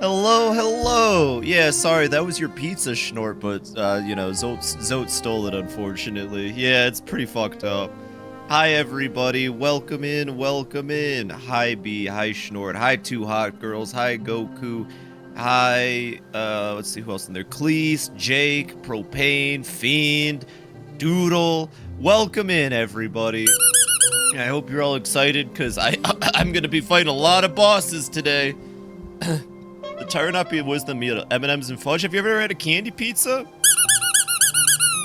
Hello, hello. Yeah, sorry, that was your pizza Schnort, but, you know, Zote stole it, unfortunately. Yeah, it's pretty fucked up. Hi, everybody. Welcome in, welcome in. Hi, B. Hi, Schnort. Hi, Two Hot Girls. Hi, Goku. Hi, let's see who else in there. Cleese, Jake, Propane, Fiend, Doodle. Welcome in, everybody. I hope you're all excited, because I'm gonna be fighting a lot of bosses today. The Taranappi wisdom meal, M&M's and fudge. Have you ever had a candy pizza?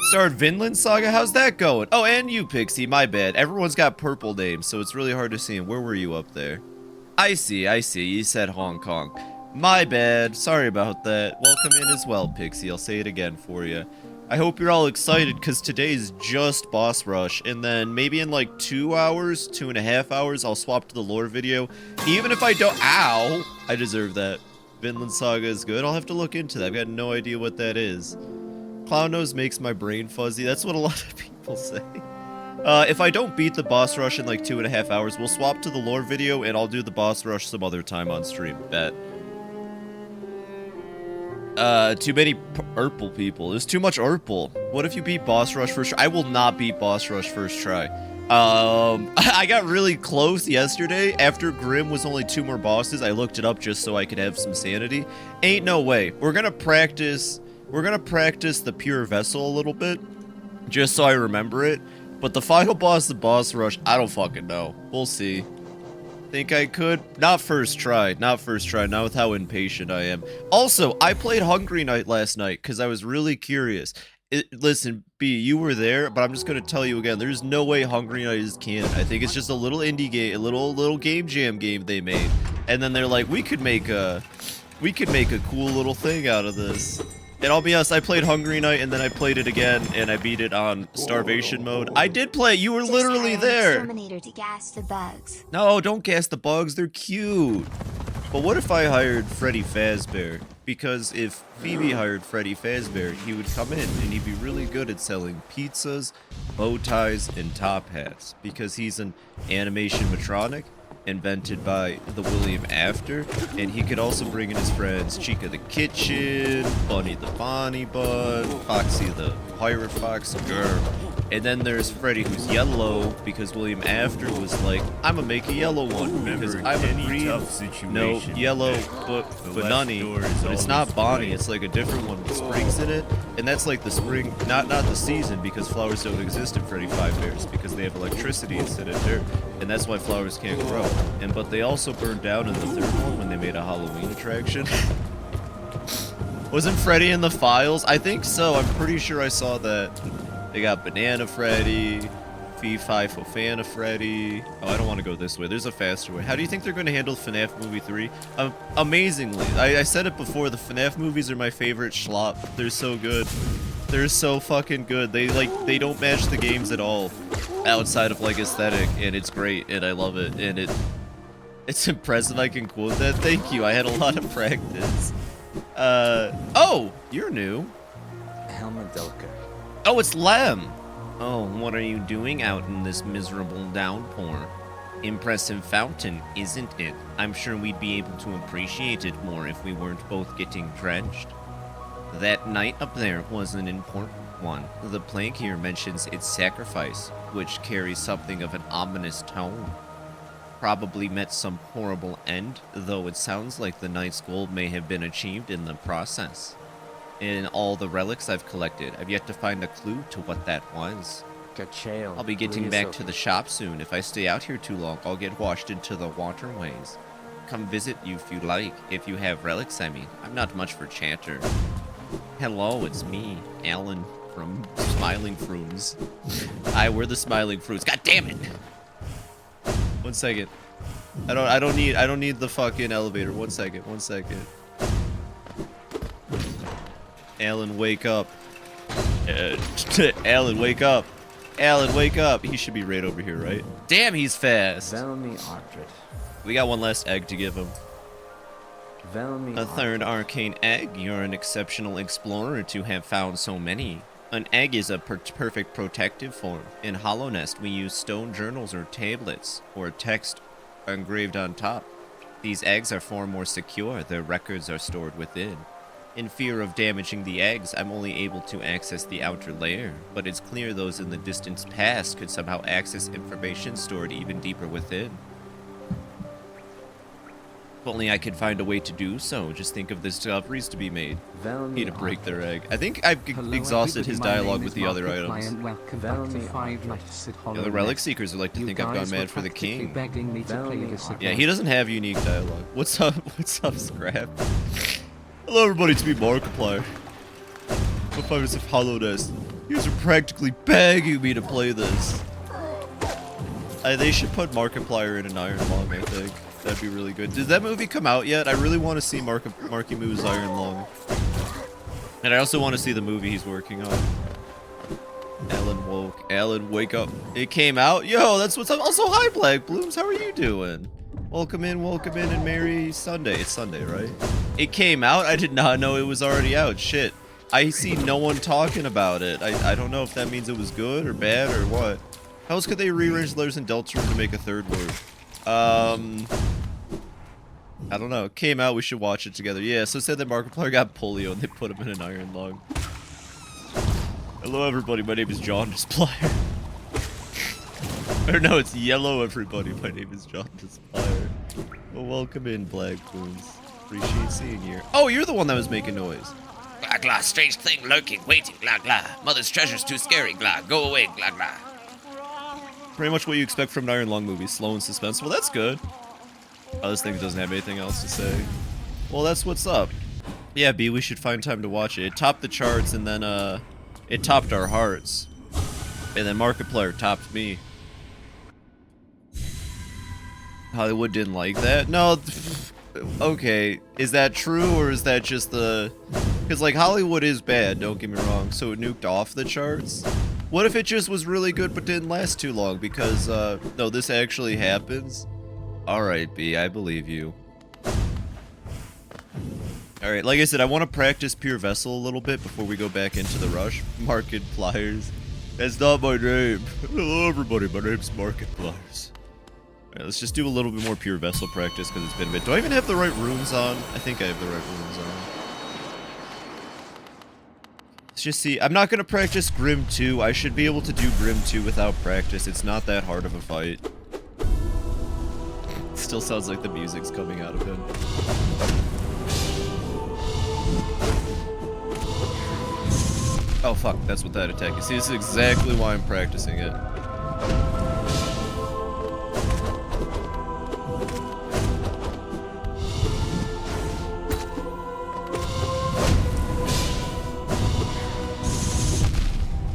Starred Vinland Saga, how's that going? Oh, and you, Pixie, my bad. Everyone's got purple names, so it's really hard to see. Where were you up there? I see. You said Hong Kong. My bad. Sorry about that. Welcome in as well, Pixie. I'll say it again for you. I hope you're all excited, because today's just boss rush, and then maybe in like 2 hours, 2.5 hours, I'll swap to the lore video. Even if I don't— Ow! I deserve that. Vinland Saga is good. I'll have to look into that. I've got no idea what that is. Clown nose makes my brain fuzzy. That's what a lot of people say. If I don't beat the boss rush in like 2.5 hours, we'll swap to the lore video, and I'll do the boss rush some other time on stream. Bet. Too many Urple people. There's too much Urple. What if you beat boss rush first try? I will not beat boss rush first try. I got really close yesterday. After Grim was only 2 more bosses, I looked it up just so I could have some sanity. Ain't no way. We're gonna practice the pure vessel a little bit, just so I remember it. But the final boss, the boss rush, I don't fucking know. We'll see. Think I could? Not first try. Not with how impatient I am. Also, I played Hungry Night last night because I was really curious. Listen, B, you were there, but I'm just gonna tell you again, there's no way Hungry Night is canon. I think it's just a little indie game, a little game jam game they made. And then they're like, we could make a cool little thing out of this. And I'll be honest, I played Hungry Night, and then I played it again, and I beat it on starvation mode. I did play it. You were literally there. To gas the bugs. No, don't gas the bugs. They're cute. But what if I hired Freddy Fazbear? Because if Phoebe hired Freddy Fazbear, he would come in, and he'd be really good at selling pizzas, bow ties, and top hats. Because he's an animation matronic invented by the William After, and he could also bring in his friends Chica the Kitchen, Bunny the Bonnie Bun, Foxy the Pirate Fox Girl, and then there's Freddy who's yellow because William After was like, I'm gonna make a yellow one because I'm a green, no, yellow, but nunny, but it's not Bonnie, it's like a different one with springs in it, and that's like the spring, not the season, because flowers don't exist in Freddy Fazbear's because they have electricity instead of dirt, and that's why flowers can't grow. But they also burned down in the 3rd one when they made a Halloween attraction. Wasn't Freddy in the files? I think so. I'm pretty sure I saw that. They got Banana Freddy, Fee-Fi Fofana Freddy. Oh, I don't want to go this way. There's a faster way. How do you think they're going to handle FNAF Movie 3? Amazingly. I said it before, the FNAF movies are my favorite schlop. They're so good. They're so fucking good. They don't match the games at all outside of like aesthetic, and it's great, and I love it, and it's impressive I can quote that. Thank you. I had a lot of practice. Oh, you're new. Helmadelka. Oh, it's Lem. Oh, what are you doing out in this miserable downpour? Impressive fountain, isn't it? I'm sure we'd be able to appreciate it more if we weren't both getting drenched. That night up there was an important one. The plank here mentions its sacrifice, which carries something of an ominous tone. Probably met some horrible end, though it sounds like the knight's goal may have been achieved in the process. In all the relics I've collected, I've yet to find a clue to what that was. I'll be getting back to the shop soon. If I stay out here too long, I'll get washed into the waterways. Come visit you if you like, if you have relics, I mean. I'm not much for chatter. Hello, it's me, Alan from Smiling Fruits. We're the Smiling Fruits. God damn it! 1 second. I don't need the fucking elevator. 1 second. Alan, wake up. Alan, wake up. Alan, wake up. He should be right over here, right? Damn, he's fast. We got one last egg to give him. A 3rd arcane egg. You're an exceptional explorer to have found so many. An egg is a perfect protective form. In Hollow Nest, we use stone journals or tablets, or text engraved on top. These eggs are far more secure. Their records are stored within. In fear of damaging the eggs, I'm only able to access the outer layer, but it's clear those in the distant past could somehow access information stored even deeper within. If only I could find a way to do so. Just think of the discoveries to be made. Need to break their egg. I think I've exhausted his dialogue with the other items. Yeah, the relic seekers would like to think I've gone mad for the king. Yeah, he doesn't have unique dialogue. What's up? What's up, Scrap? Hello, everybody. It's me, Markiplier. What 5 minutes of Hollow Nest. You guys are practically begging me to play this. They should put Markiplier in an Iron Lung, I think. That'd be really good. Did that movie come out yet? I really want to see Marky Moo's Iron Lung. And I also want to see the movie he's working on. Alan woke. Alan, wake up. It came out? Yo, that's what's up. Also, hi, Black Blooms. How are you doing? Welcome in, and merry Sunday. It's Sunday, right? It came out? I did not know it was already out. Shit. I see no one talking about it. I don't know if that means it was good or bad or what. How else could they rearrange letters in Delta to make a third word? I don't know. It came out. We should watch it together. Yeah, so it said that Markiplier got polio and they put him in an Iron Lung. Hello, everybody. My name is Jaundice Plier. Or no, it's yellow, everybody. My name is Jaundice Plier. Well, welcome in, Black Boons. Appreciate seeing you. Oh, you're the one that was making noise. Glah glah, strange thing lurking, waiting, glah glah. Mother's treasure's too scary, glah. Go away, glah glah. Pretty much what you expect from an Iron Lung movie. Slow and suspenseful. That's good. Oh, this thing doesn't have anything else to say. Well, that's what's up. Yeah, B, we should find time to watch it. It topped the charts, and then, it topped our hearts. And then Markiplier topped me. Hollywood didn't like that? No, okay. Is that true, or is that just the... Because, like, Hollywood is bad, don't get me wrong, so it nuked off the charts? What if it just was really good but didn't last too long? Because, no, this actually happens? Alright, B, I believe you. Alright, like I said, I want to practice Pure Vessel a little bit before we go back into the rush. Markipliers. That's not my name. Hello, everybody, my name's Markipliers. Alright, let's just do a little bit more Pure Vessel practice because it's been a bit. Do I even have the right runes on? I think I have the right runes on. Let's just see. I'm not going to practice Grim 2. I should be able to do Grim 2 without practice. It's not that hard of a fight. It still sounds like the music's coming out of him. Oh fuck, that's what that attack is. See, this is exactly why I'm practicing it.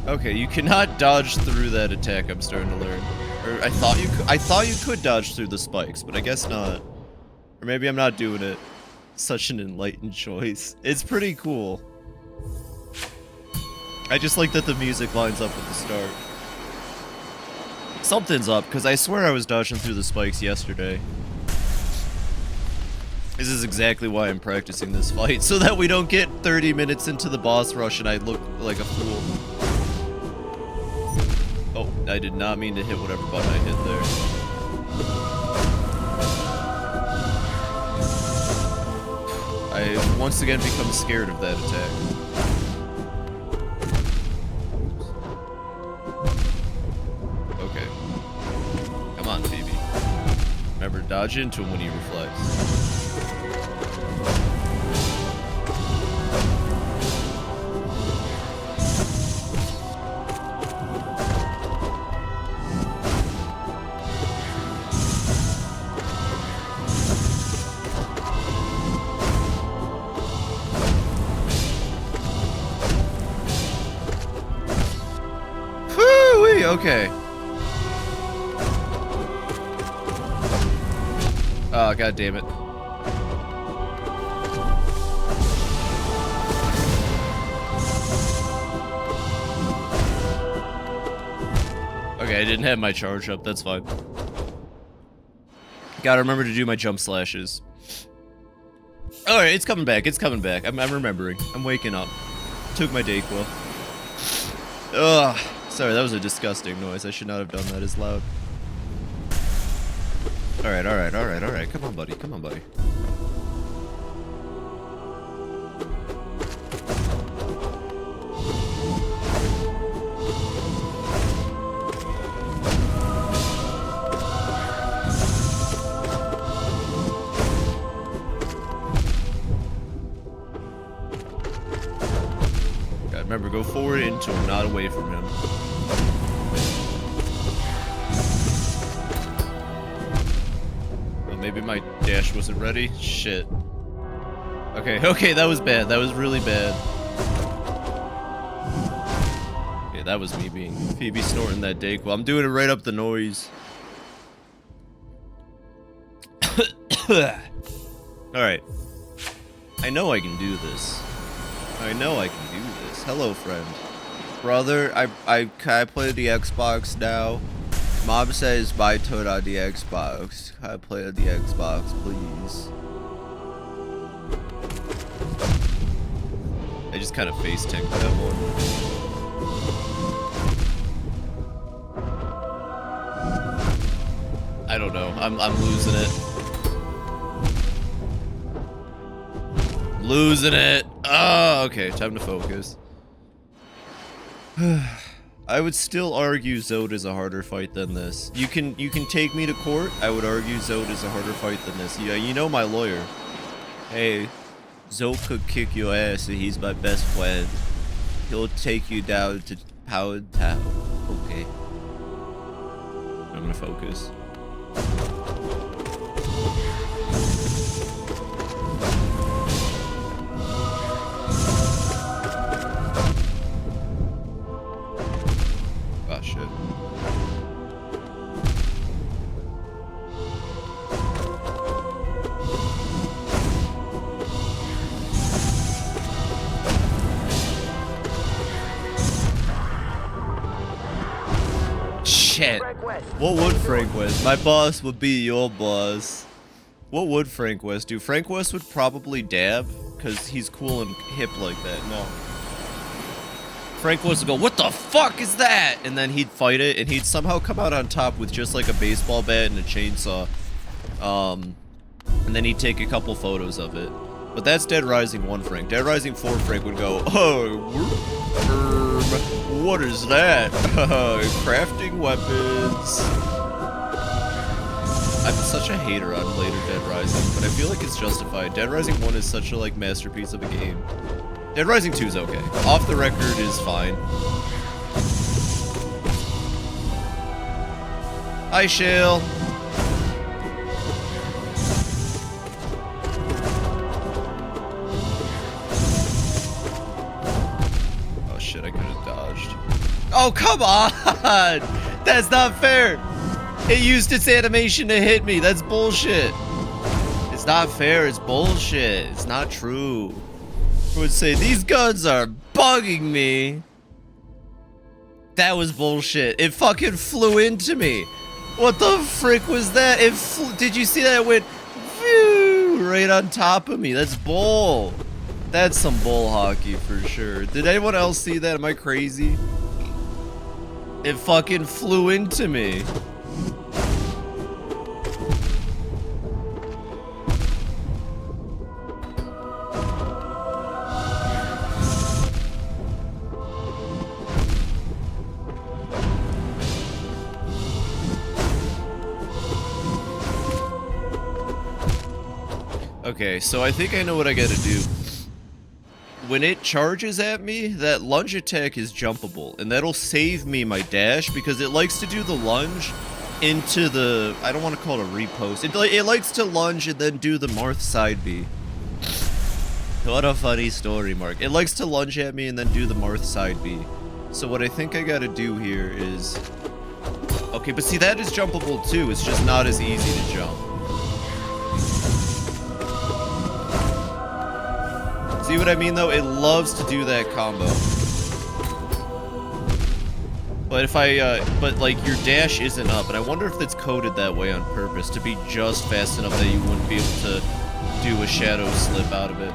Okay, you cannot dodge through that attack, I'm starting to learn. Or I thought you could dodge through the spikes, but I guess not. Or maybe I'm not doing it. Such an enlightened choice. It's pretty cool. I just like that the music lines up with the start. Something's up, because I swear I was dodging through the spikes yesterday. This is exactly why I'm practicing this fight, so that we don't get 30 minutes into the boss rush and I look like a fool. Oh, I did not mean to hit whatever button I hit there. I once again become scared of that attack. Okay. Come on, Fibi. Remember, dodge into him when he reflects. Okay. Oh, god damn it. Okay, I didn't have my charge up, that's fine. Gotta remember to do my jump slashes. Alright, it's coming back, it's coming back. I'm remembering. I'm waking up. Took my Dayquil. Ugh. Sorry, that was a disgusting noise. I should not have done that as loud. Alright, alright, alright, alright. Come on, buddy. Come on, buddy. Remember, go forward into him, not away from him. Oh, maybe my dash wasn't ready? Shit. Okay, okay, that was bad. That was really bad. Okay, that was me being Phoebe snorting that Dayquil. I'm doing it right up the noise. Alright. I know I can do this. I know I can do this. Hello, friend. Brother, I play the Xbox now. Mom says buy Toad on the Xbox. I play on the Xbox, please. I just kind of face tanked that one. I don't know. I'm losing it. Losing it. Oh, okay. Time to focus. I would still argue Zode is a harder fight than this. You can take me to court. I would argue Zode is a harder fight than this. Yeah, you know my lawyer. Hey, Zode could kick your ass and he's my best friend. He'll take you down to Pound Town. Okay. I'm gonna focus. Oh, shit. Shit. What would Frank West? My boss would be your boss. What would Frank West do? Frank West would probably dab, because he's cool and hip like that. No. Frank West would go, what the fuck is that? And then he'd fight it, and he'd somehow come out on top with just like a baseball bat and a chainsaw. And then he'd take a couple photos of it. But that's Dead Rising 1 Frank. Dead Rising 4 Frank would go, oh, what is that? Crafting weapons. I'm such a hater on later Dead Rising, but I feel like it's justified. Dead Rising 1 is such a like masterpiece of a game. Dead Rising 2 is okay. Off the record is fine. Hi, Shale. Oh shit, I could have dodged. Oh, come on! That's not fair! It used its animation to hit me. That's bullshit. It's not fair. It's bullshit. It's not true. I would say, these guns are bugging me. That was bullshit. It fucking flew into me. What the frick was that? Did you see that? It went phew, right on top of me. That's bull. That's some bull hockey for sure. Did anyone else see that? Am I crazy? It fucking flew into me. Okay, so I think I know what I gotta do. When it charges at me, that lunge attack is jumpable, and that'll save me my dash, because it likes to do the lunge into the... I don't want to call it a repost. It likes to lunge and then do the Marth side B. What a funny story, Mark. It likes to lunge at me and then do the Marth side B. So what I think I gotta do here is... Okay, but see, that is jumpable too. It's just not as easy to jump. See what I mean, though? It loves to do that combo. But if but like, your dash isn't up, and I wonder if it's coded that way on purpose, to be just fast enough that you wouldn't be able to do a shadow slip out of it.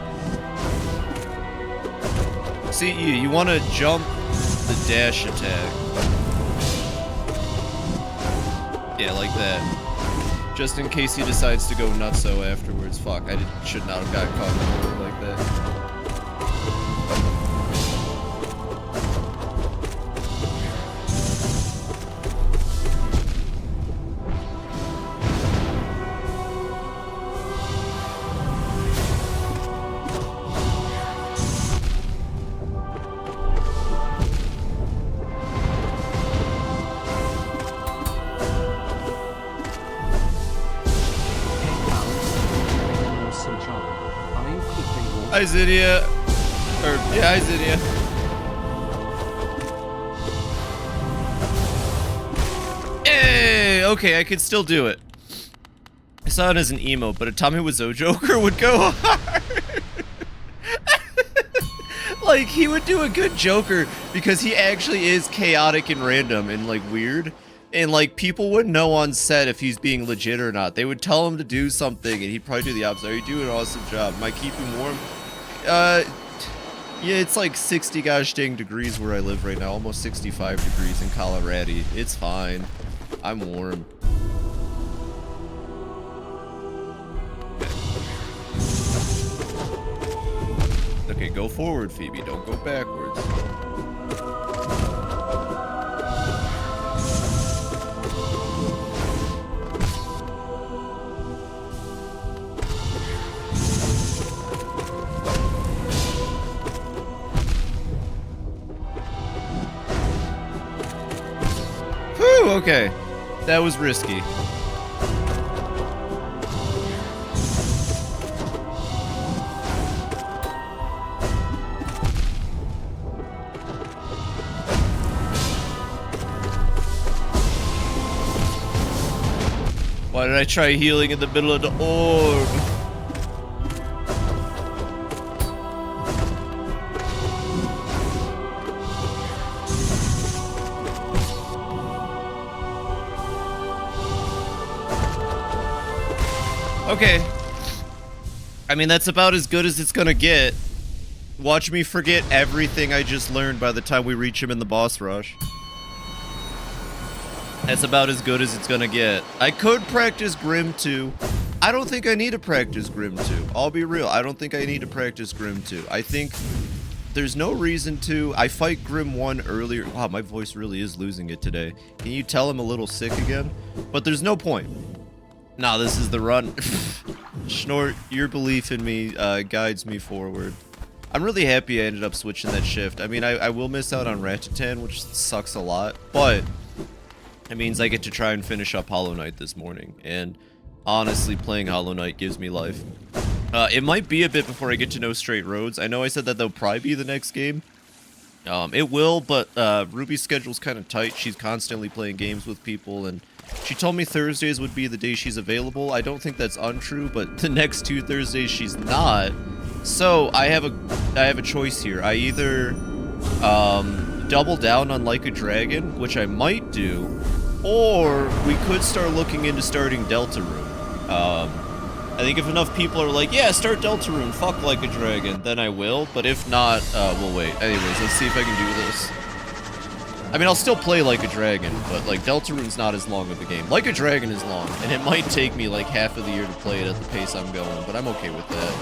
See, you want to jump the dash attack. Yeah, like that. Just in case he decides to go nutso afterwards. Fuck, should not have got caught in the road like that. Hi, Zydia. Yeah, hi, Zydia. Hey, okay, I could still do it. I saw it as an emote, but a Tommy Wiseau Joker would go hard. Like, he would do a good Joker because he actually is chaotic and random and, like, weird. And, like, people wouldn't know on set if he's being legit or not. They would tell him to do something, and he'd probably do the opposite. Are you doing an awesome job? Am I keeping warm? Yeah, it's like 60 gosh dang degrees where I live right now. Almost 65 degrees in Colorado. It's fine. I'm warm. Okay, go forward, Phoebe. Don't go backwards. Whew, okay. That was risky. Why did I try healing in the middle of the orb? Okay. I mean, that's about as good as it's gonna get. Watch me forget everything I just learned by the time we reach him in the boss rush. That's about as good as it's gonna get. I could practice Grim 2. I don't think I need to practice Grim 2. I'll be real. I don't think I need to practice Grim 2. I think there's no reason to. I fight Grim 1 earlier. Wow, my voice really is losing it today. Can you tell I'm a little sick again? But there's no point. Nah, this is the run. Schnort, your belief in me guides me forward. I'm really happy I ended up switching that shift. I mean, I will miss out on Ratatan, which sucks a lot, but it means I get to try and finish up Hollow Knight this morning, and honestly, playing Hollow Knight gives me life. It might be a bit before I get to know Straight Roads. I know I said that that'll probably be the next game. It will, but Ruby's schedule's kind of tight. She's constantly playing games with people, and she told me Thursdays would be the day she's available. I don't think that's untrue, but the next 2 Thursdays she's not. So I have a choice here. I either double down on Like a Dragon, which I might do, or we could start looking into starting Deltarune. I think if enough people are like, yeah, start Deltarune, fuck Like a Dragon, then I will. But if not, we'll wait. Anyways, let's see if I can do this. I mean, I'll still play Like a Dragon, but, like, Deltarune's not as long of a game. Like a Dragon is long, and it might take me, like, half of the year to play it at the pace I'm going, but I'm okay with that.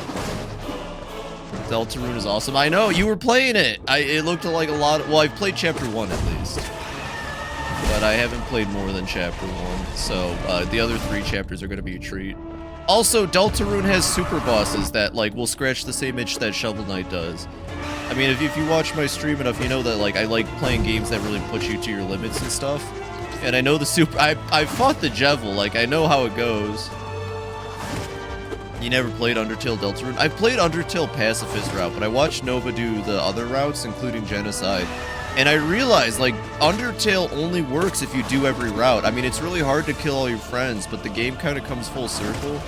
Deltarune is awesome. I know, you were playing it! It looked like a lot of... Well, I've played Chapter 1, at least. But I haven't played more than Chapter 1, so the other 3 chapters are gonna be a treat. Also, Deltarune has super bosses that, like, will scratch the same itch that Shovel Knight does. I mean, if you watch my stream enough, you know that, like, I like playing games that really push you to your limits and stuff. And I know the super... I fought the Jevil, like, I know how it goes. You never played Undertale Deltarune? I played Undertale Pacifist route, but I watched Nova do the other routes, including Genocide. And I realized, like, Undertale only works if you do every route. I mean, it's really hard to kill all your friends, but the game kind of comes full circle.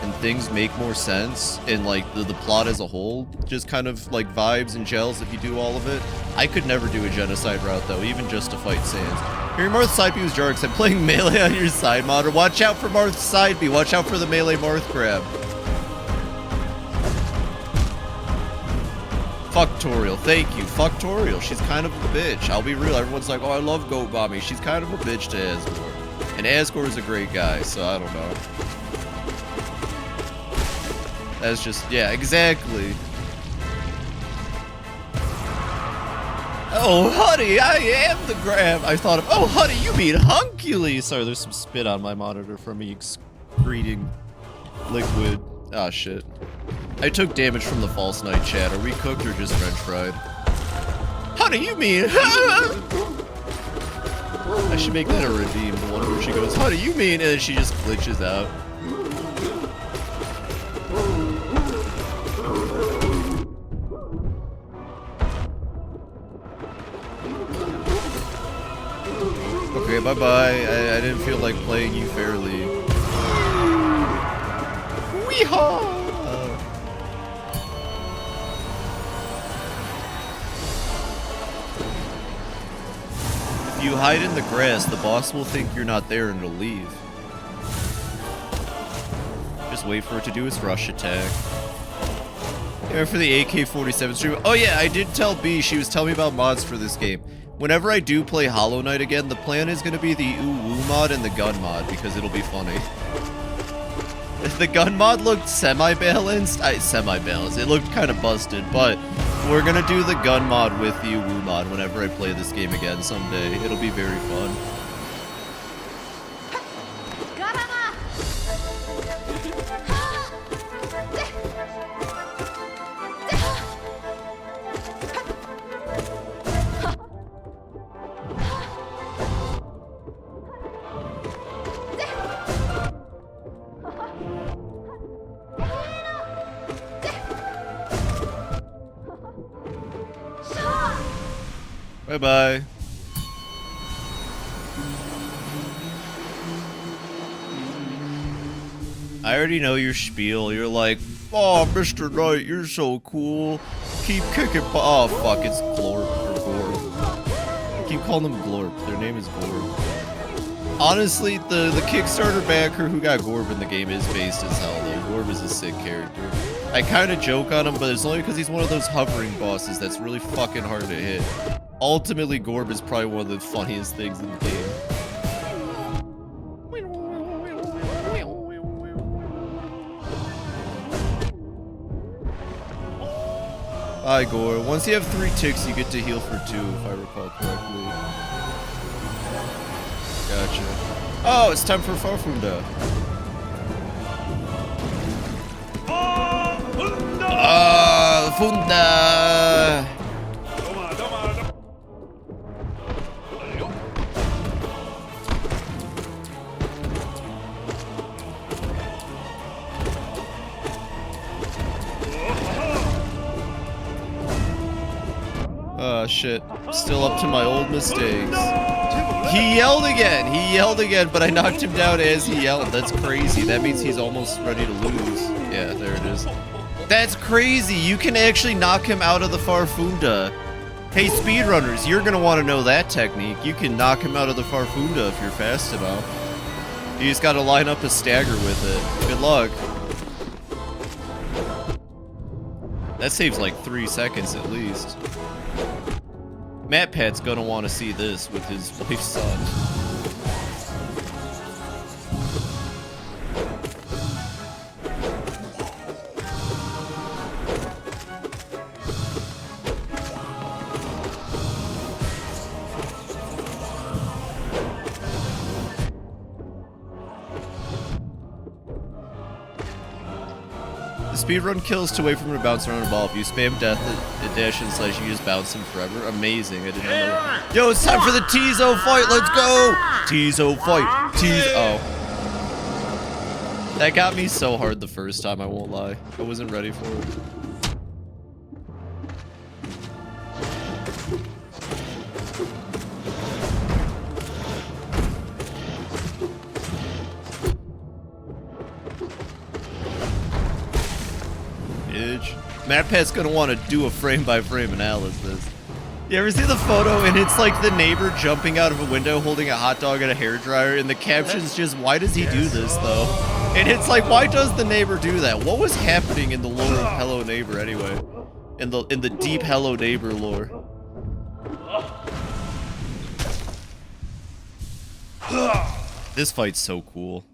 And things make more sense, and like the plot as a whole just kind of like vibes and gels if you do all of it. I could never do a Genocide route though, even just to fight Sans. Here, Marth side B was Jarks. I'm playing melee on your side modder. Watch out for Marth's side B. Watch out for the melee Marth grab. Fucktorial, thank you. Fucktorial, she's kind of a bitch. I'll be real, everyone's like, oh, I love Goat Mommy. She's kind of a bitch to Asgore. And Asgore is a great guy, so I don't know. That's just, yeah, exactly. Oh, honey, I am the Graham. I thought of, oh, honey, you mean Hunkuly. Sorry, there's some spit on my monitor from me excreting liquid. Ah, shit. I took damage from the false night chat. Are we cooked or just french fried? Honey, you mean... I should make that a redeem, the one where she goes, honey, you mean... And then she just glitches out. Okay, bye-bye. I didn't feel like playing you fairly. Weehaw! If you hide in the grass, the boss will think you're not there and it'll leave. Just wait for it to do its rush attack. Yeah, for the AK-47 stream. Oh yeah, I did tell B, she was telling me about mods for this game. Whenever I do play Hollow Knight again, the plan is going to be the Ooh-Woo mod and the gun mod, because it'll be funny. The gun mod looked semi-balanced. Semi-balanced. It looked kind of busted, but we're going to do the gun mod with the Ooh-Woo mod whenever I play this game again someday. It'll be very fun. Bye-bye. I already know your spiel. You're like, oh, Mr. Knight, you're so cool. Keep kicking oh, fuck, it's Glorp or Gorb. I keep calling them Glorp. Their name is Gorb. Honestly, the Kickstarter backer who got Gorb in the game is based as hell, though. Gorb is a sick character. I kind of joke on him, but it's only because he's one of those hovering bosses that's really fucking hard to hit. Ultimately, Gorb is probably one of the funniest things in the game. Bye, Gore. Once you have 3 ticks, you get to heal for 2, if I recall correctly. Gotcha. Oh, it's time for Farfunda. Funda! Oh shit. Still up to my old mistakes. He yelled again, but I knocked him down as he yelled. That's crazy. That means he's almost ready to lose. Yeah, there it is. That's crazy. You can actually knock him out of the Farfunda. Hey, speedrunners, you're gonna want to know that technique. You can knock him out of the Farfunda if you're fast enough. You just gotta line up a stagger with it. Good luck. That saves like 3 seconds at least. MatPat's gonna want to see this with his wife's son. The speedrun kills to wait for him to bounce around a ball. If you spam death, dash and slash, you just bounce him forever. Amazing. I didn't know that. Yo, it's time for the Tizo fight. Let's go. Tizo fight. Oh. That got me so hard the first time, I won't lie. I wasn't ready for it. MatPat's gonna want to do a frame-by-frame analysis. You ever see the photo and it's like the neighbor jumping out of a window holding a hot dog and a hairdryer, and the caption's just, why does he do this though? And it's like, why does the neighbor do that? What was happening in the lore of Hello Neighbor anyway? In the deep Hello Neighbor lore. This fight's so cool.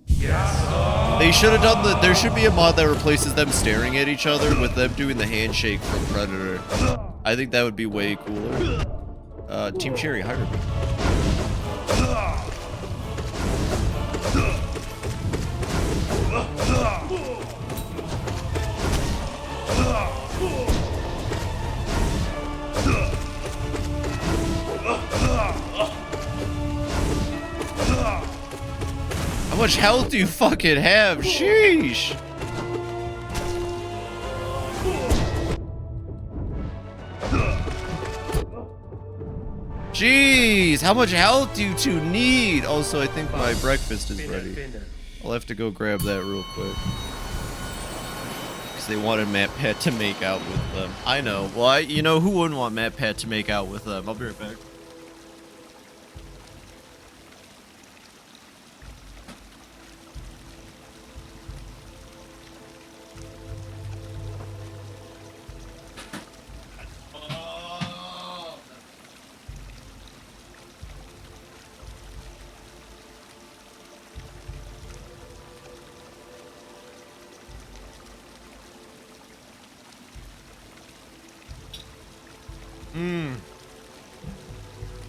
They should have done the... There should be a mod that replaces them staring at each other with them doing the handshake from Predator. I think that would be way cooler. Team Cherry, hire me. How much health do you fucking have? Sheesh. Jeez, how much health do you two need? Also, I think my breakfast is ready. I'll have to go grab that real quick. Because they wanted Matt Pat to make out with them. I know. Well, you know, who wouldn't want Matt Pat to make out with them? I'll be right back.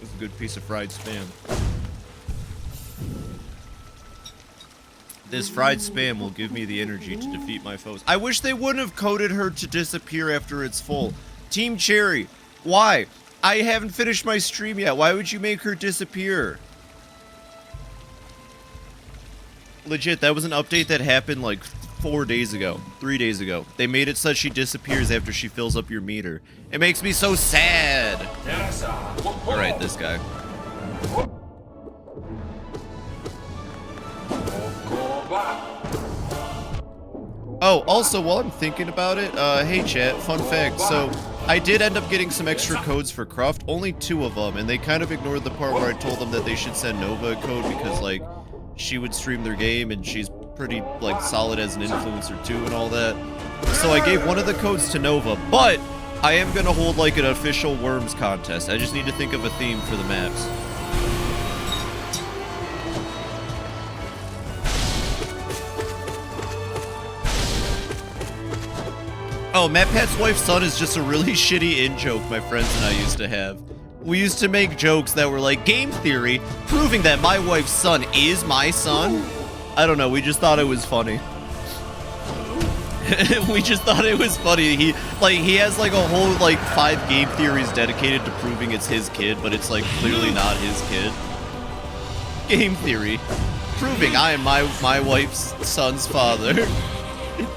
This is a good piece of fried spam. This fried spam will give me the energy to defeat my foes. I wish they wouldn't have coded her to disappear after it's full. Team Cherry, why? I haven't finished my stream yet. Why would you make her disappear? Legit, that was an update that happened like 4 days ago, 3 days ago. They made it so she disappears after she fills up your meter. It makes me so sad. Alright, this guy. Oh, also, while I'm thinking about it, hey chat, fun fact, so I did end up getting some extra codes for Croft, only 2 of them, and they kind of ignored the part where I told them that they should send Nova a code because, like, she would stream their game and she's pretty, like, solid as an influencer too and all that. So I gave one of the codes to Nova, but I am gonna hold, like, an official Worms contest. I just need to think of a theme for the maps. Oh, Matt Pat's wife's son is just a really shitty in-joke my friends and I used to have. We used to make jokes that were like, game theory, proving that my wife's son is my son. I don't know, we just thought it was funny. We just thought it was funny. He has like a whole like 5 game theories dedicated to proving it's his kid, but it's like clearly not his kid. Game theory, proving I am my wife's son's father.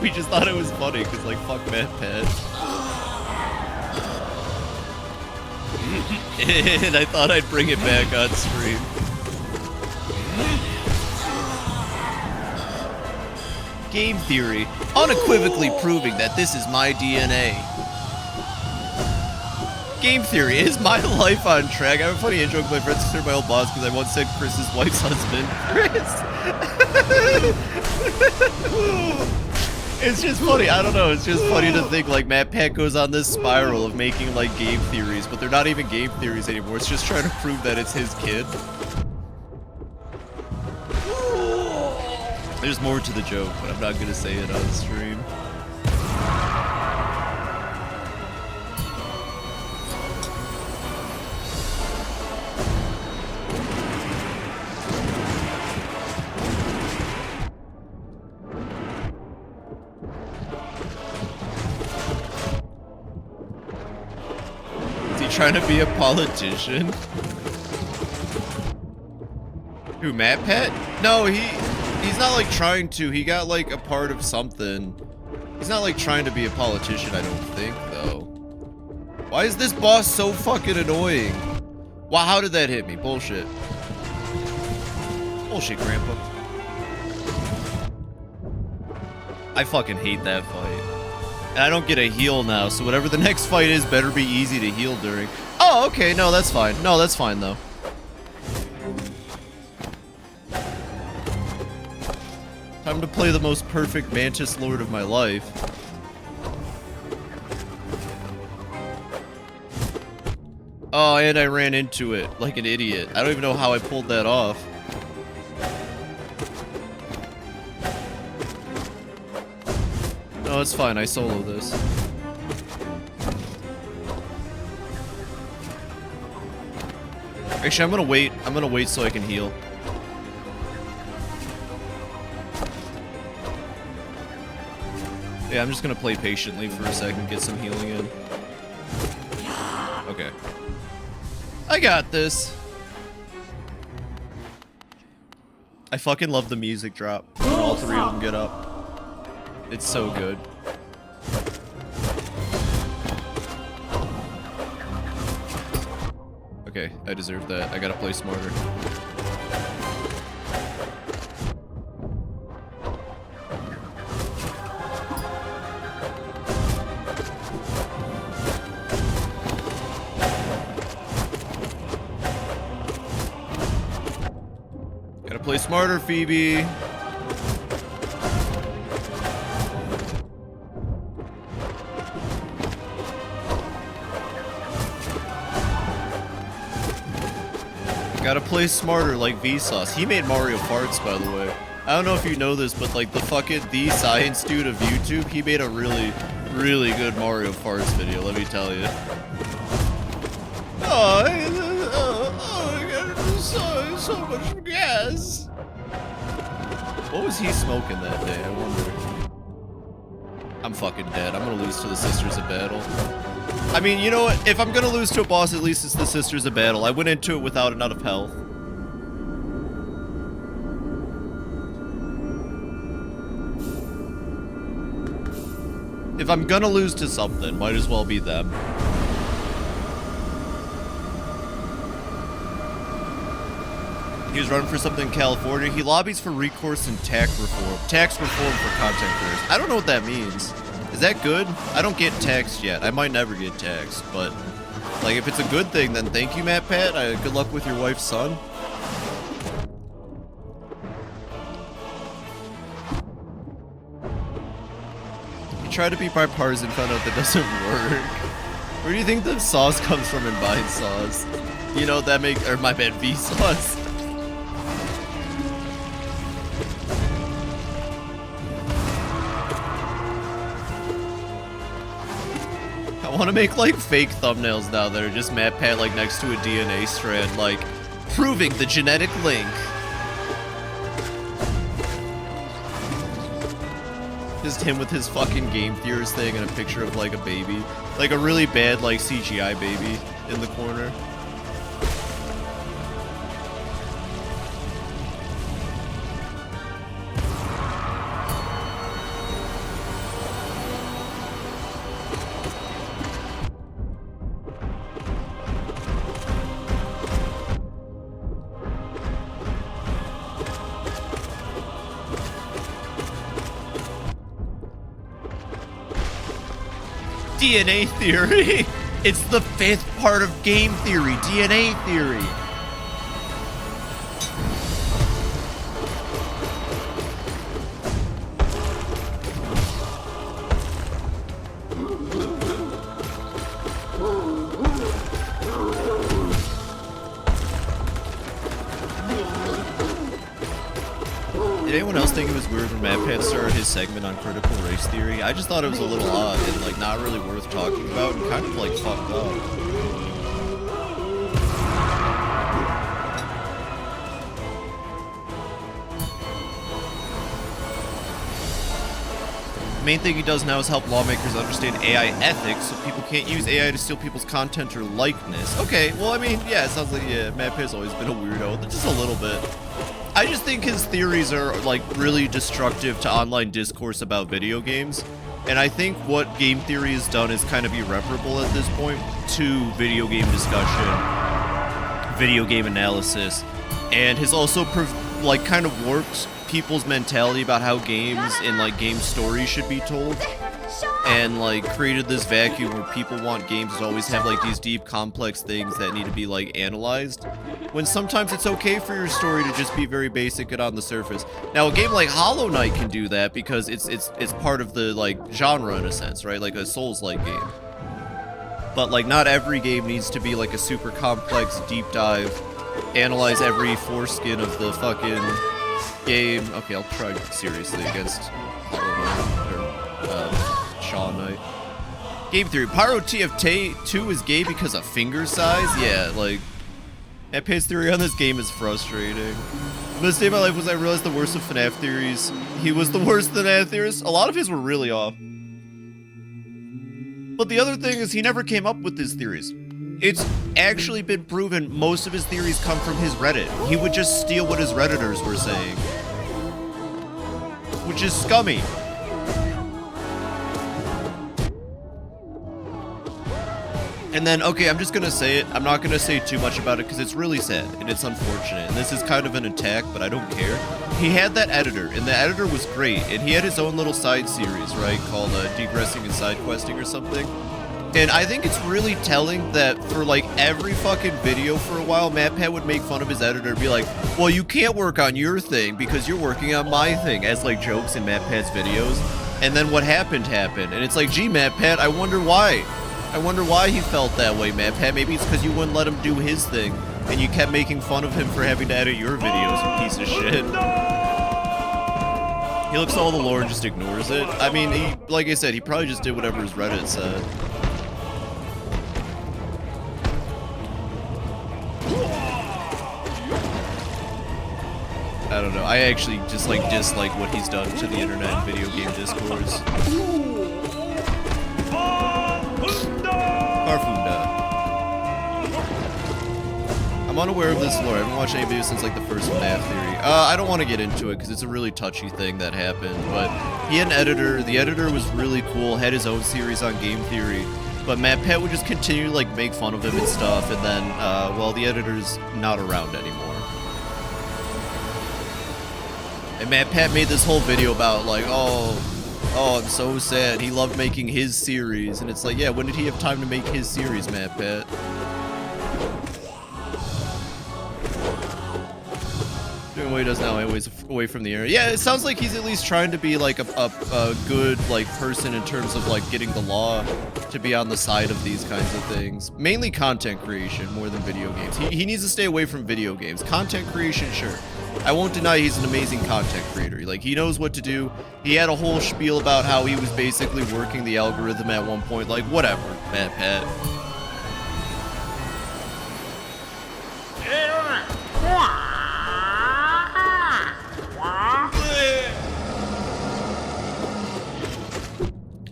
We just thought it was funny because like fuck Matt Pat. And I thought I'd bring it back on stream. Game theory, unequivocally proving that this is my DNA. Game theory, is my life on track? I have a funny intro with my friends consider my old boss because I once said Chris's wife's husband. Chris! It's just funny, I don't know, it's just funny to think like Matt Pat goes on this spiral of making like game theories, but they're not even game theories anymore, it's just trying to prove that it's his kid. There's more to the joke, but I'm not gonna say it on stream. Trying to be a politician? Who, Matt Pat? No, he's not like trying to. He got like a part of something. He's not like trying to be a politician, I don't think, though. Why is this boss so fucking annoying? Wow, how did that hit me? Bullshit. Bullshit, Grandpa. I fucking hate that fight. And I don't get a heal now, so whatever the next fight is better be easy to heal during. Oh, okay, no, that's fine. No, that's fine, though. Time to play the most perfect Mantis Lord of my life. Oh, and I ran into it like an idiot. I don't even know how I pulled that off. No, it's fine. I solo this. Actually, I'm gonna wait. I'm gonna wait so I can heal. Yeah, I'm just gonna play patiently for a second, get some healing in. Okay. I got this. I fucking love the music drop when all three of them get up. It's so good. Okay, I deserve that. I gotta play smarter. Gotta play smarter, Phoebe. Gotta play smarter like Vsauce. He made Mario Farts, by the way. I don't know if you know this, but like the fucking The Science Dude of YouTube, he made a really, really good Mario Farts video, let me tell you. Oh, so much gas. What was he smoking that day, I wonder? I'm fucking dead. I'm gonna lose to the Sisters of Battle. I mean, you know what? If I'm gonna lose to a boss, at least it's the Sisters of Battle. I went into it without enough health. If I'm gonna lose to something, might as well be them. He was running for something in California. He lobbies for recourse and tax reform. Tax reform for content creators. I don't know what that means. Is that good? I don't get taxed yet. I might never get taxed, but like if it's a good thing, then thank you, Matt Pat. Good luck with your wife's son. You try to be bipartisan, found out that doesn't work. Where do you think the sauce comes from in Vine sauce? You know that or my bad, V sauce. I want to make like fake thumbnails now that are just Matt Pat like next to a DNA strand, like proving the genetic link. Just him with his fucking game theorist thing and a picture of like a baby, like a really bad like CGI baby in the corner. DNA theory? It's the fifth part of game theory, DNA theory. Did anyone else think it was weird when Matt Pat started his segment on critical race theory? I just thought it was a little odd and like not really worth talking about and kind of like fucked up. The main thing he does now is help lawmakers understand AI ethics so people can't use AI to steal people's content or likeness. Okay, well I mean, yeah, it sounds like, yeah, Matt Pat's always been a weirdo, just a little bit. I just think his theories are like really destructive to online discourse about video games. And I think what game theory has done is kind of irreparable at this point to video game discussion, video game analysis, and has also like kind of warped people's mentality about how games and like game stories should be told. And like created this vacuum where people want games to always have like these deep, complex things that need to be like analyzed, when sometimes it's okay for your story to just be very basic and on the surface. Now a game like Hollow Knight can do that because it's part of the like genre in a sense, right? Like a Souls-like game. but like not every game needs to be like a super complex deep dive, analyze every foreskin of the fucking game. Okay, I'll try seriously against Hollow Knight, or Shaw Knight. Game theory. Pyro TF2 is gay because of finger size? Yeah, like, Matt's theory on this game is frustrating. The best day of my life was I realized the worst of FNAF theories. He was the worst FNAF theorist. A lot of his were really off. But the other thing is he never came up with his theories. It's actually been proven most of his theories come from his Reddit. He would just steal what his Redditors were saying. Which is scummy. And then, okay, I'm just gonna say it. I'm not gonna say too much about it because it's really sad and it's unfortunate. And this is kind of an attack, but I don't care. He had that editor, and the editor was great. And he had his own little side series, right, called Degressing and Side Questing or something. And I think it's really telling that for like every fucking video for a while, MatPat would make fun of his editor and be like, well, you can't work on your thing because you're working on my thing, as like jokes in MatPat's videos. And then what happened. And it's like, gee, MatPat, I wonder why. I wonder why he felt that way, MatPat. Maybe it's because you wouldn't let him do his thing, and you kept making fun of him for having to edit your videos, you piece of shit. He looks at all the lore and just ignores it. I mean, he, like I said, he probably just did whatever his Reddit said. I don't know. I actually just like dislike what he's done to the internet and video game discourse. I'm unaware of this lore. I haven't watched any videos since like the first FNAF theory. I don't want to get into it because it's a really touchy thing that happened, but he had an editor. The editor was really cool, had his own series on game theory, but MatPat would just continue to like make fun of him and stuff, and then, well, the editor's not around anymore. And MatPat made this whole video about like, oh, I'm so sad. He loved making his series, and it's like, yeah, when did he have time to make his series, MatPat? Doing what he does now, away from the area. Yeah, it sounds like he's at least trying to be like a good like person in terms of like getting the law to be on the side of these kinds of things. Mainly content creation more than video games. He needs to stay away from video games. Content creation, sure. I won't deny he's an amazing content creator. Like, he knows what to do. He had a whole spiel about how he was basically working the algorithm at one point. Like, whatever, MatPat.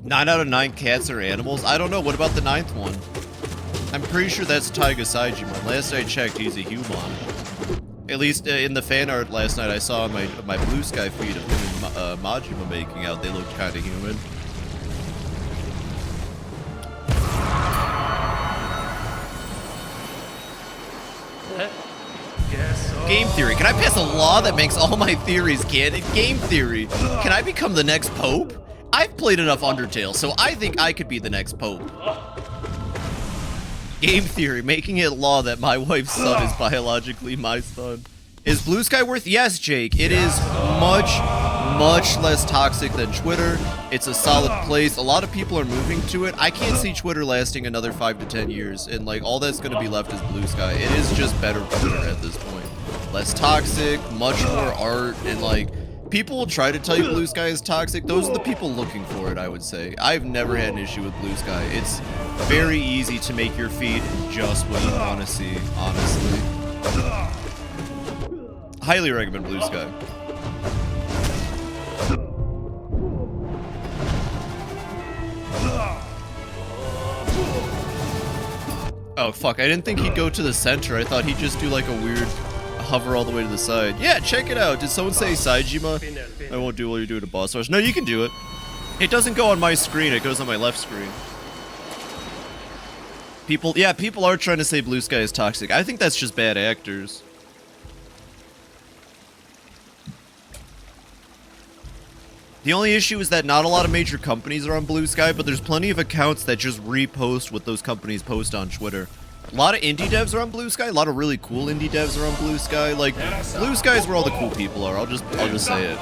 Nine out of 9 cats are animals? I don't know. What about the 9th one? I'm pretty sure that's Taiga Saijima. Last I checked, he's a human. At least in the fan art last night I saw on my Blue Sky feed of him and Majima making out, they looked kind of human. Game theory. Can I pass a law that makes all my theories canon? Game theory. Can I become the next pope? I've played enough Undertale, so I think I could be the next pope. Game theory, making it law that my wife's son is biologically my son. Is Blue Sky worth? Yes, Jake. It is much less toxic than Twitter. It's a solid place. A lot of people are moving to it. I can't see Twitter lasting another 5 to 10 years, and like all that's going to be left is Blue Sky. It is just better Twitter at this point. Less toxic, much more art, and like people will try to tell you Blue Sky is toxic. Those are the people looking for it, I would say. I've never had an issue with Blue Sky. It's very easy to make your feed just what you want to see, honestly. Highly recommend Blue Sky. Oh, fuck. I didn't think he'd go to the center. I thought he'd just do like a weird hover all the way to the side. Yeah, check it out. Did someone say Saijima? I won't do what you do to boss rush. No, you can do it. It doesn't go on my screen. It goes on my left screen. People are trying to say Blue Sky is toxic. I think that's just bad actors. The only issue is that not a lot of major companies are on Blue Sky, but there's plenty of accounts that just repost what those companies post on Twitter. A lot of indie devs are on Blue Sky. A lot of really cool indie devs are on Blue Sky. Like, Blue Sky is where all the cool people are. I'll just say it.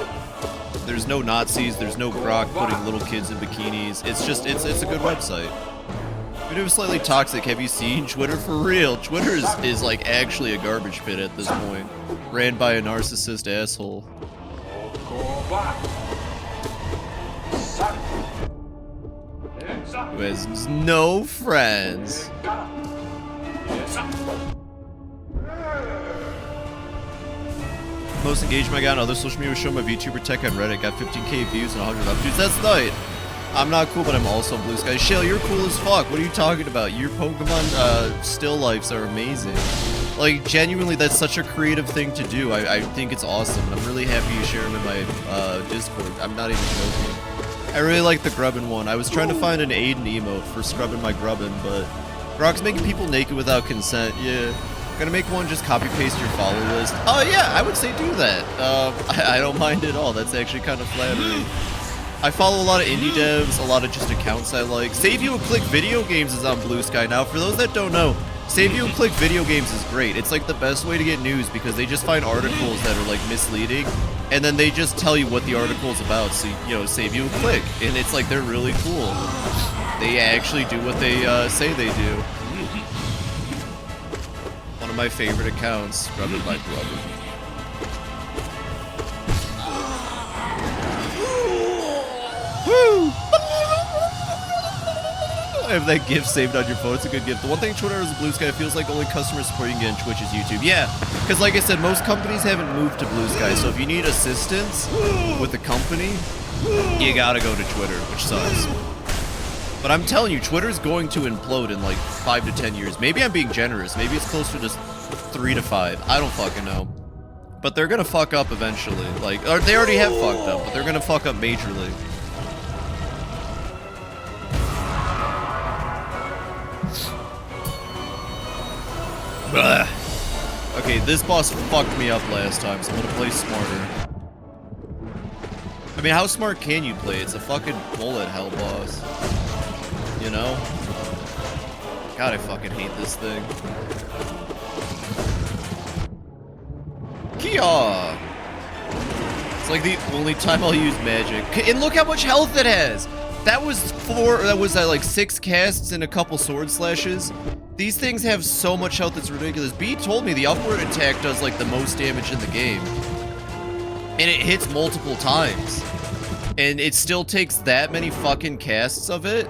There's no Nazis. There's no Grok putting little kids in bikinis. It's a good website. But it was slightly toxic. Have you seen Twitter? For real? Twitter is like actually a garbage pit at this point. Ran by a narcissist asshole. Who has no friends. Most engagement I got on other social media was showing my VTuber tech on Reddit. Got 15k views and 100 updates. That's nice. I'm not cool, but I'm also Blue Sky. Shell, you're cool as fuck. What are you talking about? Your Pokemon still lifes are amazing. Like, genuinely, that's such a creative thing to do. I think it's awesome, and I'm really happy you share them in my Discord. I'm not even joking. I really like the Grubbin one. I was trying to find an Aiden emote for scrubbing my Grubbin, but Brock's making people naked without consent. Yeah. Gonna make one, just copy-paste your follow list. Oh, yeah, I would say do that. I don't mind at all. That's actually kind of flattering. I follow a lot of indie devs, a lot of just accounts I like. Save You and Click Video Games is on Blue Sky now. For those that don't know, Save You and Click Video Games is great. It's like the best way to get news because they just find articles that are like misleading, and then they just tell you what the article is about. So, you know, Save You and Click, and it's like they're really cool. They actually do what they say they do. One of my favorite accounts, Grubbin by Grubbin. Woo! I have that GIF saved on your phone. It's a good GIF. The one thing Twitter is Blue Sky feels like only customer support you can get in Twitch is YouTube. Yeah, because like I said, most companies haven't moved to Blue Sky, so if you need assistance with the company, you gotta go to Twitter, which sucks. But I'm telling you, Twitter's going to implode in like 5 to 10 years. Maybe I'm being generous. Maybe it's closer to 3 to 5. I don't fucking know. But they're gonna fuck up eventually. Like, or they already have fucked up, but they're gonna fuck up majorly. Ugh. Okay, this boss fucked me up last time, so I'm gonna play smarter. I mean, how smart can you play? It's a fucking bullet hell boss. You know? God, I fucking hate this thing. Kia! It's like the only time I'll use magic. And look how much health it has! That was like 6 casts and a couple sword slashes. These things have so much health, it's ridiculous. B told me the upward attack does like the most damage in the game. And it hits multiple times. And it still takes that many fucking casts of it.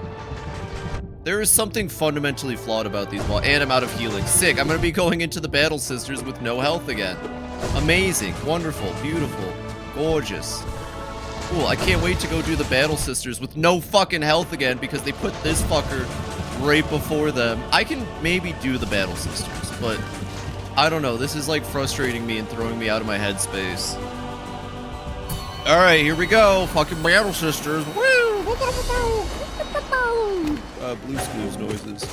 There is something fundamentally flawed about these walls. And I'm out of healing. Sick. I'm gonna be going into the Battle Sisters with no health again. Amazing. Wonderful. Beautiful. Gorgeous. Cool. I can't wait to go do the Battle Sisters with no fucking health again because they put this fucker right before them. I can maybe do the Battle Sisters, but I don't know. This is like frustrating me and throwing me out of my headspace. Alright, here we go. Fucking Battle Sisters. Blue Clues noises.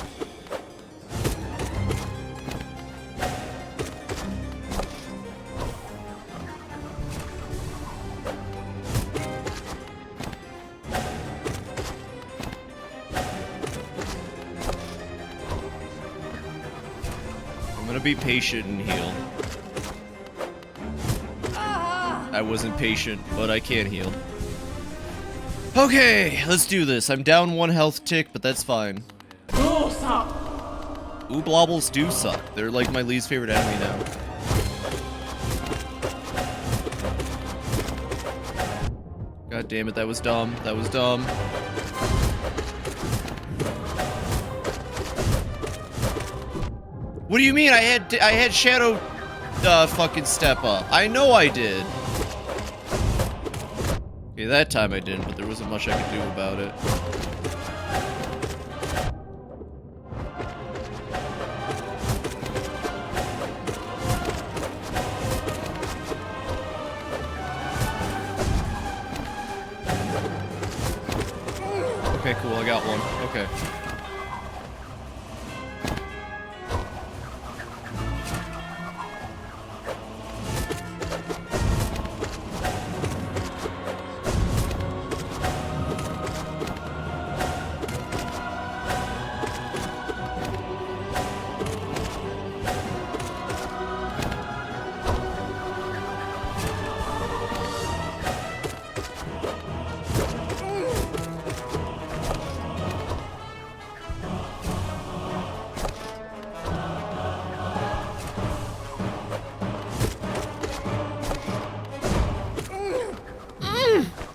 I'm gonna be patient and heal. I wasn't patient, but I can heal. Okay, let's do this. I'm down 1 health tick, but that's fine. Ooblobbles do suck. They're like my least favorite enemy now. God damn it, that was dumb. That was dumb. What do you mean? I had Shadow fucking step up. I know I did. Okay, that time I didn't, but there wasn't much I could do about it. Okay, cool, I got one. Okay.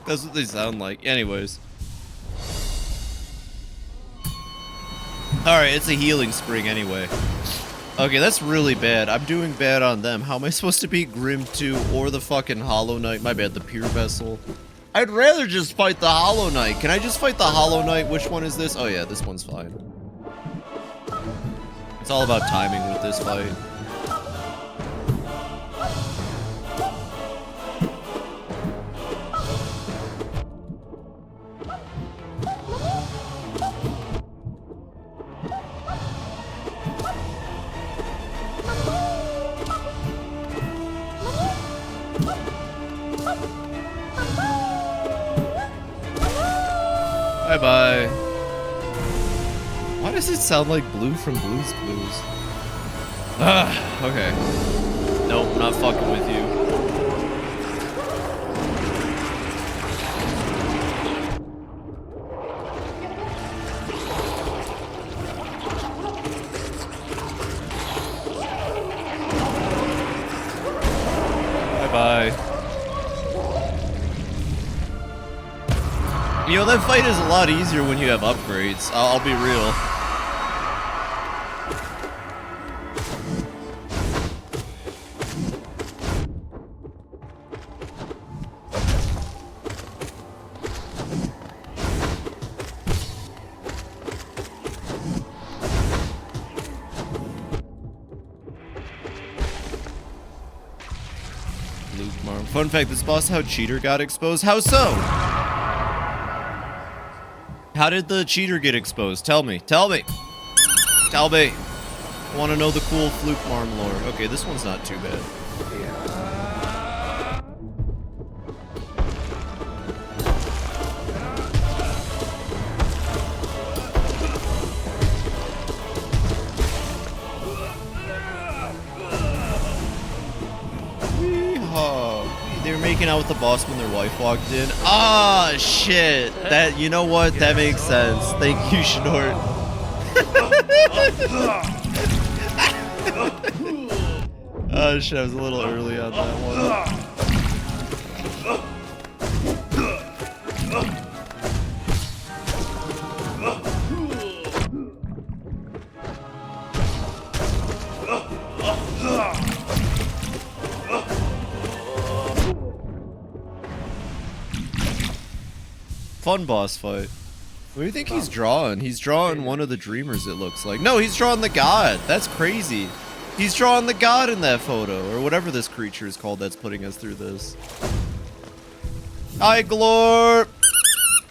That's what they sound like. Anyways. Alright, it's a healing spring anyway. Okay, that's really bad. I'm doing bad on them. How am I supposed to beat Grim 2 or the fucking Hollow Knight? My bad, the Pure Vessel. I'd rather just fight the Hollow Knight. Can I just fight the Hollow Knight? Which one is this? Oh yeah, this one's fine. It's all about timing with this fight. Bye-bye. Why does it sound like Blue from Blue's Clues? Ah, okay. Nope, not fucking with you. Bye-bye. You know, that fight is a lot easier when you have upgrades. I'll be real. Fun fact, this boss, how Cheater got exposed? How so? How did the cheater get exposed? Tell me. Tell me. Tell me. I want to know the cool Fluke Marm lore. Okay, this one's not too bad. They were making out with the boss when their wife walked in. Ah, shit. That, you know what? That makes sense. Thank you, Snort. Oh, shit. I was a little early on that one. Fun boss fight. What do you think he's drawing? He's drawing one of the dreamers, it looks like. No, he's drawing the god. That's crazy. He's drawing the god in that photo, or whatever this creature is called that's putting us through this. Hi, Glorp!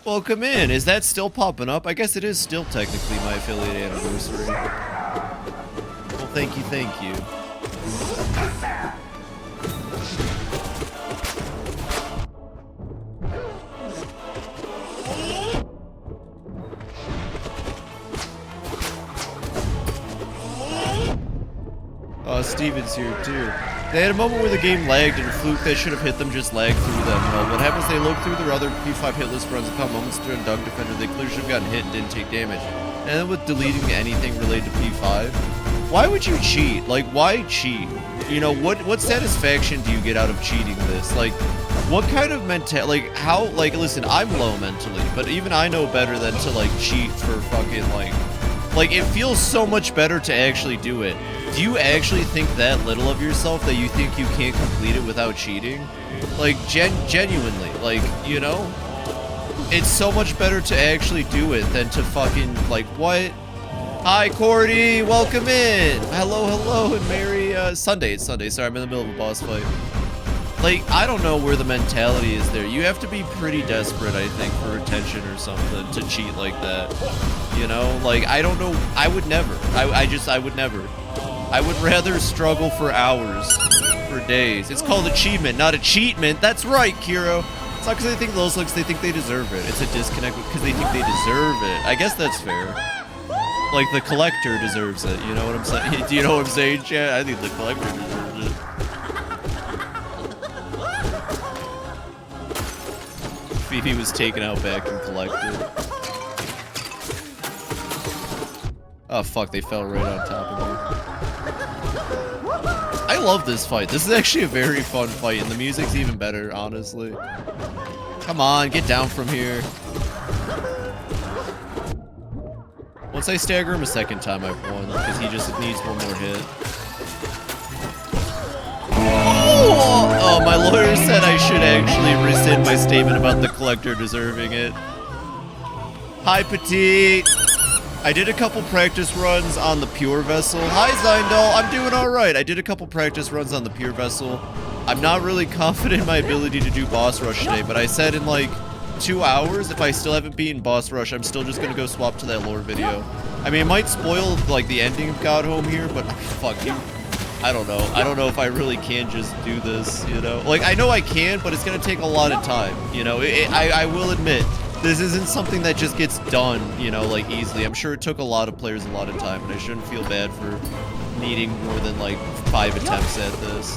Welcome in. Is that still popping up? I guess it is still technically my affiliate anniversary. Well, thank you, thank you. Steven's here too. They had a moment where the game lagged and Fluke that should have hit them just lagged through them. What happens, they look through their other P5 hit list runs and found moments during Dunk Defender they clearly should have gotten hit and didn't take damage. And then with deleting anything related to P5, why would you cheat? Like, why cheat? You know, what satisfaction do you get out of cheating this? Like, what kind of like, how, like, listen, I'm low mentally, but even I know better than to, like, cheat for fucking, like, it feels so much better to actually do it. Do you actually think that little of yourself that you think you can't complete it without cheating? Like, genuinely, like, you know? It's so much better to actually do it than to fucking, like, what? Hi, Cordy! Welcome in! Hello, and Merry, Sunday. It's Sunday. Sorry, I'm in the middle of a boss fight. Like, I don't know where the mentality is there. You have to be pretty desperate, I think, for attention or something to cheat like that. You know? Like, I don't know. I would never. I would never. I would rather struggle for hours, for days. It's called achievement, not a cheatment. That's right, Kiro. It's not because they think those looks, they think they deserve it. It's a disconnect because they think they deserve it. I guess that's fair. Like, the collector deserves it, you know what I'm saying? Do you know what I'm saying, chat? I think the collector deserves it. Fibi was taken out back and collected. Oh fuck, they fell right on top of me. I love this fight. This is actually a very fun fight, and the music's even better, honestly. Come on, get down from here. Once I stagger him a second time, I've won, because he just needs one more hit. Oh, my lawyer said I should actually rescind my statement about the collector deserving it. Hi, Petite. I did a couple practice runs on the Pure Vessel. Hi, Zyndal. I'm doing all right. I did a couple practice runs on the Pure Vessel. I'm not really confident in my ability to do Boss Rush today, but I said in like 2 hours, if I still haven't beaten Boss Rush, I'm still just gonna go swap to that lore video. I mean, it might spoil like the ending of God Home here, but fuck you. I don't know. I don't know if I really can just do this, you know? Like, I know I can, but it's gonna take a lot of time, you know? I will admit, this isn't something that just gets done, you know, like, easily. I'm sure it took a lot of players a lot of time, and I shouldn't feel bad for needing more than, like, 5 attempts at this.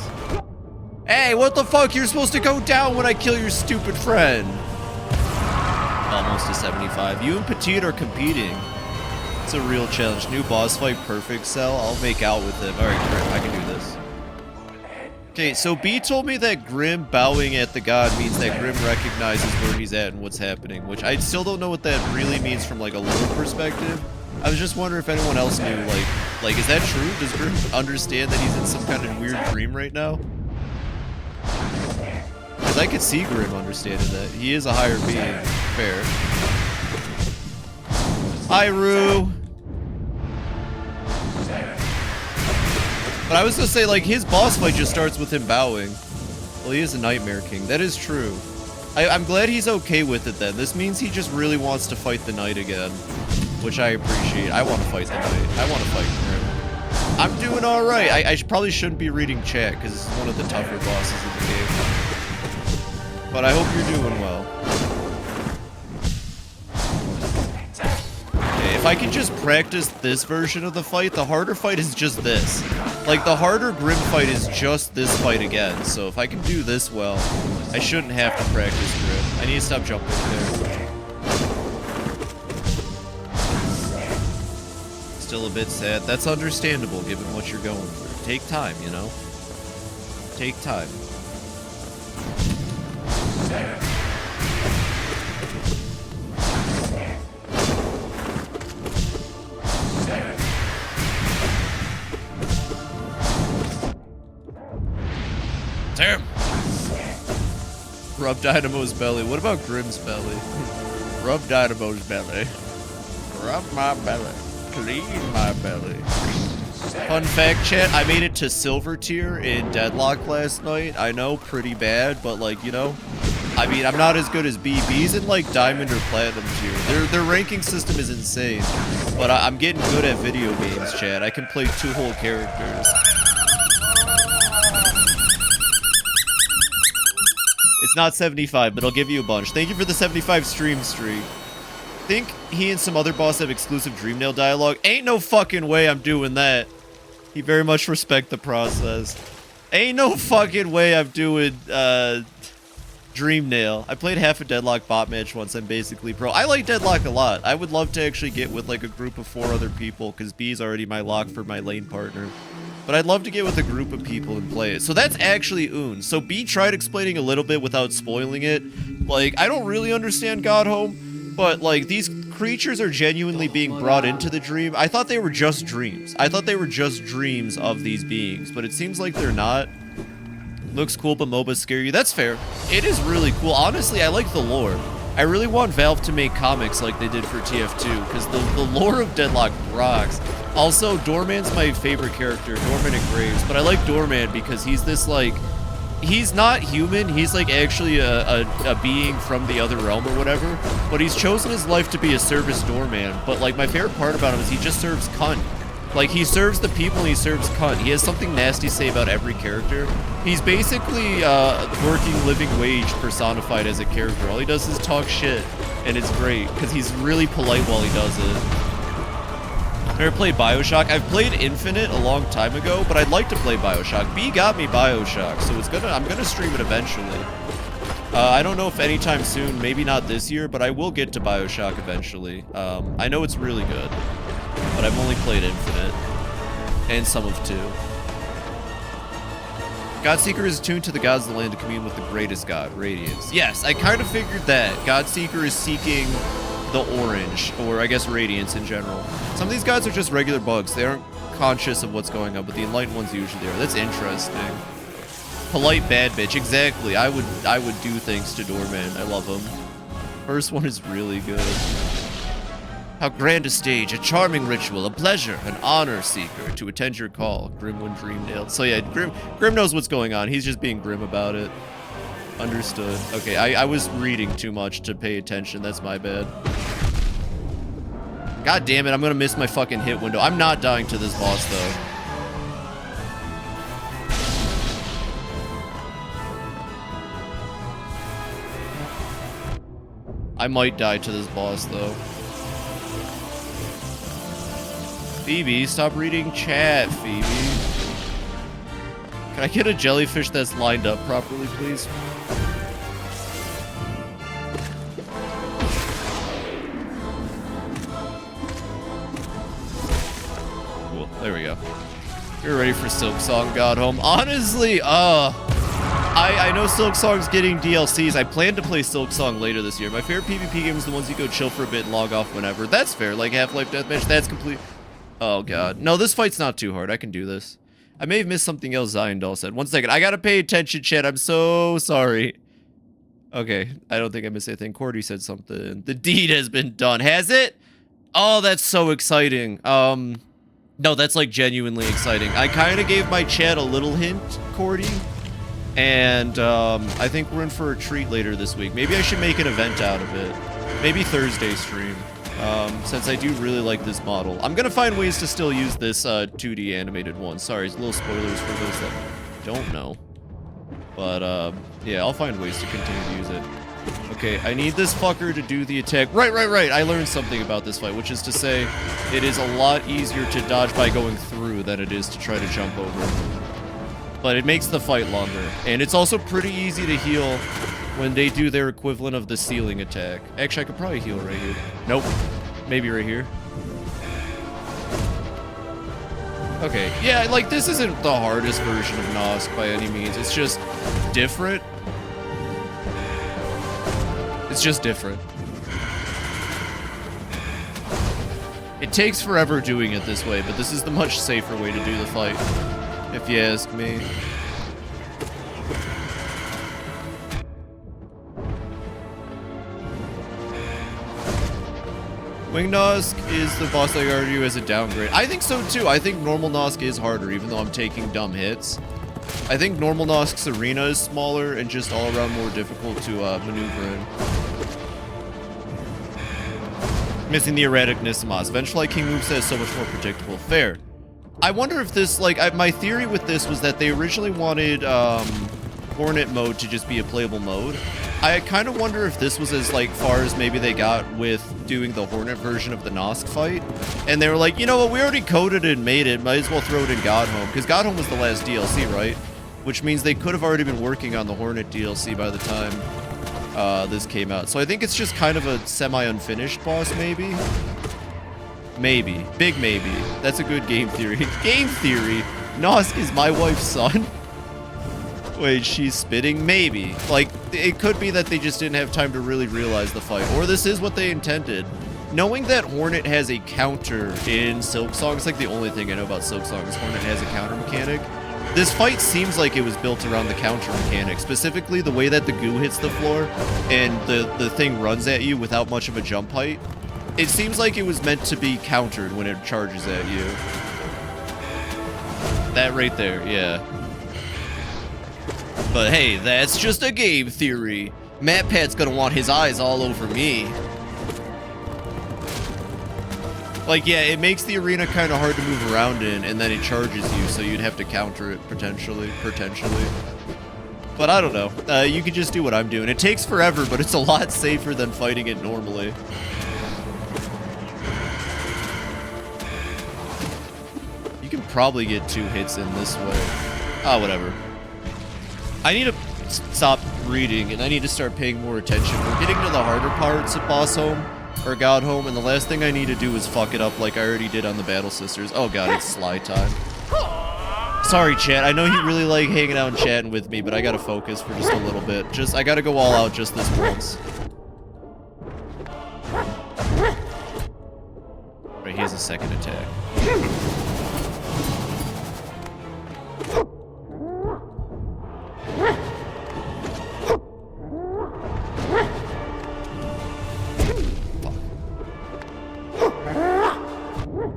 Hey, what the fuck? You're supposed to go down when I kill your stupid friend. Almost a 75. You and Petite are competing. It's a real challenge. New boss fight, perfect cell. I'll make out with him. Alright, Grim, I can do this. Okay, so B told me that Grim bowing at the god means that Grim recognizes where he's at and what's happening, which I still don't know what that really means from like a lore perspective. I was just wondering if anyone else knew, like is that true? Does Grim understand that he's in some kind of weird dream right now? Because I could see Grim understanding that. He is a higher being. Fair. Hi, Rue. But I was gonna say, like, his boss fight just starts with him bowing. Well, he is a Nightmare King. That is true. I'm glad he's okay with it then. This means he just really wants to fight the Knight again, which I appreciate. I want to fight the Knight. I want to fight Grim. I'm doing all right. I probably shouldn't be reading chat because it's one of the tougher bosses in the game. But I hope you're doing well. If I can just practice this version of the fight, the harder fight is just this. Like, the harder Grim fight is just this fight again. So if I can do this well, I shouldn't have to practice Grim. I need to stop jumping there. Still a bit sad. That's understandable given what you're going through. Take time, you know? Take time. Term. Rub Dynamo's belly. What about Grim's belly? Rub Dynamo's belly. Rub my belly. Clean my belly. Fun fact, chat, I made it to silver tier in Deadlock last night. I know, pretty bad, but like, you know, I mean, I'm not as good as B. B's in like diamond or platinum tier. Their ranking system is insane, but I'm getting good at video games, chat. I can play 2 whole characters. It's not 75, but I'll give you a bunch. Thank you for the 75 stream streak. Think he and some other boss have exclusive Dreamnail dialogue? Ain't no fucking way I'm doing that. He very much respect the process. Ain't no fucking way I'm doing Dreamnail. I played half a Deadlock bot match once. I'm basically pro. I like Deadlock a lot. I would love to actually get with like a group of 4 other people because B's already my lock for my lane partner. But I'd love to get with a group of people and play it. So that's actually Oon. So B tried explaining a little bit without spoiling it. Like, I don't really understand God Home, but like these creatures are genuinely being brought into the dream. I thought they were just dreams. I thought they were just dreams of these beings, but it seems like they're not. Looks cool, but MOBAs scare you. That's fair. It is really cool. Honestly, I like the lore. I really want Valve to make comics like they did for TF2, because the lore of Deadlock rocks. Also, Doorman's my favorite character, Doorman and Graves, but I like Doorman because he's this, like, he's not human, he's, like, actually a being from the other realm or whatever, but he's chosen his life to be a service doorman, but, like, my favorite part about him is he just serves cunt. Like, he serves the people and he serves cunt. He has something nasty to say about every character. He's basically working living wage personified as a character. All he does is talk shit, and it's great, because he's really polite while he does it. Never played Bioshock. I've played Infinite a long time ago, but I'd like to play Bioshock. B got me Bioshock, so I'm gonna stream it eventually. I don't know if anytime soon, maybe not this year, but I will get to Bioshock eventually. I know it's really good, but I've only played Infinite and some of 2. Godseeker is attuned to the gods of the land to commune with the greatest god, Radiance. Yes, I kind of figured that. Godseeker is seeking the orange, or I guess Radiance in general. Some of these gods are just regular bugs. They aren't conscious of what's going on, but the enlightened ones usually are. That's interesting. Polite bad bitch, exactly. I would do things to Doorman. I love him. First one is really good. How grand a stage, a charming ritual, a pleasure, an honor seeker to attend your call. Grimwin Dreamdale. So yeah, Grim knows what's going on. He's just being grim about it. Understood. Okay, I was reading too much to pay attention. That's my bad. God damn it, I'm gonna miss my fucking hit window. I'm not dying to this boss, though. I might die to this boss, though. Phoebe, stop reading chat, Phoebe. Can I get a jellyfish that's lined up properly, please? Cool, there we go. You're ready for Silksong God Home. Honestly, I know Silksong's getting DLCs. I plan to play Silksong later this year. My favorite PvP games is the ones you go chill for a bit and log off whenever. That's fair, like Half-Life Deathmatch, that's complete. Oh god. No, this fight's not too hard. I can do this. I may have missed something else Zyandal said. One second. I gotta pay attention, chat. I'm so sorry. Okay. I don't think I missed anything. Cordy said something. The deed has been done. Has it? Oh, that's so exciting. No, that's like genuinely exciting. I kind of gave my chat a little hint, Cordy. And I think we're in for a treat later this week. Maybe I should make an event out of it. Maybe Thursday stream. Since I do really like this model. I'm gonna find ways to still use this 2D animated one. Sorry, it's little spoilers for those that don't know. But yeah, I'll find ways to continue to use it. Okay, I need this fucker to do the attack. Right. I learned something about this fight, which is to say it is a lot easier to dodge by going through than it is to try to jump over. But it makes the fight longer. And it's also pretty easy to heal when they do their equivalent of the ceiling attack. Actually, I could probably heal right here. Nope. Maybe right here. Okay. Yeah, like, this isn't the hardest version of Nosk by any means. It's just different. It's just different. It takes forever doing it this way, but this is the much safer way to do the fight, if you ask me. Wing Nosk is the boss I argue as a downgrade. I think so too. I think normal Nosk is harder, even though I'm taking dumb hits. I think normal Nosk's arena is smaller and just all around more difficult to maneuver in. Missing the erraticness of Moss. Vengeful King moveset is so much more predictable. Fair. I wonder if this, like, my theory with this was that they originally wanted Hornet mode to just be a playable mode. I kind of wonder if this was as, like, far as maybe they got with doing the Hornet version of the Nosk fight. And they were like, you know what, we already coded it and made it, might as well throw it in God Home. Because God Home was the last DLC, right? Which means they could have already been working on the Hornet DLC by the time this came out. So I think it's just kind of a semi-unfinished boss, maybe? Maybe. Big maybe. That's a good game theory. Game theory? Nosk is my wife's son? Wait, she's spitting? Maybe. Like, it could be that they just didn't have time to really realize the fight. Or this is what they intended. Knowing that Hornet has a counter in Silksong, it's like the only thing I know about Silksong is Hornet has a counter mechanic. This fight seems like it was built around the counter mechanic, specifically the way that the goo hits the floor and the thing runs at you without much of a jump height. It seems like it was meant to be countered when it charges at you. That right there, yeah. But hey, that's just a game theory. MatPat's gonna want his eyes all over me. Like, yeah, it makes the arena kind of hard to move around in, and then it charges you, so you'd have to counter it, potentially. But I don't know. You could just do what I'm doing. It takes forever, but it's a lot safer than fighting it normally. You can probably get 2 hits in this way. Ah, whatever. I need to stop reading, and I need to start paying more attention. We're getting to the harder parts of Boss Home, or God Home, and the last thing I need to do is fuck it up like I already did on the Battle Sisters. Oh god, it's Sly time. Sorry, chat. I know you really like hanging out and chatting with me, but I gotta focus for just a little bit. I gotta go all out just this once. Right, he has a second attack.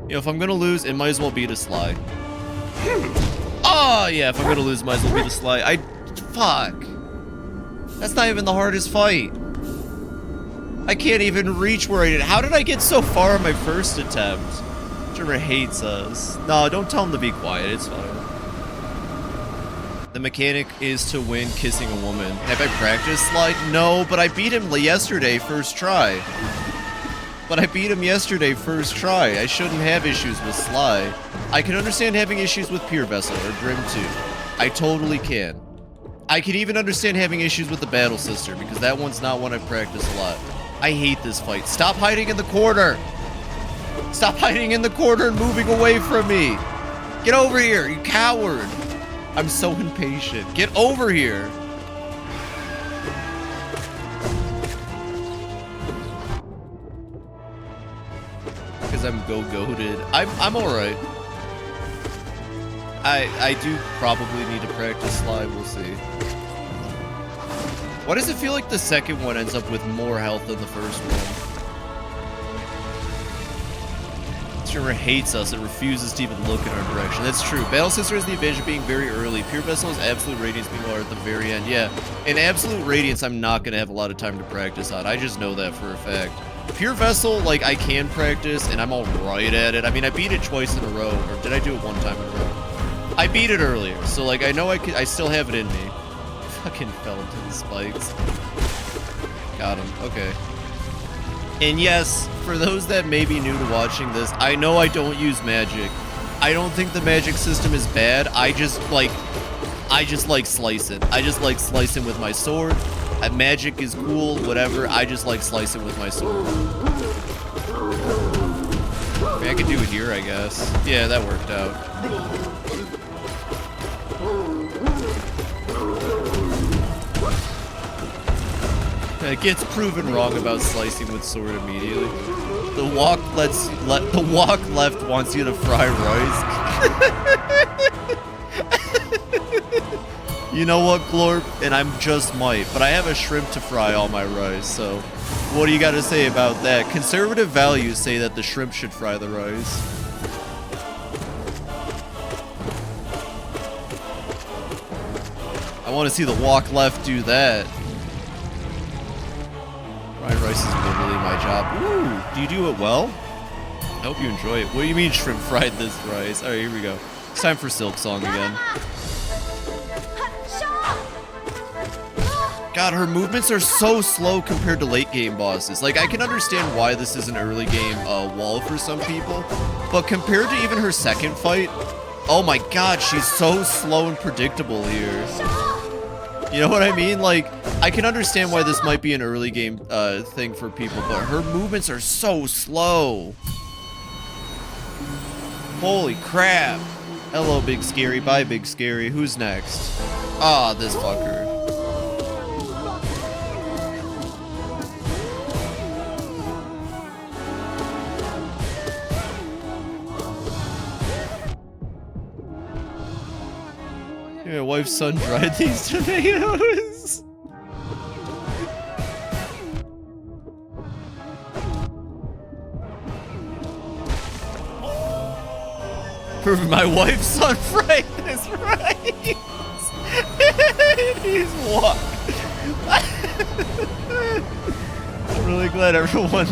You know, if I'm gonna lose, it might as well be to Sly. Oh, yeah, if I'm gonna lose, might as well be to Sly. Fuck. That's not even the hardest fight. I can't even reach where I did. How did I get so far on my first attempt? Trevor hates us. No, don't tell him to be quiet. It's fine. The mechanic is to win kissing a woman. Have I practiced Sly? No, but I beat him yesterday, first try. I shouldn't have issues with Sly. I can understand having issues with Pure Vessel or Grim 2. I totally can. I can even understand having issues with the Battle Sister, because that one's not one I've practiced a lot. I hate this fight. Stop hiding in the corner! Stop hiding in the corner and moving away from me! Get over here, you coward! I'm so impatient. Get over here! Because I'm go-goated. I'm alright. I do probably need to practice Sly, we'll see. Why does it feel like the second one ends up with more health than the first one? Sure hates us and refuses to even look in our direction. That's true. Battle Sister has the advantage of being very early. Pure Vessel is Absolute Radiance, meanwhile at the very end. Yeah, in Absolute Radiance, I'm not going to have a lot of time to practice on. I just know that for a fact. Pure Vessel, like, I can practice, and I'm alright at it. I mean, I beat it twice in a row, or did I do it one time in a row? I beat it earlier, so, like, I know I still have it in me. Fucking fell into the spikes. Got him. Okay. And yes, for those that may be new to watching this, I know I don't use magic. I don't think the magic system is bad. I just like slicing. I just like slicing with my sword. Magic is cool, whatever. I just like slicing with my sword. I mean, I could do it here, I guess. Yeah, that worked out. It gets proven wrong about slicing with sword immediately. The walk left wants you to fry rice. You know what, Glorp? And I'm just might, but I have a shrimp to fry all my rice, so what do you got to say about that? Conservative values say that the shrimp should fry the rice. I want to see the walk left do that. Fried rice is literally my job. Ooh, do you do it well? I hope you enjoy it. What do you mean shrimp fried this rice? Alright, here we go. It's time for Silk Song again. God, her movements are so slow compared to late game bosses. Like, I can understand why this is an early game wall for some people, but compared to even her second fight, oh my god, she's so slow and predictable here. You know what I mean? Like, I can understand why this might be an early game thing for people, but her movements are so slow. Holy crap. Hello, Big Scary. Bye, Big Scary. Who's next? Ah, this fucker. My wife's son dried these tomatoes. Proving my wife's son fried this rice. He's walk. I'm really glad everyone.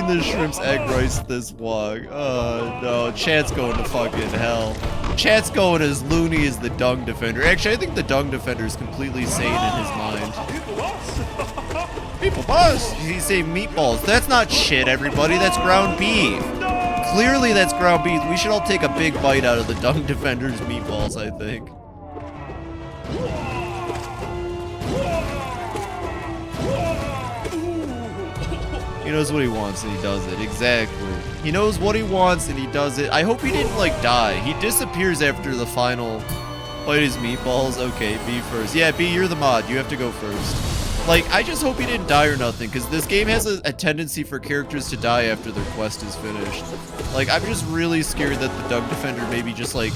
The shrimp's egg rice this vlog. Oh no, chat's going to fucking hell. Chat's going as loony as the Dung Defender. Actually, I think the Dung Defender is completely sane in his mind. People boss! He's saying meatballs. That's not shit, everybody. That's ground beef. Clearly that's ground beef. We should all take a big bite out of the Dung Defender's meatballs, I think. You knows what he wants and he does it. Exactly. He knows what he wants and he does it. I hope he didn't, like, die. He disappears after the final fight his meatballs. Okay, B first. Yeah, B, you're the mod. You have to go first. Like, I just hope he didn't die or nothing, because this game has a tendency for characters to die after their quest is finished. Like, I'm just really scared that the Doug Defender maybe just, like,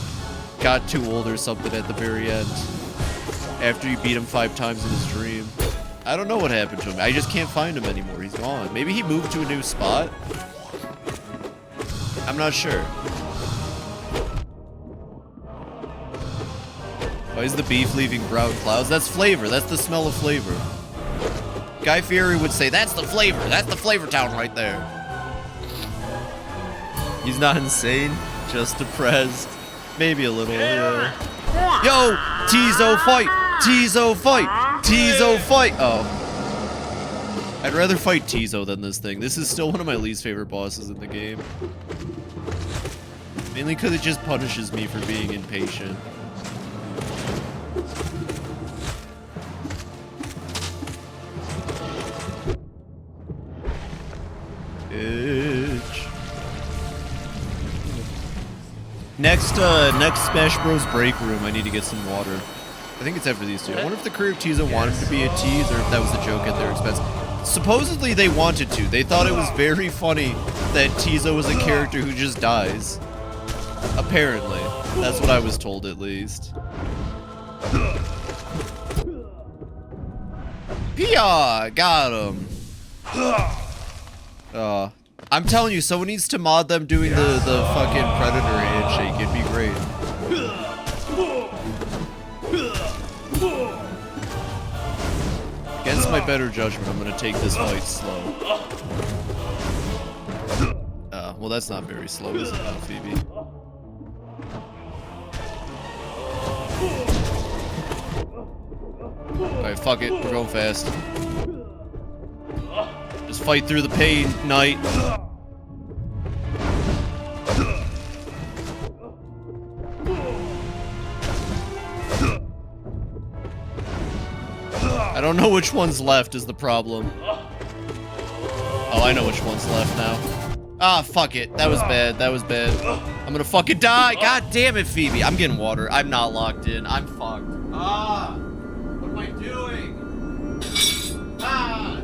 got too old or something at the very end. After you beat him 5 times in his dream. I don't know what happened to him. I just can't find him anymore. He's gone. Maybe he moved to a new spot? I'm not sure. Why is the beef leaving brown clouds? That's flavor. That's the smell of flavor. Guy Fieri would say, that's the flavor. That's the flavor town right there. He's not insane, just depressed. Maybe a little, yeah. Yo, Tizo fight! Tizo fight! Tizo fight! Oh. I'd rather fight Tizo than this thing. This is still one of my least favorite bosses in the game. Mainly because it just punishes me for being impatient. Bitch. Next Smash Bros. Break room, I need to get some water. I think it's after these two. I wonder if the crew of Tizo wanted to be a tease, or if that was a joke at their expense. Supposedly they wanted to. They thought it was very funny that Tizo was a character who just dies. Apparently. That's what I was told, at least. Pia! Got him. I'm telling you, someone needs to mod them doing the fucking Predator handshake. It'd be great. Against my better judgment, I'm gonna take this fight slow. Well, that's not very slow, is it now, Phoebe? Alright, fuck it. We're going fast. Just fight through the pain, Knight. I don't know which one's left is the problem. Oh, I know which one's left now. Ah, fuck it. That was bad. That was bad. I'm gonna fucking die. God damn it, Phoebe. I'm getting water. I'm not locked in. I'm fucked. Ah! What am I doing? Ah!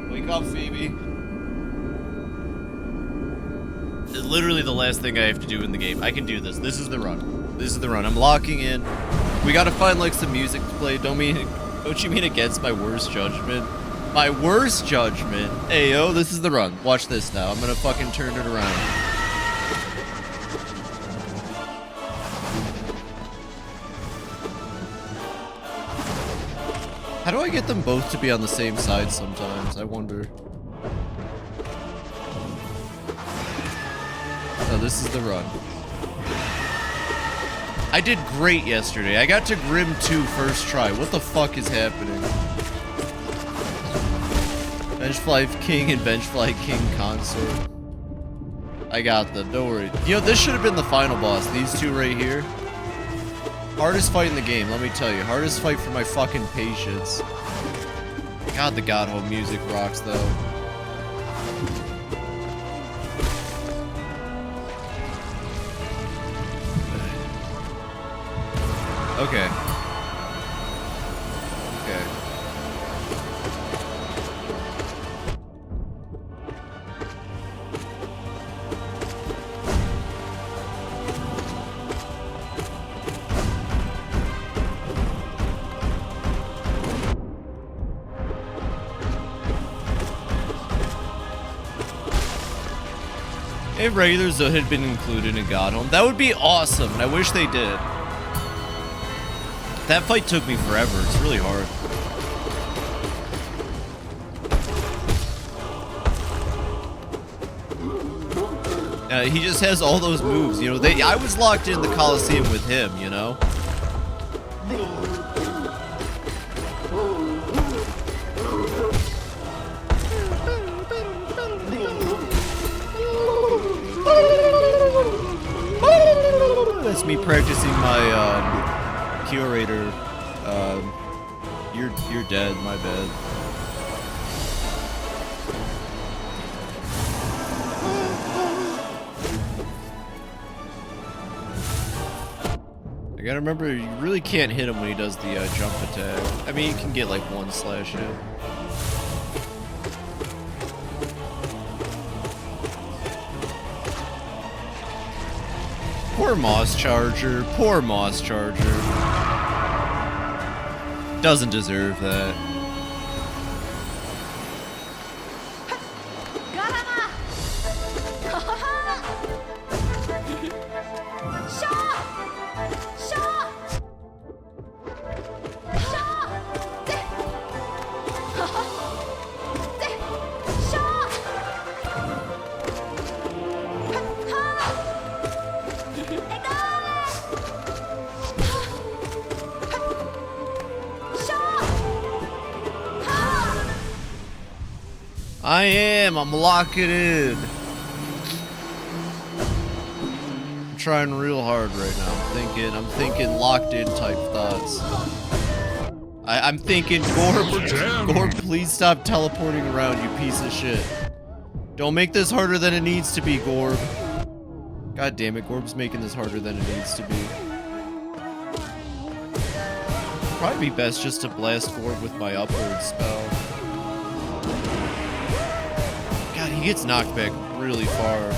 Wake up, Phoebe. It's literally the last thing I have to do in the game. I can do this. This is the run. This is the run. I'm locking in. We gotta find like some music to play. Don't you mean against my worst judgment? My worst judgment? Ayo, this is the run. Watch this now. I'm gonna fucking turn it around. How do I get them both to be on the same side sometimes? I wonder. Oh, this is the run. I did great yesterday. I got to Grim 2 first try. What the fuck is happening? Benchfly King and Benchfly King Consort. I got them. Don't worry. You know, this should have been the final boss. These two right here. Hardest fight in the game, let me tell you. Hardest fight for my fucking patience. God, the God Home music rocks, though. Okay. Okay. If regular Zoe had been included in God Home, that would be awesome, and I wish they did. That fight took me forever. It's really hard. He just has all those moves, you know. I was locked in the Coliseum with him, you know. That's me practicing my curator. You're dead. My bad. I gotta remember, you really can't hit him when he does the jump attack. I mean, you can get like one slash hit. Poor Moss Charger. Poor Moss Charger. Doesn't deserve that. I'm locking in. I'm trying real hard right now. I'm thinking locked in type thoughts. I'm thinking, Gorb, please stop teleporting around, you piece of shit. Don't make this harder than it needs to be, Gorb. God damn it, Gorb's making this harder than it needs to be. Probably be best just to blast Gorb with my upward spell. God, he gets knocked back really far.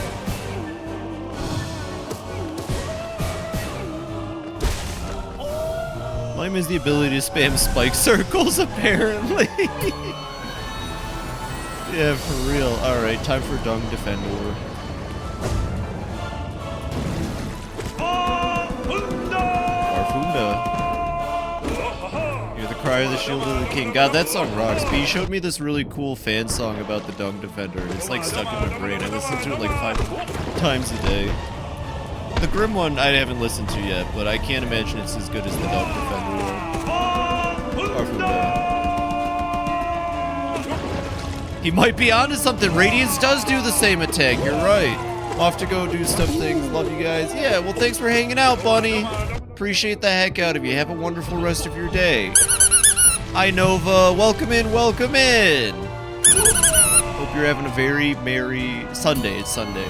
Lime has the ability to spam spike circles, apparently. Yeah, for real. Alright, time for Dung Defender. Arfunda. You're the cry of the shield of the king. God, that song rocks. B showed me this really cool fan song about the Dung Defender. It's like stuck in my brain. I listen to it like 5 times a day. The Grim one I haven't listened to yet, but I can't imagine it's as good as the Dung Defender one. Arfunda. He might be onto something. Radiance does do the same attack. You're right. Off to go do stuff things. Love you guys. Yeah, well, thanks for hanging out, Bunny. Appreciate the heck out of you. Have a wonderful rest of your day. Hi, Nova. Welcome in. Welcome in. Hope you're having a very merry Sunday. It's Sunday.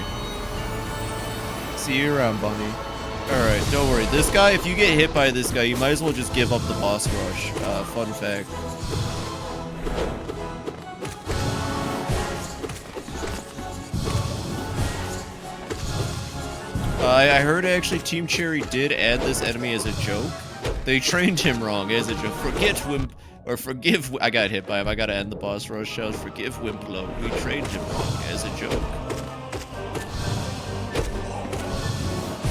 See you around, Bunny. Alright, don't worry. This guy, if you get hit by this guy, you might as well just give up the boss rush. Fun fact. I heard actually Team Cherry did add this enemy as a joke. They trained him wrong as a joke. Forgive, I got hit by him. I gotta end the boss rush shows. Forgive Wimplo. We trained him wrong as a joke.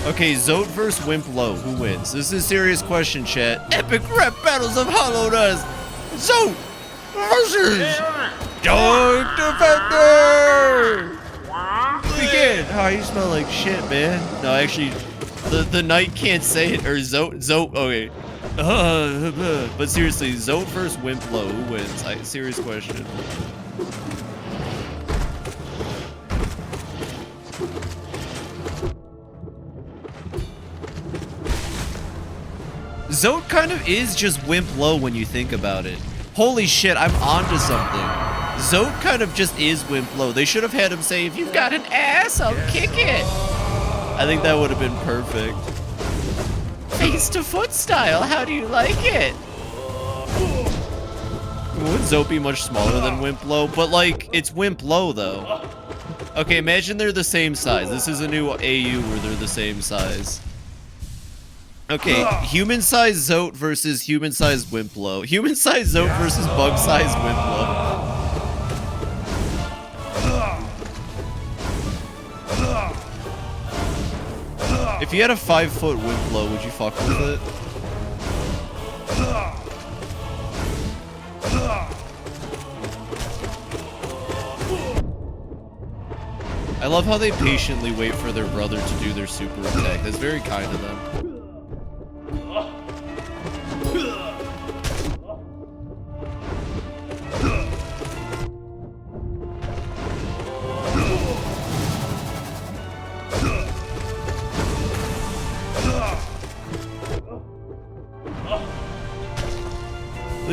Okay, Zote versus Wimplo. Who wins? This is a serious question, chat. Epic rap battles of Hollow Dust. Zote versus Dark Defender. Begin. Oh, you smell like shit, man. No, actually, the knight can't say it. Or Zote. Okay. But seriously, Zote versus Wimplo. Who wins? Serious question. Zote kind of is just Wimplo when you think about it. Holy shit, I'm onto something. Zote kind of just is Wimplo. They should have had him say, if you've got an ass, I'll kick it. I think that would have been perfect. Face to foot style, how do you like it? Wouldn't Zote be much smaller than Wimplo? But like, it's Wimplo though. Okay, imagine they're the same size. This is a new AU where they're the same size. Okay, human-sized Zote versus human-sized Wimplo. Human-sized Zote versus bug-sized Wimplo. If you had a 5-foot Wimplo, would you fuck with it? I love how they patiently wait for their brother to do their super attack. That's very kind of them.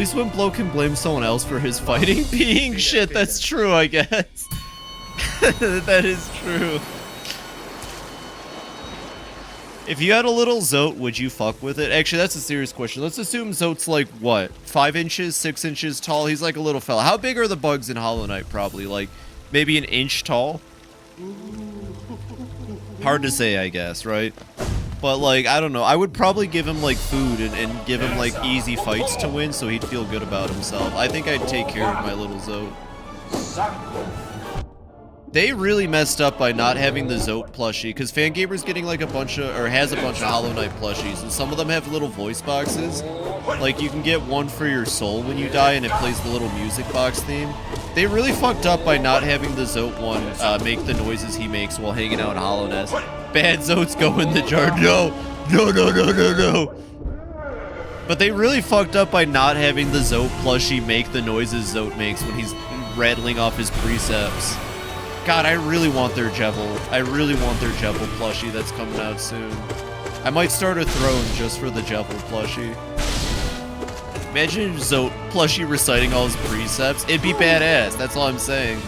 least when Blow can blame someone else for his fighting being shit, that's true, I guess. That is true. If you had a little Zote, would you fuck with it? Actually, that's a serious question. Let's assume Zote's like, what, 5 inches, 6 inches tall? He's like a little fella. How big are the bugs in Hollow Knight, probably? Like, maybe an inch tall? Hard to say, I guess, right? But, like, I don't know. I would probably give him, like, food and give him, like, easy fights to win so he'd feel good about himself. I think I'd take care of my little Zote. They really messed up by not having the Zote plushie, because Fangamer's getting like a bunch of, or has a bunch of Hollow Knight plushies, and some of them have little voice boxes. Like, you can get one for your soul when you die, and it plays the little music box theme. They really fucked up by not having the Zote one make the noises he makes while hanging out in Hollow Nest. Bad Zotes go in the jar. No! No, no, no, no, no! But they really fucked up by not having the Zote plushie make the noises Zote makes when he's rattling off his precepts. God, I really want their Jevil. I really want their Jevil plushie that's coming out soon. I might start a throne just for the Jevil plushie. Imagine Zote plushie reciting all his precepts. It'd be badass, that's all I'm saying.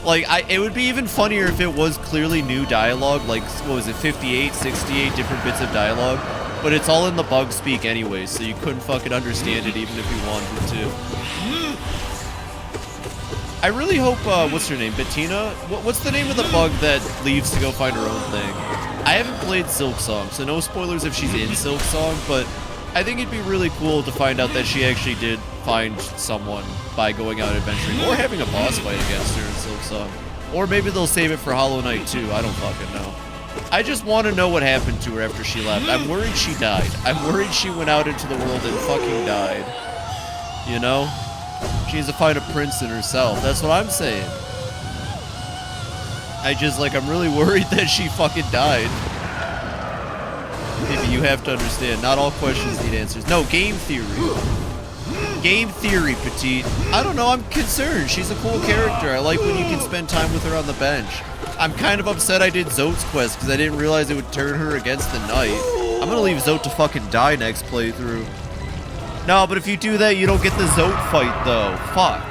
Like, it would be even funnier if it was clearly new dialogue, like, what was it, 58, 68 different bits of dialogue, but it's all in the bug speak anyway, so you couldn't fucking understand it even if you wanted to. I really hope, what's her name, Bettina? What's the name of the bug that leaves to go find her own thing? I haven't played Silksong, so no spoilers if she's in Silksong, but I think it'd be really cool to find out that she actually did find someone by going out adventuring, or having a boss fight against her in Silksong. Or maybe they'll save it for Hollow Knight 2, I don't fucking know. I just want to know what happened to her after she left. I'm worried she died. I'm worried she went out into the world and fucking died. You know? She needs to find a prince in herself. That's what I'm saying. I'm really worried that she fucking died. Maybe you have to understand. Not all questions need answers. No, game theory. Game theory, Petite. I don't know, I'm concerned. She's a cool character. I like when you can spend time with her on the bench. I'm kind of upset I did Zote's quest because I didn't realize it would turn her against the knight. I'm gonna leave Zote to fucking die next playthrough. No, but if you do that, you don't get the Zote fight, though. Fuck.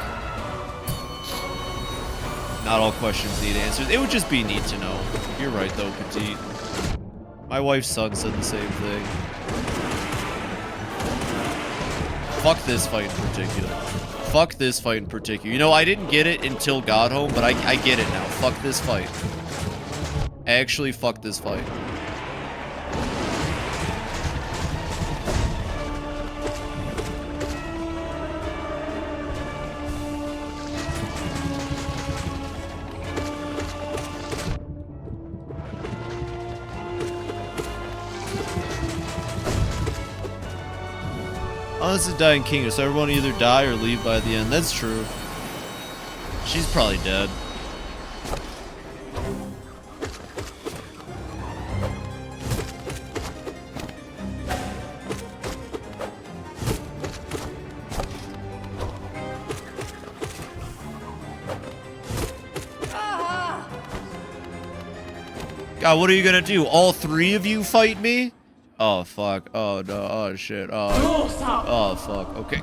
Not all questions need answers. It would just be neat to know. You're right, though, Petite. My wife's son said the same thing. Fuck this fight in particular. Fuck this fight in particular. You know, I didn't get it until got home, but I get it now. Fuck this fight. Actually, fuck this fight. Oh, this is Dying Kingdom, so everyone either die or leave by the end. That's true. She's probably dead. God, what are you gonna do? All three of you fight me? Oh, fuck. Oh, no. Oh, shit. Oh, fuck. Okay.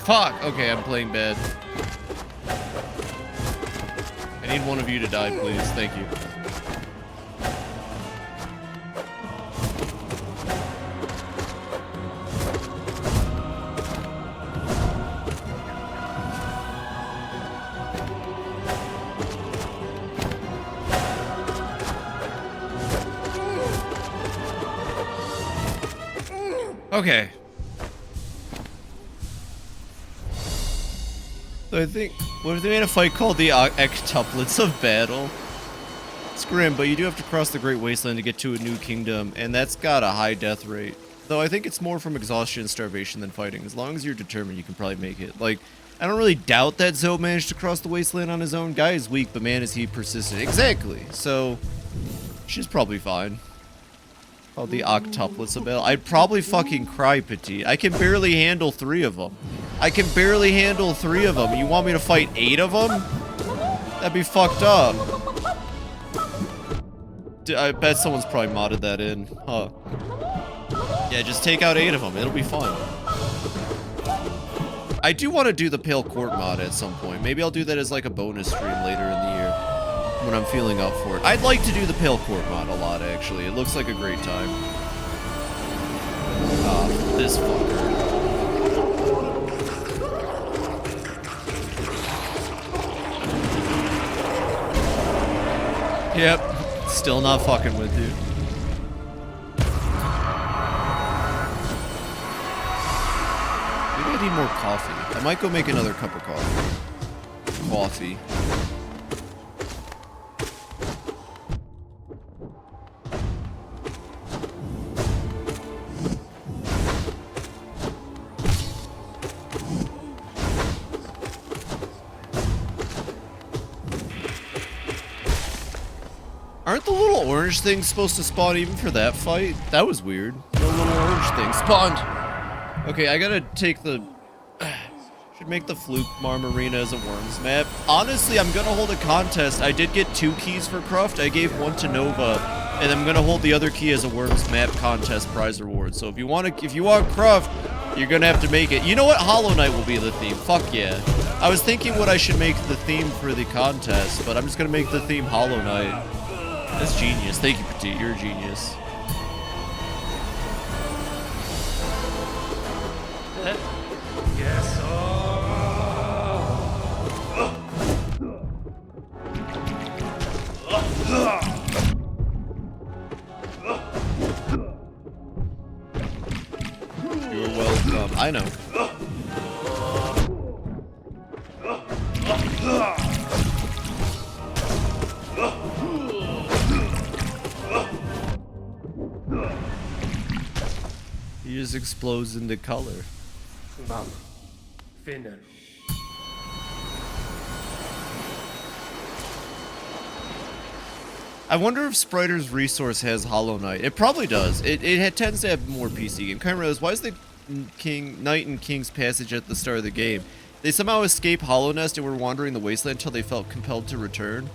Fuck! Okay, I'm playing bad. I need one of you to die, please. Thank you. Okay. So I think, what if they made a fight called the Octuplets of Battle? It's grim, but you do have to cross the Great Wasteland to get to a new kingdom, and that's got a high death rate. Though I think it's more from exhaustion and starvation than fighting. As long as you're determined, you can probably make it. Like, I don't really doubt that Zoe managed to cross the wasteland on his own. Guy is weak, but man is he persistent. Exactly. So, she's probably fine. Called the Octuplets of Battle. I'd probably fucking cry, Petite. I can barely handle 3 of them. I can barely handle 3 of them. You want me to fight 8 of them? That'd be fucked up. I bet someone's probably modded that in. Huh. Yeah, just take out 8 of them. It'll be fun. I do want to do the Pale Court mod at some point. Maybe I'll do that as like a bonus stream later in the year when I'm feeling up for it. I'd like to do the Pale Court mod a lot, actually. It looks like a great time. Ah, this fucker. Yep. Still not fucking with you. Maybe I need more coffee. I might go make another cup of coffee. Aren't the little orange things supposed to spawn even for that fight? That was weird. No little orange thing spawned. Okay, I gotta take the... Should make the Fluke Marmarina as a Worms map. Honestly, I'm gonna hold a contest. I did get 2 keys for Cruft. I gave 1 to Nova, and I'm gonna hold the other key as a Worms map contest prize reward. So if you want Cruft, you're gonna have to make it. You know what? Hollow Knight will be the theme. Fuck yeah. I was thinking what I should make the theme for the contest, but I'm just gonna make the theme Hollow Knight. That's genius. Thank you, Petite. You're a genius. Yes. You're welcome. I know. He just explodes into color. Mam. Finner. I wonder if Spriter's resource has Hollow Knight. It probably does. It tends to have more PC game. Kind of realize, why is the Knight and King's Passage at the start of the game? They somehow escape Hollow Nest and were wandering the wasteland until they felt compelled to return.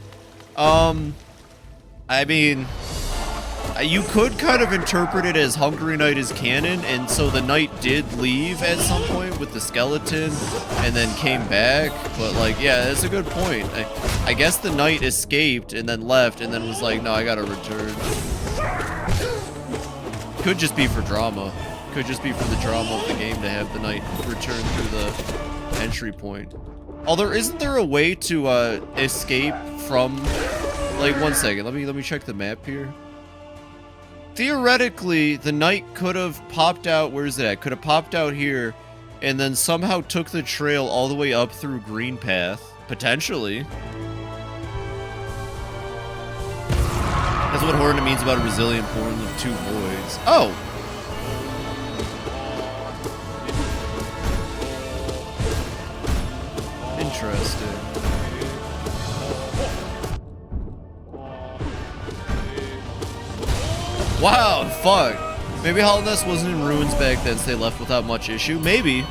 I mean, you could kind of interpret it as Hungry Knight is canon, and so the Knight did leave at some point with the skeleton and then came back. But like, yeah, that's a good point. I guess the Knight escaped and then left and then was like, no, I gotta return. Could just be for drama. Could just be for the drama of the game to have the Knight return through the entry point. Although, isn't there a way to escape from... Like, one second, let me check the map here. Theoretically, the Knight could have popped out, where's it at? Could have popped out here, and then somehow took the trail all the way up through Green Path. Potentially. That's what Hornet means about a resilient portal of 2 voids. Oh! Interesting. Wow, fuck. Maybe Hollow Nest wasn't in ruins back then, so they left without much issue. Maybe.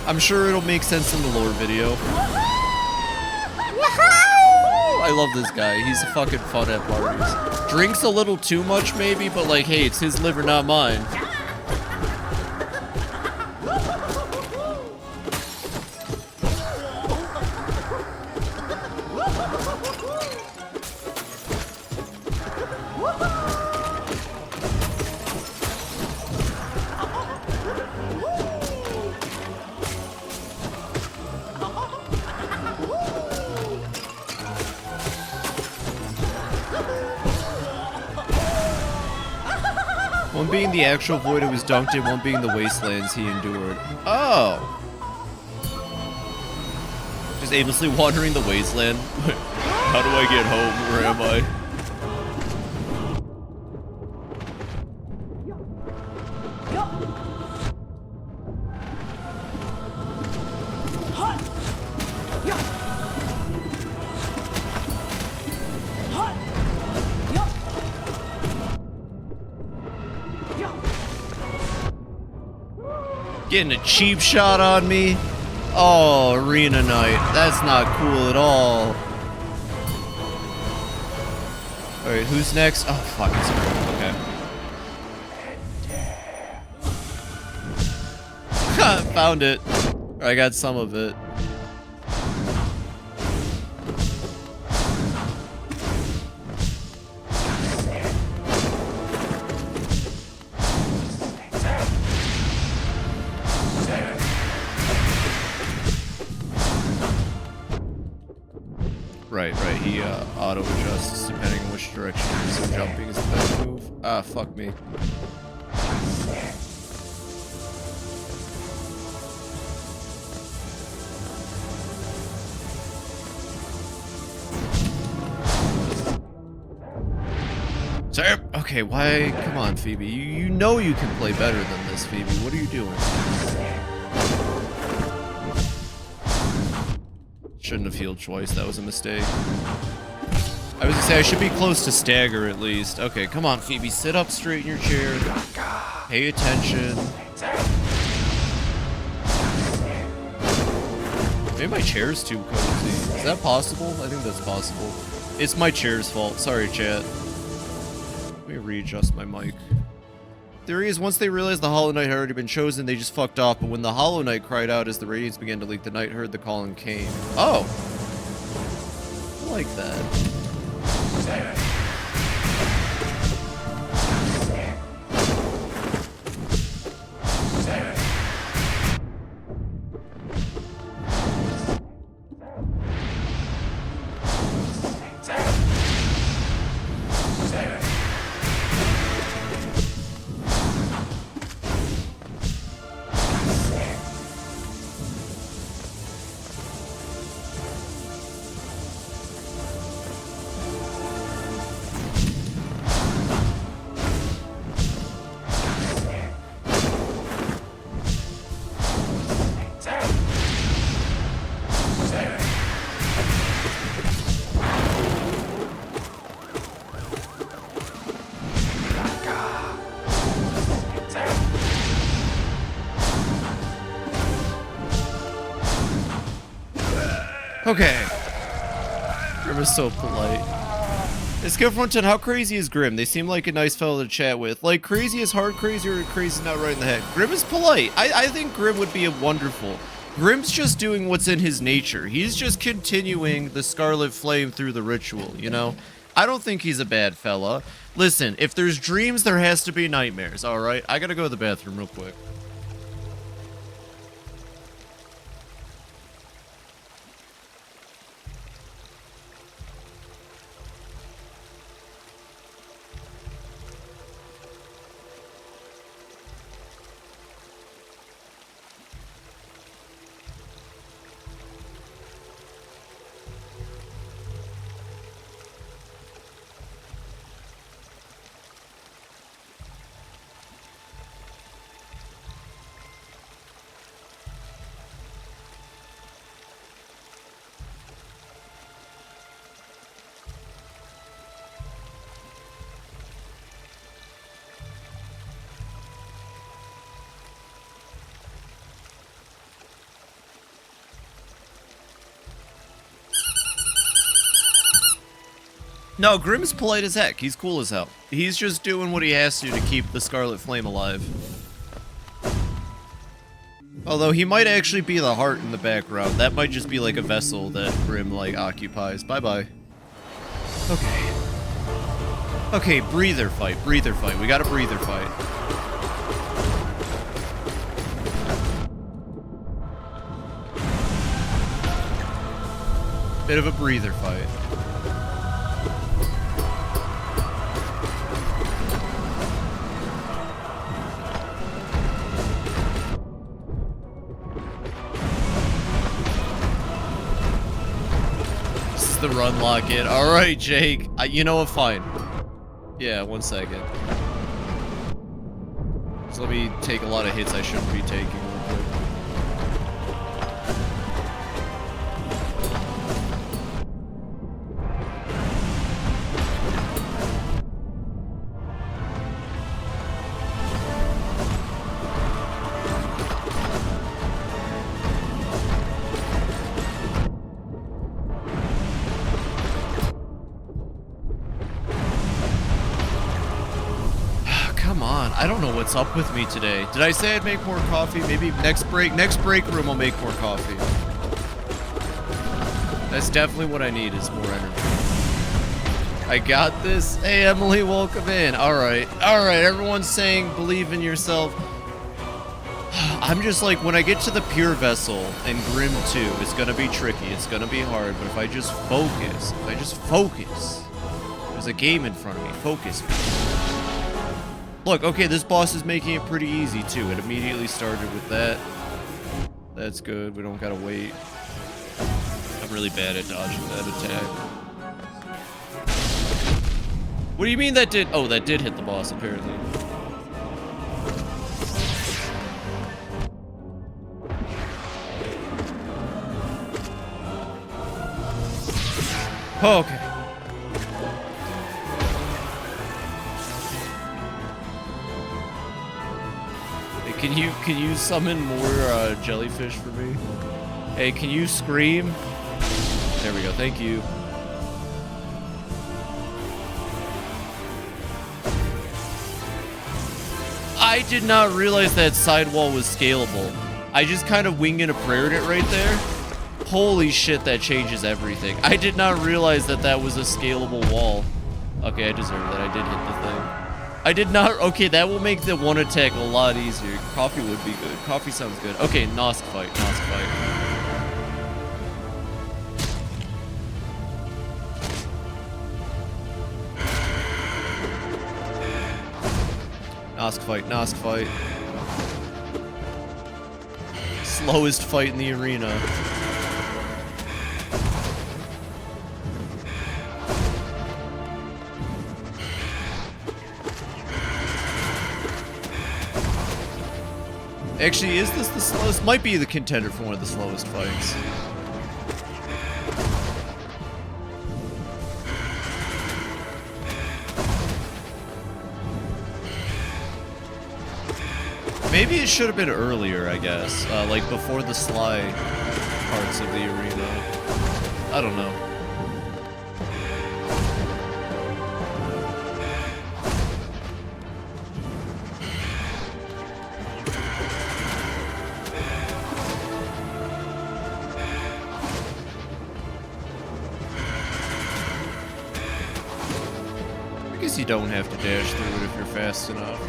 I'm sure it'll make sense in the lore video. I love this guy. He's a fucking fun at parties. Drinks a little too much, maybe, but like, hey, it's his liver, not mine. One being the actual void it was dunked in, one being the wastelands he endured. Oh! Just aimlessly wandering the wasteland. How do I get home? Where am I? Getting a cheap shot on me. Oh, Arena Knight. That's not cool at all. Alright, who's next? Oh, fuck, it's Grim. Okay. Found it. I got some of it. Right, he auto-adjusts depending on which direction you're so jumping is the best move. Ah, fuck me. Sir! Okay, why? Come on, Phoebe. You know you can play better than this, Phoebe. What are you doing? Shouldn't have healed twice. That was a mistake. I was gonna say I should be close to stagger at least. Okay, come on, Phoebe. Sit up straight in your chair. Pay attention. Maybe my chair's too cozy. Is that possible? I think that's possible. It's my chair's fault. Sorry, chat. Let me readjust my mic. Theory is once they realized the Hollow Knight had already been chosen, they just fucked off, but when the Hollow Knight cried out as the radiance began to leak, the Knight heard the call and came. Oh! I like that. Okay. Grim is so polite. It's good front 10. How crazy is Grim? They seem like a nice fellow to chat with. Like, crazy is hard crazy or crazy is not right in the head? Grim is polite. I think Grim would be wonderful. Grim's just doing what's in his nature. He's just continuing the Scarlet Flame through the ritual, you know? I don't think he's a bad fella. Listen, if there's dreams, there has to be nightmares, alright? I gotta go to the bathroom real quick. No, Grim's polite as heck. He's cool as hell. He's just doing what he has to keep the Scarlet Flame alive. Although he might actually be the heart in the background. That might just be like a vessel that Grim, like, occupies. Bye-bye. Okay. Okay, breather fight. Breather fight. We got a breather fight. Bit of a breather fight. the run lock in. All right, Jake. You know what? Fine. Yeah, 1 second. So let me take a lot of hits I shouldn't be taking real quick. Come on, I don't know what's up with me today. Did I say I'd make more coffee? Maybe next break room I'll make more coffee. That's definitely what I need is more energy. I got this. Hey Emily, welcome in. Alright, everyone's saying believe in yourself. I'm just like, when I get to the Pure Vessel in Grim 2, it's gonna be tricky, it's gonna be hard, but if I just focus, there's a game in front of me, focus. Look, okay, this boss is making it pretty easy, too. It immediately started with that. That's good. We don't gotta wait. I'm really bad at dodging that attack. What do you mean that did... Oh, that did hit the boss, apparently. Oh, okay. Can you summon more jellyfish for me? Hey, can you scream? There we go. Thank you. I did not realize that sidewall was scalable. I just kind of winged and a prayered it right there. Holy shit, that changes everything. I did not realize that that was a scalable wall. Okay, I deserve that. I did hit the thing. I did not... Okay, that will make the one attack a lot easier. Coffee would be good. Coffee sounds good. Okay, Nosk fight. Nosk fight. Nosk fight. Nosk fight. Slowest fight in the arena. Actually, is this the slowest? Might be the contender for one of the slowest fights. Maybe it should have been earlier, I guess. Like before the Sly parts of the arena. I don't know. I guess you don't have to dash through it if you're fast enough.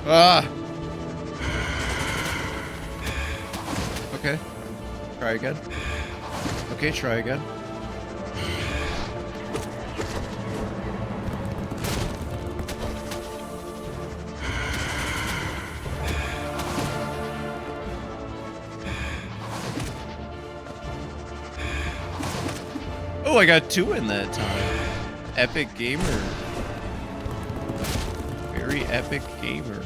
Ah! Okay. Try again. Okay, try again. Oh, I got 2 in that time. Epic gamer. Very epic gamer.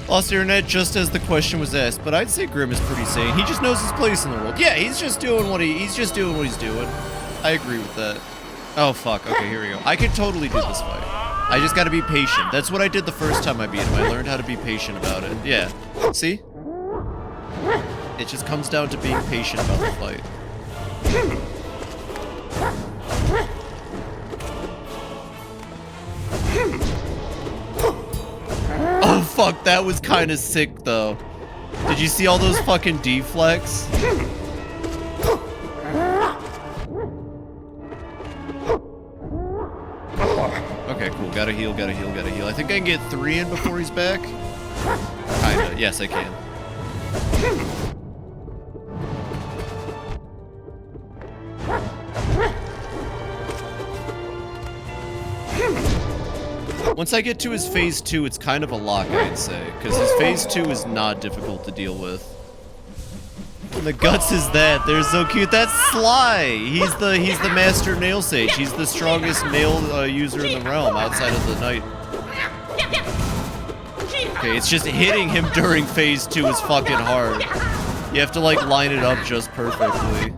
Lost internet just as the question was asked, but I'd say Grim is pretty sane. He just knows his place in the world. Yeah, he's just doing what he's doing. I agree with that. Oh fuck. Okay, here we go. I could totally do this fight. I just gotta be patient. That's what I did the first time I beat him. I learned how to be patient about it. Yeah. See? It just comes down to being patient about the fight. Oh fuck, that was kind of sick though. Did you see all those fucking deflects? Okay, cool. gotta heal, gotta heal, gotta heal. I think I can get 3 in before he's back. Kinda, yes I can. Once I get to his phase 2, it's kind of a lock, I'd say, because his phase 2 is not difficult to deal with. And the guts is that. They're so cute. That's Sly. He's the master nail sage. He's the strongest nail user in the realm outside of the knight. Okay, it's just hitting him during phase 2 is fucking hard. You have to like line it up just perfectly.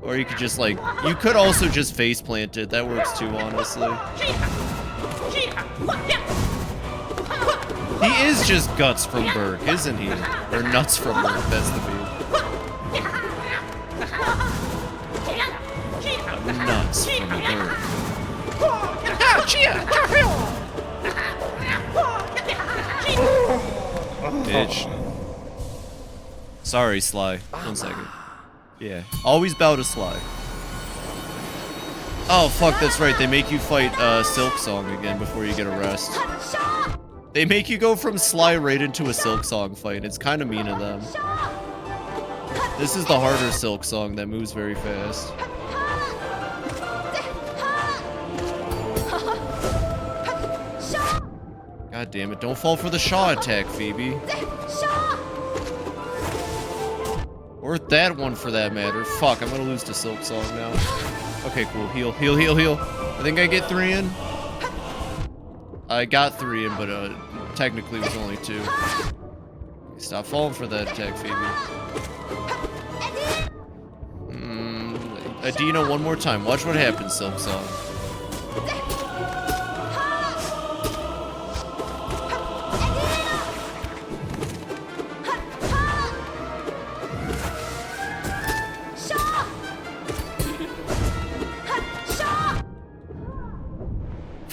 Or you could just like, you could also just face plant it. That works too, honestly. He is just guts from Berg, isn't he? Or nuts from Berg, that's the beat. Nuts from Berg. Bitch. Sorry, Sly. 1 second. Yeah. Always bow to Sly. Oh, fuck, that's right. They make you fight Silk Song again before you get a rest. They make you go from Sly right into a Silk Song fight. It's kind of mean of them. This is the harder Silk Song that moves very fast. God damn it. Don't fall for the Shaw attack, Phoebe. Or that one for that matter. Fuck, I'm gonna lose to Silk Song now. Okay, cool. Heal, heal, heal, heal. I think I get 3 in. I got 3 in, but technically it was only 2. Stop falling for that attack, Phoebe. Adina, one more time. Watch what happens, Silk Song.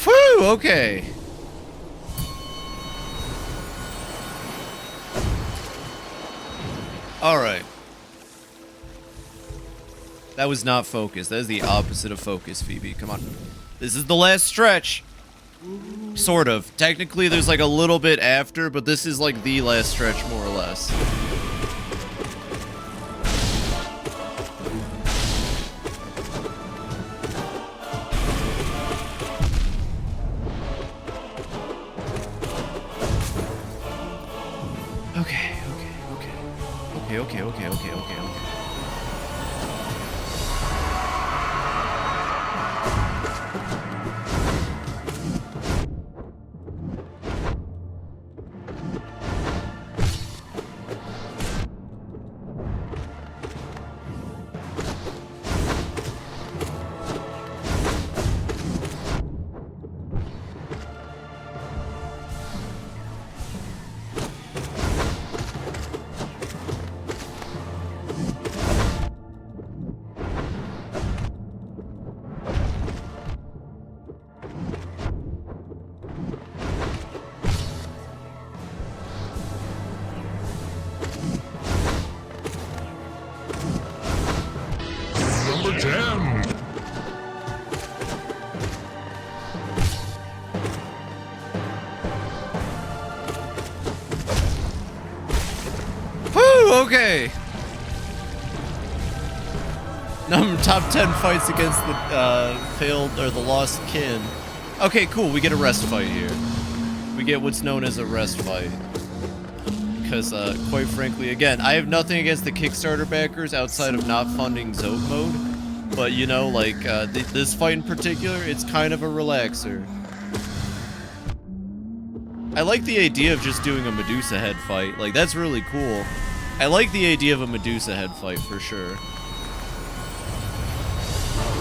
Whew, okay. Alright. That was not focus. That is the opposite of focus, Phoebe. Come on. This is the last stretch. Sort of. Technically, there's like a little bit after, but this is like the last stretch, more or less. Okay. Okay. Top 10 fights against the failed or the lost kin. Okay, cool. We get a rest fight here. We get what's known as a rest fight. Because, quite frankly, again, I have nothing against the Kickstarter backers outside of not funding Zote mode. But, you know, like, this fight in particular, it's kind of a relaxer. I like the idea of just doing a Medusa head fight. Like, that's really cool. I like the idea of a Medusa head fight for sure.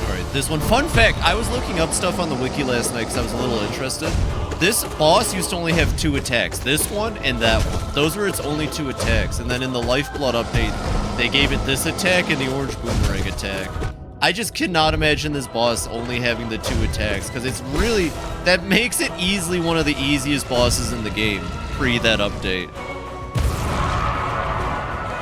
Alright, this one. Fun fact, I was looking up stuff on the wiki last night because I was a little interested. This boss used to only have 2 attacks. This one and that one. Those were its only 2 attacks. And then in the Lifeblood update, they gave it this attack and the Orange Boomerang attack. I just cannot imagine this boss only having the 2 attacks because it's really... That makes it easily one of the easiest bosses in the game pre that update.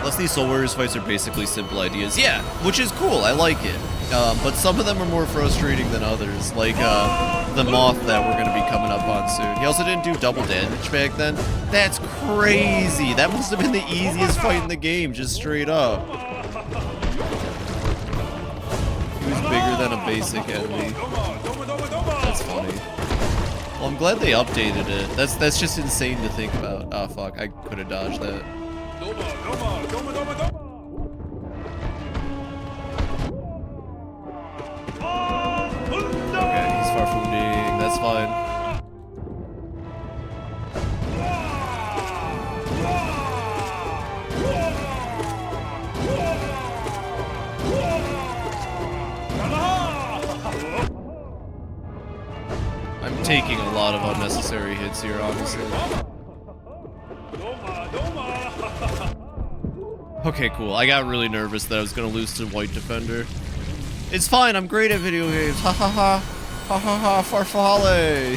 Plus, these Soul Warriors fights are basically simple ideas. Yeah, which is cool. I like it. But some of them are more frustrating than others, like the Moth that we're going to be coming up on soon. He also didn't do double damage back then. That's crazy. That must have been the easiest fight in the game, just straight up. He was bigger than a basic enemy. That's funny. Well, I'm glad they updated it. That's just insane to think about. Oh, fuck. I could have dodged that. Okay, he's far from being. That's fine. I'm taking a lot of unnecessary hits here, honestly. Okay, cool. I got really nervous that I was gonna lose to White Defender. It's fine, I'm great at video games. Ha ha ha. Ha ha ha, farfalle.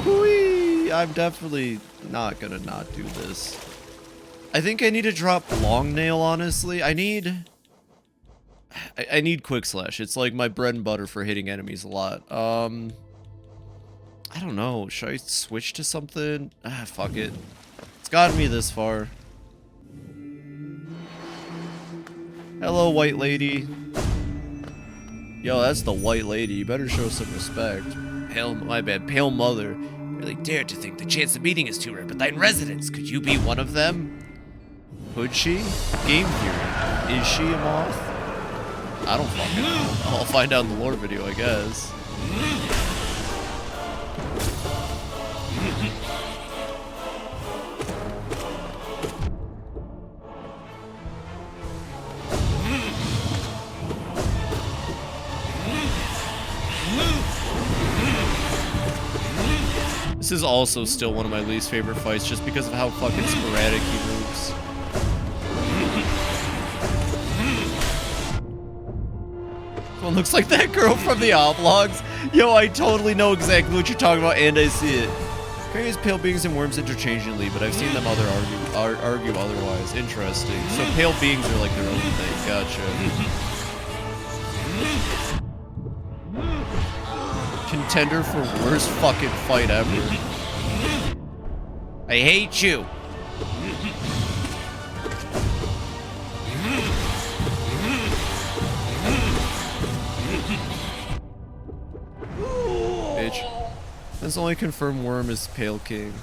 Whee! I'm definitely not gonna not do this. I think I need to drop Long Nail, honestly. I need Quick Slash. It's like my bread and butter for hitting enemies a lot. I don't know. Should I switch to something? Ah, fuck it. It's gotten me this far. Hello, white lady. Yo, that's the white lady. You better show some respect. My bad, Pale Mother. Really dare to think the chance of meeting is too rare, but thine residence, could you be one of them? Could she? Game Theory. Is she a moth? I don't fucking know. I'll find out in the lore video, I guess. This is also still one of my least favorite fights just because of how fucking sporadic he moves. One looks like that girl from the Oblogs. Yo, I totally know exactly what you're talking about, and I see it. Carries pale beings and worms interchangeably, but I've seen them argue otherwise. Interesting. So pale beings are like their own thing. Gotcha. Contender for worst fucking fight ever. I hate you. Bitch. This only confirmed worm is Pale King.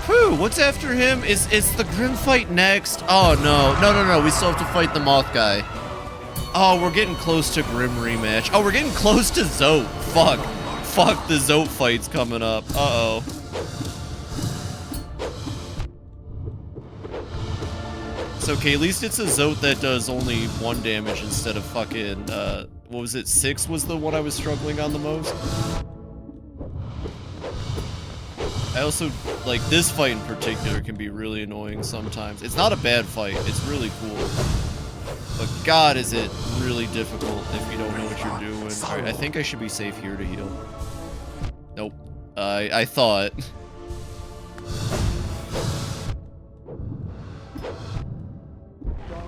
Whew, what's after him? Is the Grim fight next? Oh no, we still have to fight the Moth guy. Oh, we're getting close to Grim rematch. Oh, we're getting close to Zote. Fuck, the Zote fight's coming up. Uh-oh. It's okay, at least it's a Zote that does only 1 damage instead of fucking, what was it, 6 was the one I was struggling on the most? I also, like, this fight in particular can be really annoying sometimes. It's not a bad fight, it's really cool. But god, is it really difficult if you don't know what you're doing. Alright, I think I should be safe here to heal. Nope. I thought.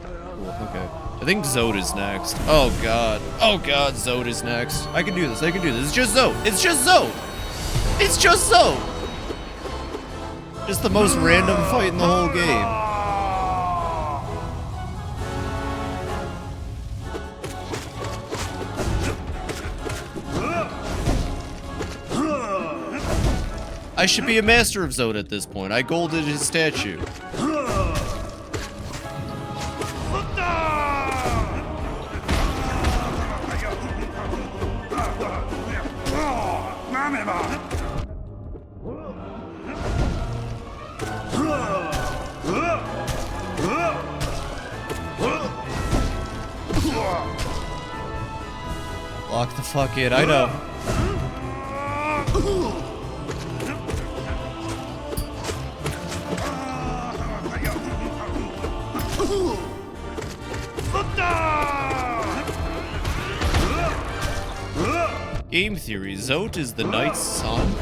Cool, okay. I think Zote is next. Oh god. Oh god, Zote is next. I can do this, It's just Zote. It's just Zote. It's just Zote. Just the most random fight in the whole game. I should be a master of Zote at this point. I golded his statue. Lock the fuck in, I know. Game theory. Zote is the knight's son.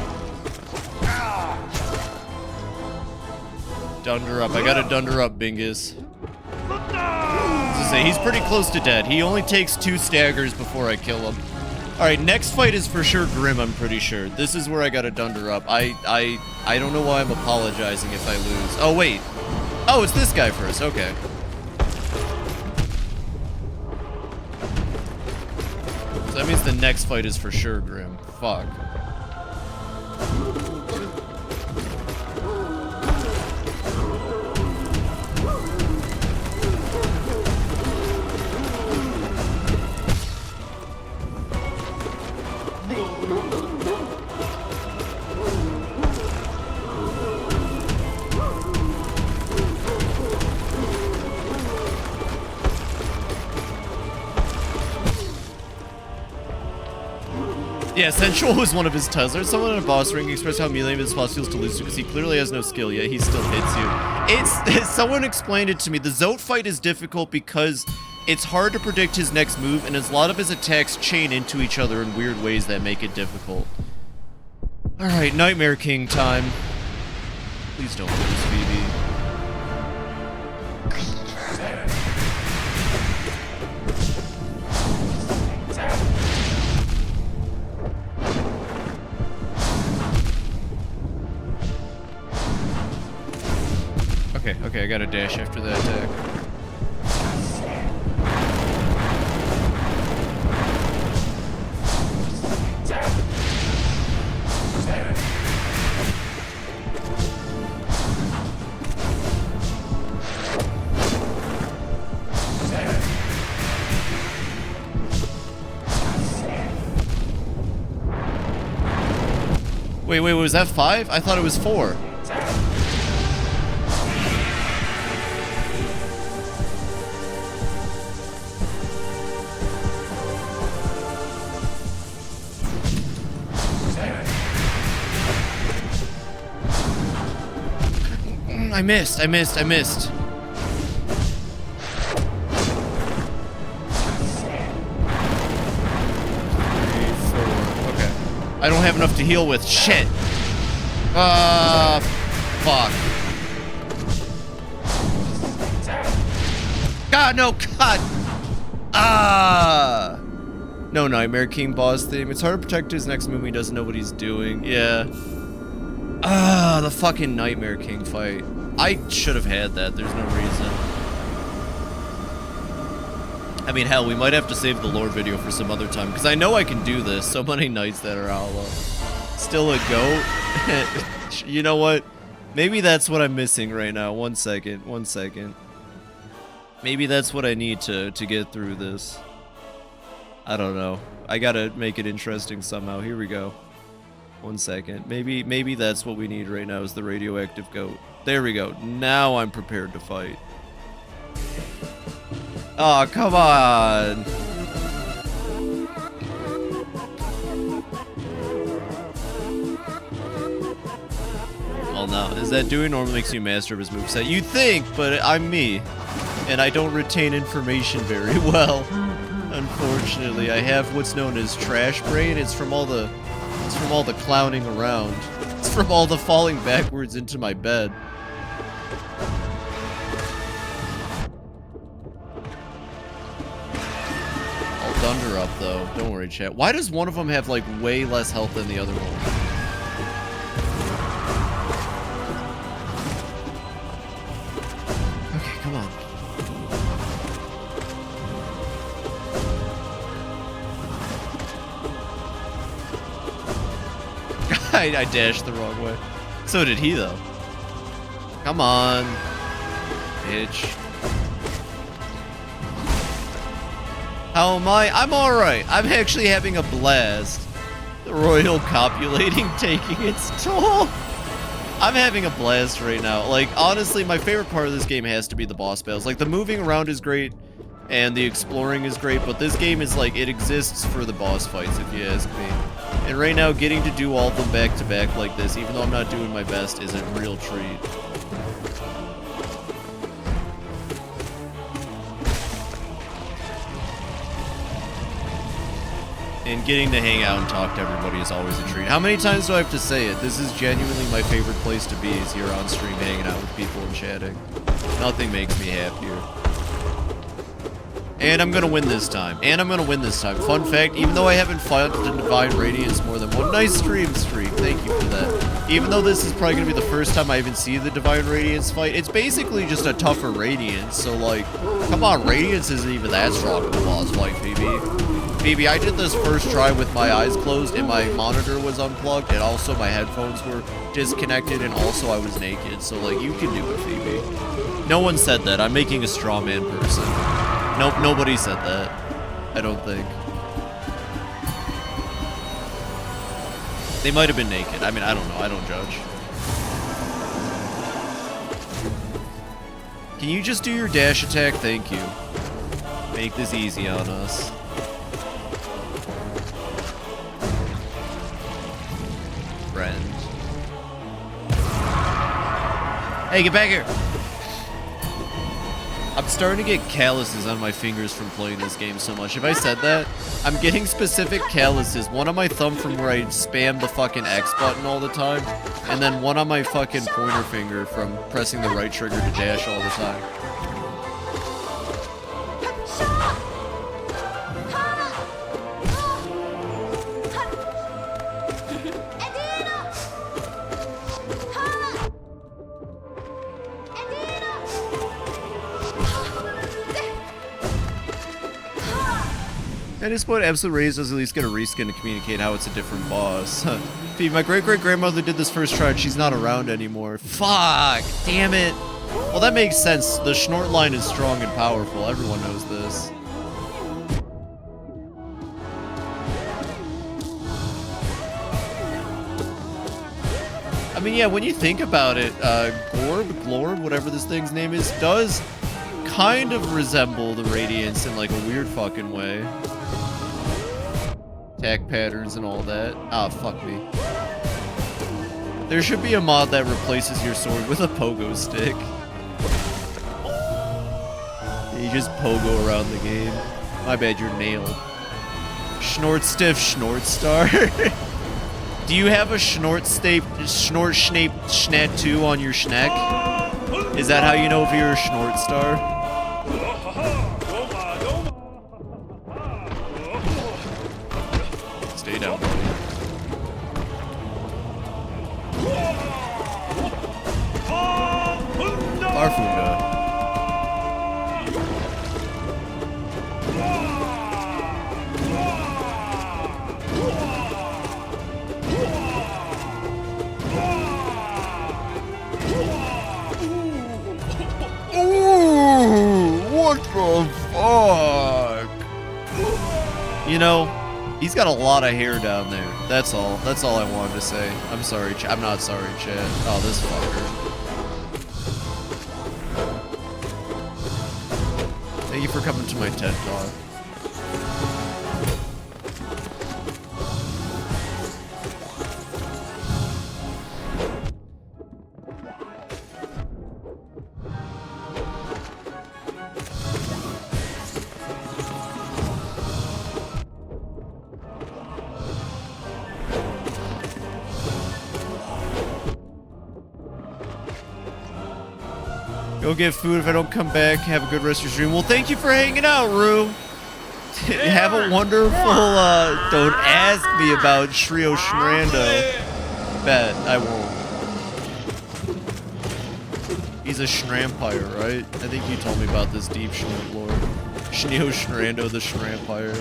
Dunder up. I gotta dunder up, Bingus. To say, he's pretty close to dead. He only takes 2 staggers before I kill him. Alright, next fight is for sure Grim, I'm pretty sure. This is where I gotta dunder up. I don't know why I'm apologizing if I lose. Oh, wait. Oh, it's this guy first. Okay. So that means the next fight is for sure Grim. Fuck. Yeah, Sensual was one of his Teslas. Someone in a boss ring expressed how humiliating this boss feels to lose to because he clearly has no skill, yet he still hits you. Someone explained it to me. The Zote fight is difficult because it's hard to predict his next move, and a lot of his attacks chain into each other in weird ways that make it difficult. Alright, Nightmare King time. Please don't lose, Fibi. Okay, I gotta dash after that attack. Wait, was that 5? I thought it was 4. I missed. 3, 4. Okay. I don't have enough to heal with. Shit. Fuck. God, no, God. No Nightmare King boss theme. It's hard to protect his next move when he doesn't know what he's doing. Yeah. The fucking Nightmare King fight. I should have had that. There's no reason. I mean, hell, we might have to save the lore video for some other time, because I know I can do this. So many nights that are hollow. Still a goat? You know what? Maybe that's what I'm missing right now. One second. Maybe that's what I need to get through this. I don't know. I gotta make it interesting somehow. Here we go. 1 second. Maybe that's what we need right now is the radioactive goat. There we go. Now I'm prepared to fight. Oh, come on. Well, no. Is that doing normally makes you master of his moveset? You'd think, but I'm me. And I don't retain information very well. Unfortunately, I have what's known as trash brain. It's from all the clowning around. It's from all the falling backwards into my bed. I'll dunder up though. Don't worry, chat. Why does one of them have like way less health than the other one? Okay, come on. I dashed the wrong way. So did he, though. Come on, bitch. How am I? I'm alright. I'm actually having a blast. The royal copulating taking its toll. I'm having a blast right now. Like, honestly, my favorite part of this game has to be the boss battles. Like, the moving around is great, and the exploring is great, but this game is like, it exists for the boss fights, if you ask me. And right now, getting to do all of them back to back like this, even though I'm not doing my best, is a real treat. And getting to hang out and talk to everybody is always a treat. How many times do I have to say it? This is genuinely my favorite place to be, is here on stream hanging out with people and chatting. Nothing makes me happier. And I'm gonna win this time. Fun fact, even though I haven't fought the Divine Radiance more than one, nice stream. Thank you for that. Even though this is probably gonna be the first time I even see the Divine Radiance fight, it's basically just a tougher Radiance. So like, come on, Radiance isn't even that strong of a boss fight, Phoebe. Phoebe, I did this first try with my eyes closed and my monitor was unplugged, and also my headphones were disconnected, and also I was naked. So like, you can do it, Phoebe. No one said that. I'm making a straw man person. Nope, nobody said that. I don't think. They might have been naked. I mean, I don't know. I don't judge. Can you just do your dash attack? Thank you. Make this easy on us. Friend. Hey, get back here! I'm starting to get calluses on my fingers from playing this game so much. If I said that, I'm getting specific calluses. One on my thumb from where I spam the fucking X button all the time, and then one on my fucking pointer finger from pressing the right trigger to dash all the time. At this point, Absolute Rage does at least get a reskin to communicate how it's a different boss. Phoebe, my great-great-grandmother did this first try and she's not around anymore. Fuck! Damn it! Well, that makes sense. The Schnort line is strong and powerful. Everyone knows this. I mean, yeah, when you think about it, Glorb, whatever this thing's name is, does kind of resemble the Radiance in like a weird fucking way. Attack patterns and all that. Ah, fuck me. There should be a mod that replaces your sword with a pogo stick. You just pogo around the game. My bad, you're nailed. Schnort Stiff Schnort Star. Do you have a Schnort Schnape Schnat 2 on your schneck? Is that how you know if you're a Schnort Star? Stay down, buddy. Farfunda. What the fuck? You know, he's got a lot of hair down there. That's all. That's all I wanted to say. I'm sorry. I'm not sorry, Chad. Oh, this fucker. Thank you for coming to my TED Talk. Go get food if I don't come back. Have a good rest of your stream. Well, thank you for hanging out, Rue. Have a wonderful, don't ask me about Shrio Shrando. Bet, I won't. He's a Shrampire, right? I think you told me about this deep Shnort lore. Shrio Shrando the Shrampire.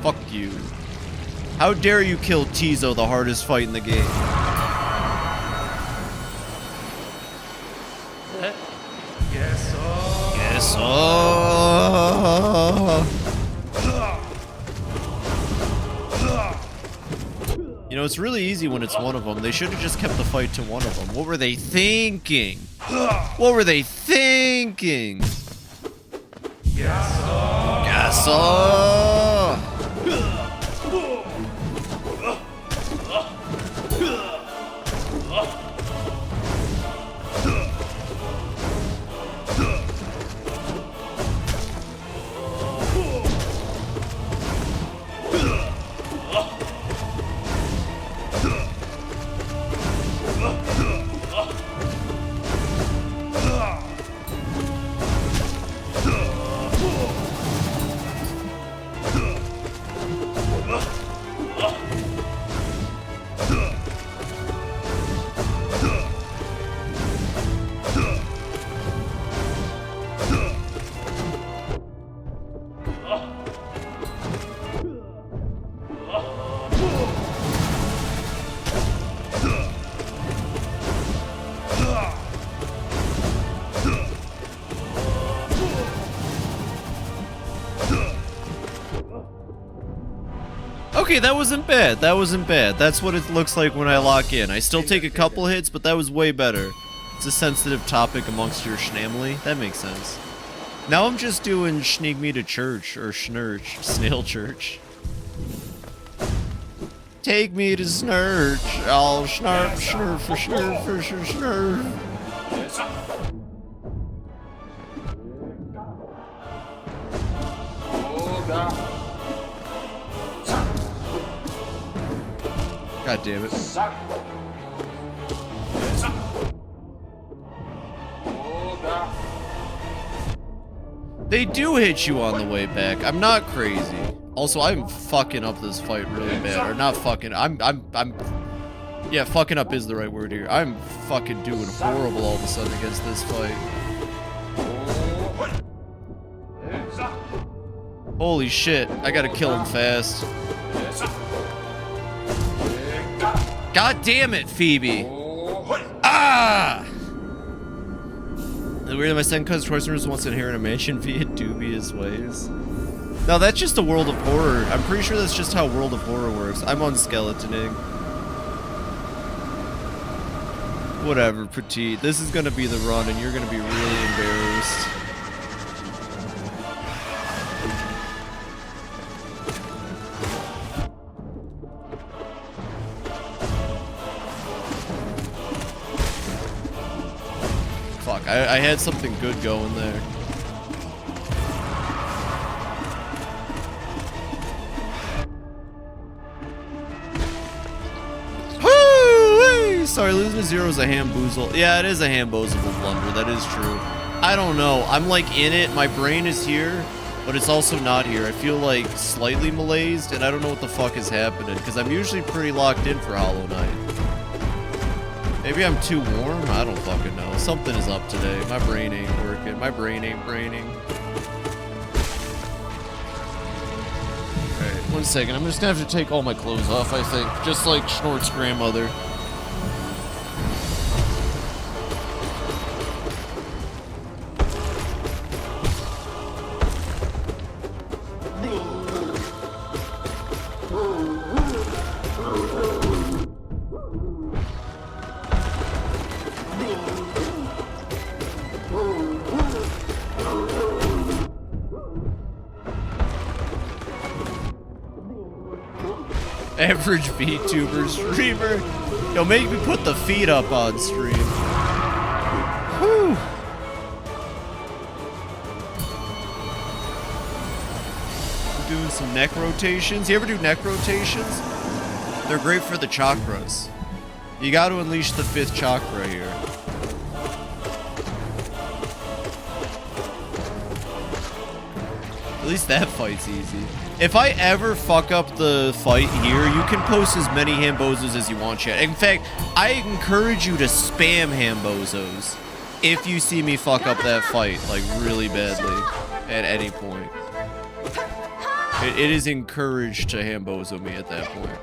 Fuck you. How dare you kill Tizo, the hardest fight in the game? Yes, sir. Yes, You know, it's really easy when it's one of them. They should have just kept the fight to one of them. What were they thinking? What were they thinking? Yes, sir. Yes, sir. Okay, that wasn't bad. That wasn't bad. That's what it looks like when I lock in. I still take a couple hits, but that was way better. It's a sensitive topic amongst your schnamly. That makes sense. Now I'm just doing sneak me to church, or schnurch, snail church. Take me to snurch. I'll snarf, snurf, snurf, snurf, snurf. God damn it. They do hit you on the way back. I'm not crazy. Also, I'm fucking up this fight really bad. Or not fucking. Yeah, fucking up is the right word here. I'm fucking doing horrible all of a sudden against this fight. Holy shit. I gotta kill him fast. God damn it, Phoebe. Ah! The weird that my second cousin Schwarzenegger wants to inherit a mansion via dubious ways. No, that's just a World of Horror. I'm pretty sure that's just how World of Horror works. I'm on skeletoning. Whatever, Petite. This is gonna be the run, and you're gonna be really embarrassed. Fuck, I had something good going there. Sorry, losing to zero is a hamboozle. Yeah, it is a hamboozleable blunder. That is true. I don't know. I'm like in it. My brain is here, but it's also not here. I feel like slightly malaised, and I don't know what the fuck is happening because I'm usually pretty locked in for Hollow Knight. Maybe I'm too warm? I don't fucking know. Something is up today. My brain ain't working. My brain ain't braining. Alright, 1 second. I'm just gonna have to take all my clothes off, I think. Just like Schnort's grandmother. Average VTuber streamer. Yo, make me put the feet up on stream. Whew. We're doing some neck rotations. You ever do neck rotations? They're great for the chakras. You got to unleash the 5th chakra here. At least that fight's easy. If I ever fuck up the fight here, you can post as many hambozos as you want, chat. In fact, I encourage you to spam hambozos if you see me fuck up that fight, like, really badly at any point. It is encouraged to hambozo me at that point.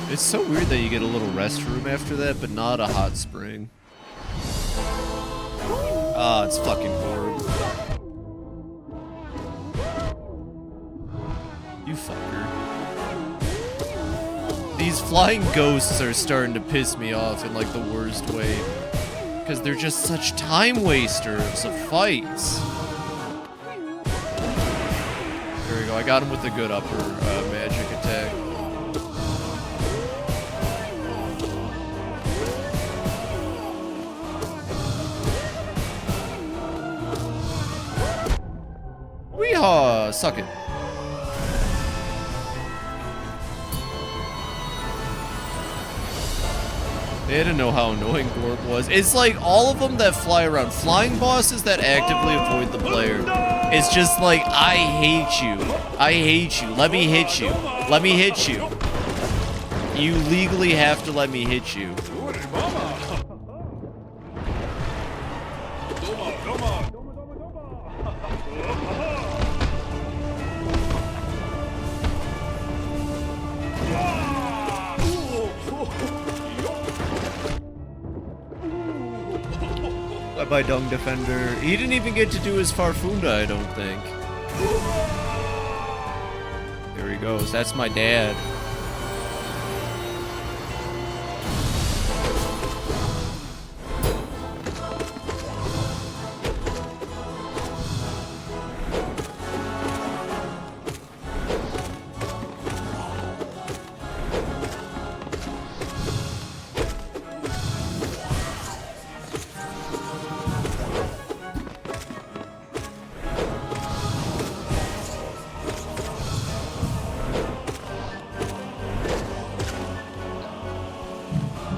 It's so weird that you get a little restroom after that, but not a hot spring. Ah, it's fucking horrible. You fucker. These flying ghosts are starting to piss me off in, like, the worst way. Because they're just such time wasters of fights. There we go, I got him with a good upper magic attack. Weehaw! Suck it. They didn't know how annoying Gorp was. It's like all of them that fly around. Flying bosses that actively avoid the player. It's just like, I hate you. I hate you. Let me hit you. Let me hit you. You legally have to let me hit you. Bye-bye, Dung Defender. He didn't even get to do his Farfunda, I don't think. There he goes. That's my dad.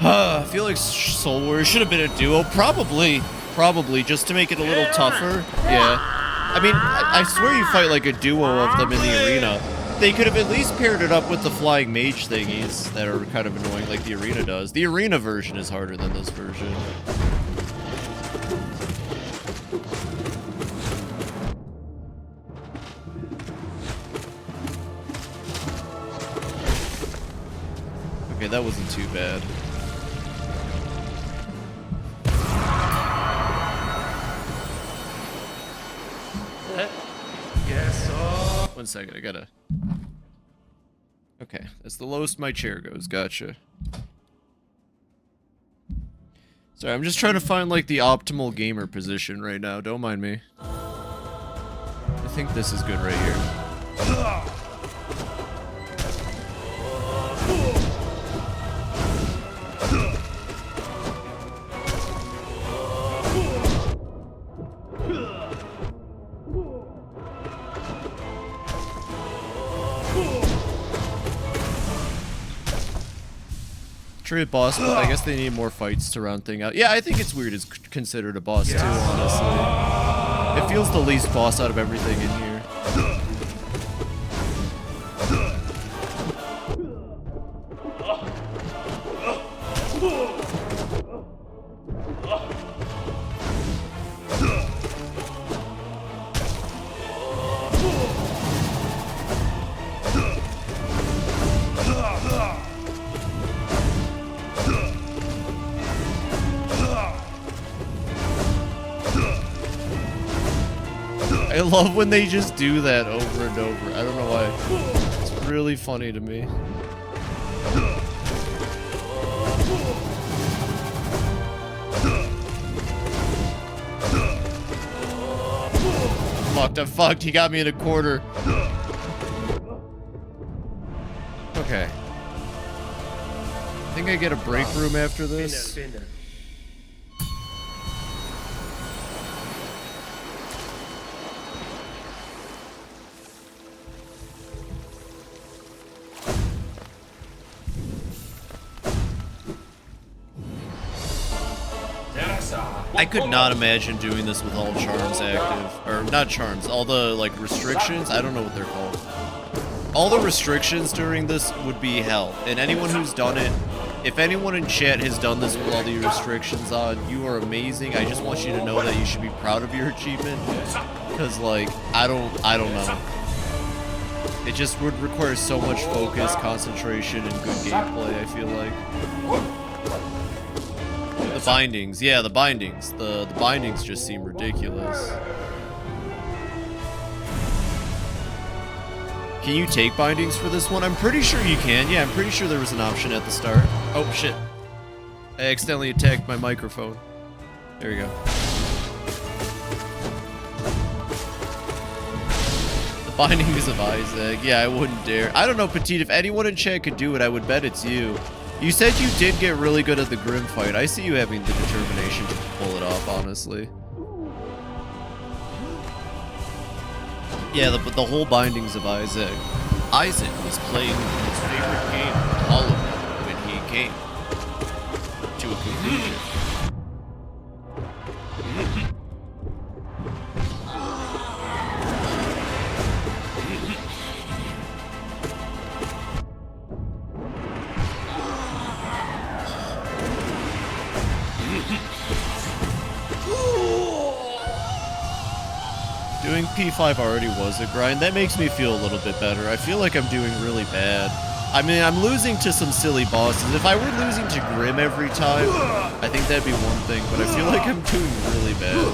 I feel like Soul Warrior should have been a duo. Probably, just to make it a little tougher. Yeah. I mean, I swear you fight like a duo of them in the arena. They could have at least paired it up with the flying mage thingies that are kind of annoying like the arena does. The arena version is harder than this version. Okay, that wasn't too bad. Yes, sir. 1 second, I gotta... Okay, that's the lowest my chair goes, gotcha. Sorry, I'm just trying to find, like, the optimal gamer position right now, don't mind me. I think this is good right here. True boss, but I guess they need more fights to round thing out. Yeah, I think it's weird it's considered a boss too, honestly. It feels the least boss out of everything in here. I love when they just do that over and over. I don't know why. It's really funny to me. Fucked, I'm fucked. He got me in a quarter. Okay. I think I get a break room after this. I could not imagine doing this with all charms active. Or, not charms, all the, like, restrictions. I don't know what they're called. All the restrictions during this would be hell. And anyone who's done it, if anyone in chat has done this with all the restrictions on, you are amazing. I just want you to know that you should be proud of your achievement. Because, like, I don't know. It just would require so much focus, concentration, and good gameplay, I feel like. The bindings, yeah, the bindings. The bindings just seem ridiculous. Can you take bindings for this one? I'm pretty sure you can. Yeah, I'm pretty sure there was an option at the start. Oh, shit. I accidentally attacked my microphone. There we go. The bindings of Isaac. Yeah, I wouldn't dare. I don't know, Petite. If anyone in chat could do it, I would bet it's you. You said you did get really good at the Grim fight. I see you having the determination to pull it off, honestly. Yeah, the whole bindings of Isaac. Isaac was playing his favorite game, Hollow Knight, when he came to a conclusion. Doing P5 already was a grind. That makes me feel a little bit better. I feel like I'm doing really bad. I mean, I'm losing to some silly bosses. If I were losing to Grim every time, I think that'd be one thing, but I feel like I'm doing really bad.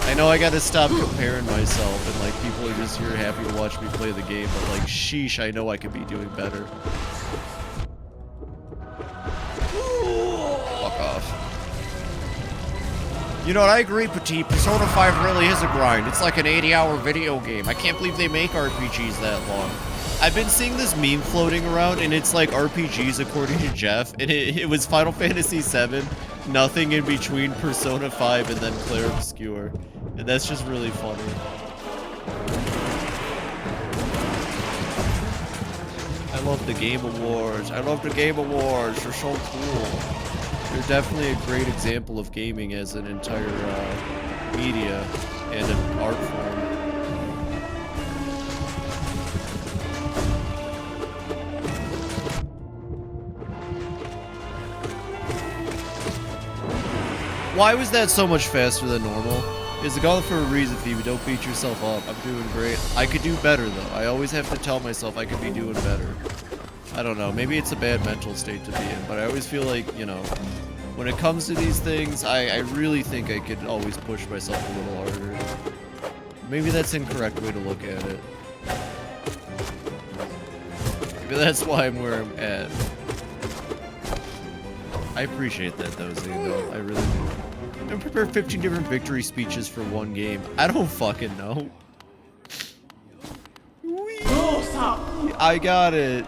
I know I gotta stop comparing myself, and like, people are just here happy to watch me play the game, but like, sheesh, I know I could be doing better. Fuck off. You know what, I agree, Petit. Persona 5 really is a grind. It's like an 80-hour video game. I can't believe they make RPGs that long. I've been seeing this meme floating around, and it's like RPGs according to Jeff, and it was Final Fantasy VII, nothing in between Persona 5 and then Clair Obscur. And that's just really funny. I love the Game Awards. I love the Game Awards. They're so cool. They're definitely a great example of gaming as an entire media and an art form. Why was that so much faster than normal? Is it gone for a reason, Phoebe? Don't beat yourself up. I'm doing great. I could do better, though. I always have to tell myself I could be doing better. I don't know. Maybe it's a bad mental state to be in, but I always feel like, you know, when it comes to these things, I really think I could always push myself a little harder. Maybe that's the incorrect way to look at it. Maybe that's why I'm where I'm at. I appreciate that, though, Zane, though. I really do. Don't prepare 15 different victory speeches for one game. I don't fucking know. I got it.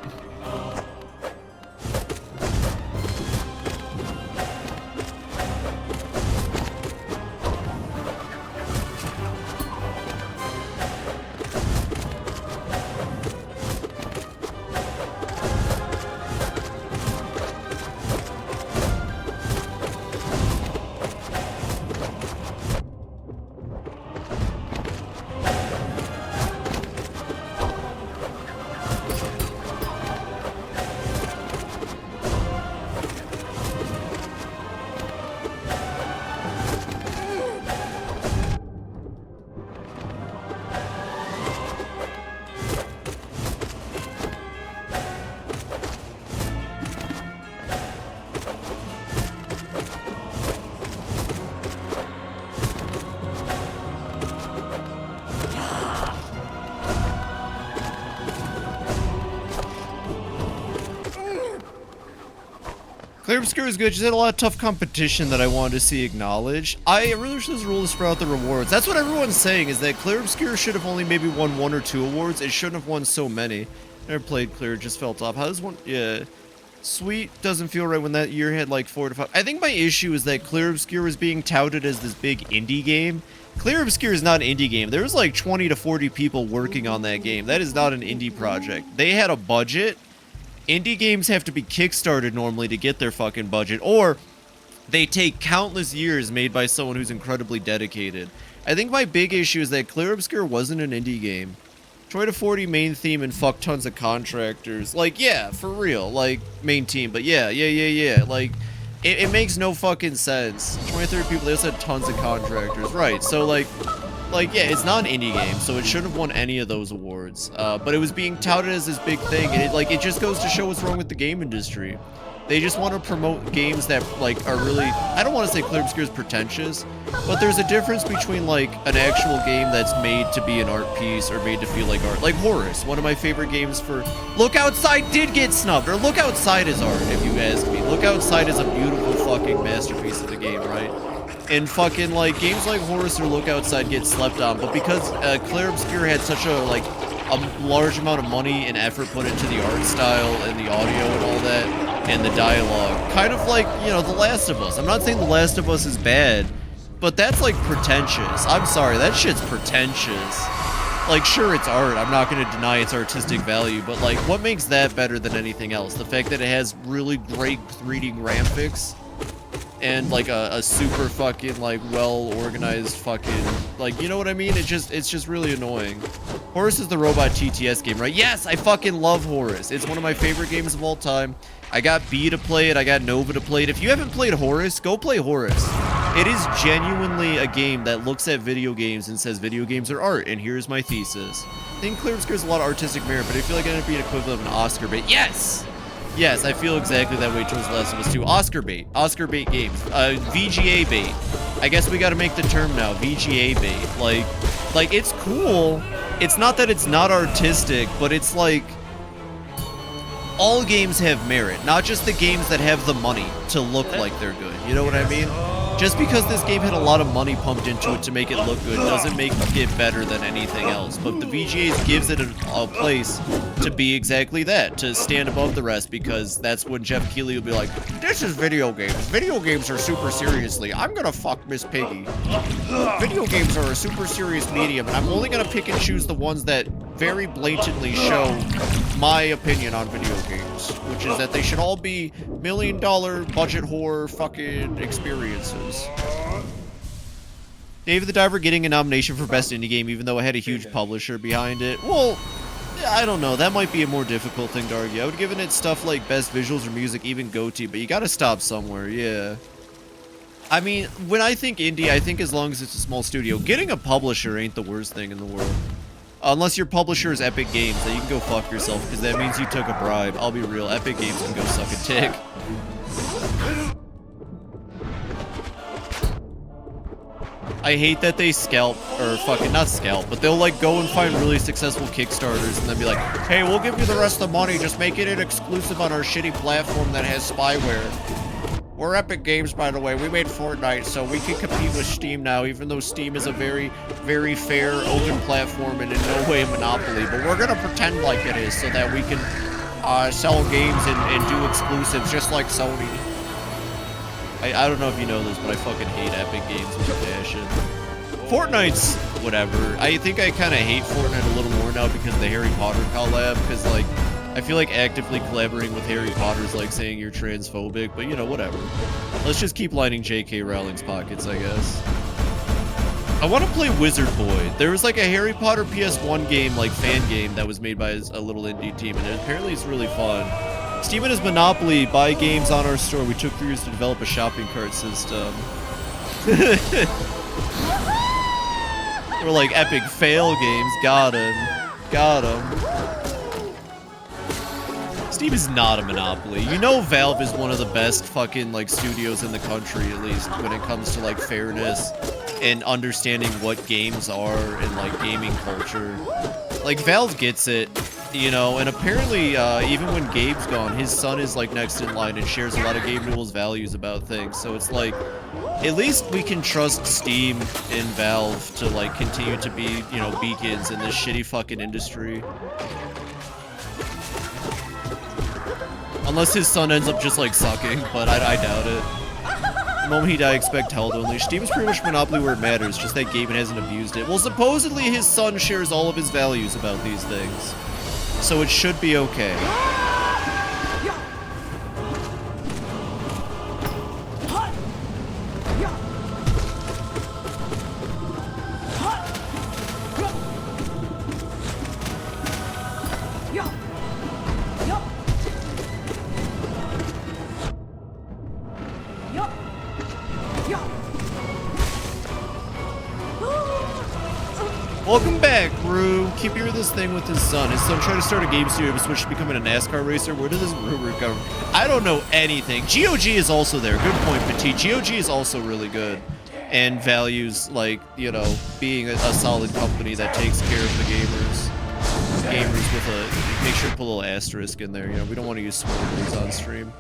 Clair Obscur is good. Just had a lot of tough competition that I wanted to see acknowledged. I really wish this rule to spread out the rewards. That's what everyone's saying, is that Clair Obscur should have only maybe won 1 or 2 awards. It shouldn't have won so many. Never played Clair, just felt off. How does one... Yeah. Sweet doesn't feel right when that year had like 4 to 5. I think my issue is that Clair Obscur was being touted as this big indie game. Clair Obscur is not an indie game. There was like 20 to 40 people working on that game. That is not an indie project. They had a budget. Indie games have to be kickstarted normally to get their fucking budget, or they take countless years made by someone who's incredibly dedicated. I think my big issue is that Clair Obscur wasn't an indie game. Troy to 40 main theme and fuck tons of contractors. Like, yeah, for real. Like, main team, but yeah. Like, it makes no fucking sense. 23 people, they also had tons of contractors. Right, so like, yeah, it's not an indie game, so it shouldn't have won any of those awards. But it was being touted as this big thing, and it just goes to show what's wrong with the game industry. They just want to promote games that, like, are really... I don't want to say Clair Obscur is pretentious, but there's a difference between, like, an actual game that's made to be an art piece or made to feel like art. Like Horus, one of my favorite games for... Look Outside did get snubbed, or Look Outside is art, if you ask me. Look Outside is a beautiful fucking masterpiece of the game, right? And fucking, like, games like Horus or Look Outside get slept on, but because Clair Obscur had such a, like, a large amount of money and effort put into the art style and the audio and all that, and the dialogue, kind of like, you know, The Last of Us. I'm not saying The Last of Us is bad, but that's, like, pretentious. I'm sorry, that shit's pretentious. Like, sure, it's art. I'm not going to deny its artistic value, but, like, what makes that better than anything else? The fact that it has really great 3D graphics and, like, a super fucking, like, well-organized fucking, like, you know what I mean? It's just really annoying. Horus is the robot TTS game, right? Yes, I fucking love Horus. It's one of my favorite games of all time. I got B to play it. I got Nova to play it. If you haven't played Horus, go play Horus. It is genuinely a game that looks at video games and says video games are art, and here's my thesis. I think Clear Obscure a lot of artistic merit, but I feel like it ended up being equivalent of an Oscar bait. Yes! Yes, I feel exactly that way towards The Last of Us 2. Oscar bait games. VGA bait. I guess we gotta make the term now, VGA bait. Like, it's cool. It's not that it's not artistic, but it's like, all games have merit, not just the games that have the money to look like they're good. You know what I mean? Just because this game had a lot of money pumped into it to make it look good doesn't make it better than anything else. But the VGAs gives it a place to be exactly that, to stand above the rest, because that's when Jeff Keighley will be like, this is video games. Video games are super seriously. I'm gonna fuck Miss Piggy. Video games are a super serious medium, and I'm only gonna pick and choose the ones that very blatantly show my opinion on video games, which is that they should all be $1 million budget horror fucking experiences. Dave the Diver getting a nomination for Best Indie Game even though it had a huge publisher behind it. Well, I don't know. That might be a more difficult thing to argue. I would give it stuff like Best Visuals or Music, even GOTY, but you gotta stop somewhere, yeah. I mean, when I think indie, I think as long as it's a small studio. Getting a publisher ain't the worst thing in the world. Unless your publisher is Epic Games, then you can go fuck yourself, because that means you took a bribe. I'll be real, Epic Games can go suck a dick. I hate that they scalp, or fucking, not scalp, but they'll like go and find really successful Kickstarters and then be like, hey, we'll give you the rest of the money, just make it an exclusive on our shitty platform that has spyware. We're Epic Games, by the way. We made Fortnite, so we can compete with Steam now, even though Steam is a very, very fair, open platform and in no way a monopoly. But we're gonna pretend like it is so that we can sell games and do exclusives just like Sony. I don't know if you know this, but I fucking hate Epic Games with a passion. Fortnite's whatever. I think I kind of hate Fortnite a little more now because of the Harry Potter collab, because like, I feel like actively collaborating with Harry Potter is like saying you're transphobic, but you know, whatever. Let's just keep lining J.K. Rowling's pockets, I guess. I want to play Wizard Boy. There was like a Harry Potter PS1 game, like fan game, that was made by a little indie team, and apparently it's really fun. Steven is Monopoly. Buy games on our store. We took 3 years to develop a shopping cart system. We're like epic fail games. Got him. Got him. Steam is not a monopoly. You know Valve is one of the best fucking like studios in the country, at least when it comes to like fairness and understanding what games are and like gaming culture. Like Valve gets it, you know, and apparently even when Gabe's gone, his son is like next in line and shares a lot of Gabe Newell's values about things. So it's like, at least we can trust Steam and Valve to like continue to be, you know, beacons in this shitty fucking industry. Unless his son ends up just like sucking, but I doubt it. The moment he died, expect hell to unleash. Steam is pretty much Monopoly where it matters, just that Gaben hasn't abused it. Well, supposedly his son shares all of his values about these things, so it should be okay. Welcome back, Rue. Keep hearing this thing with his son. His son tried to start a game studio, but switched to becoming a NASCAR racer. Where did this rumor come from? I don't know anything. GOG is also there. Good point, Petit. GOG is also really good and values, like, you know, being a solid company that takes care of the gamers. Gamers with a... Make sure to put a little asterisk in there. You know, we don't want to use swear words on stream.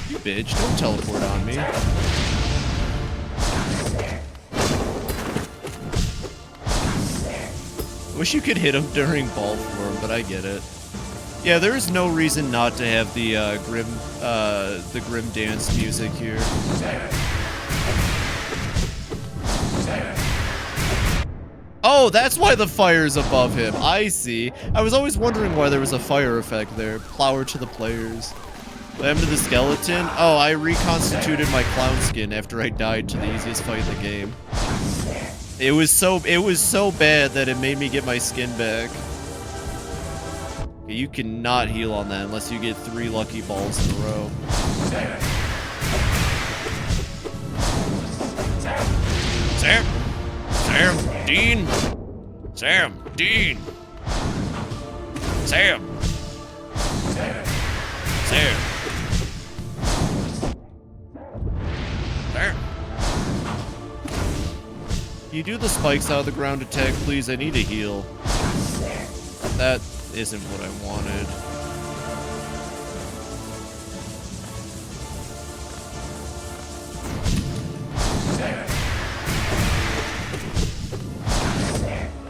You bitch. Don't teleport on me. Wish you could hit him during ball form, but I get it. Yeah, there is no reason not to have the grim dance music here. Oh, that's why the fire's above him. I see. I was always wondering why there was a fire effect there. Plower to the players. What happened to the skeleton? Oh, I reconstituted my clown skin after I died to the easiest fight in the game. It was so bad that it made me get my skin back. Okay, you cannot heal on that unless you get 3 lucky balls in a row. Sam! Sam! Dean! Sam! Dean! Sam! Sam! Sam! Can you do the spikes out of the ground attack, please? I need a heal. That isn't what I wanted.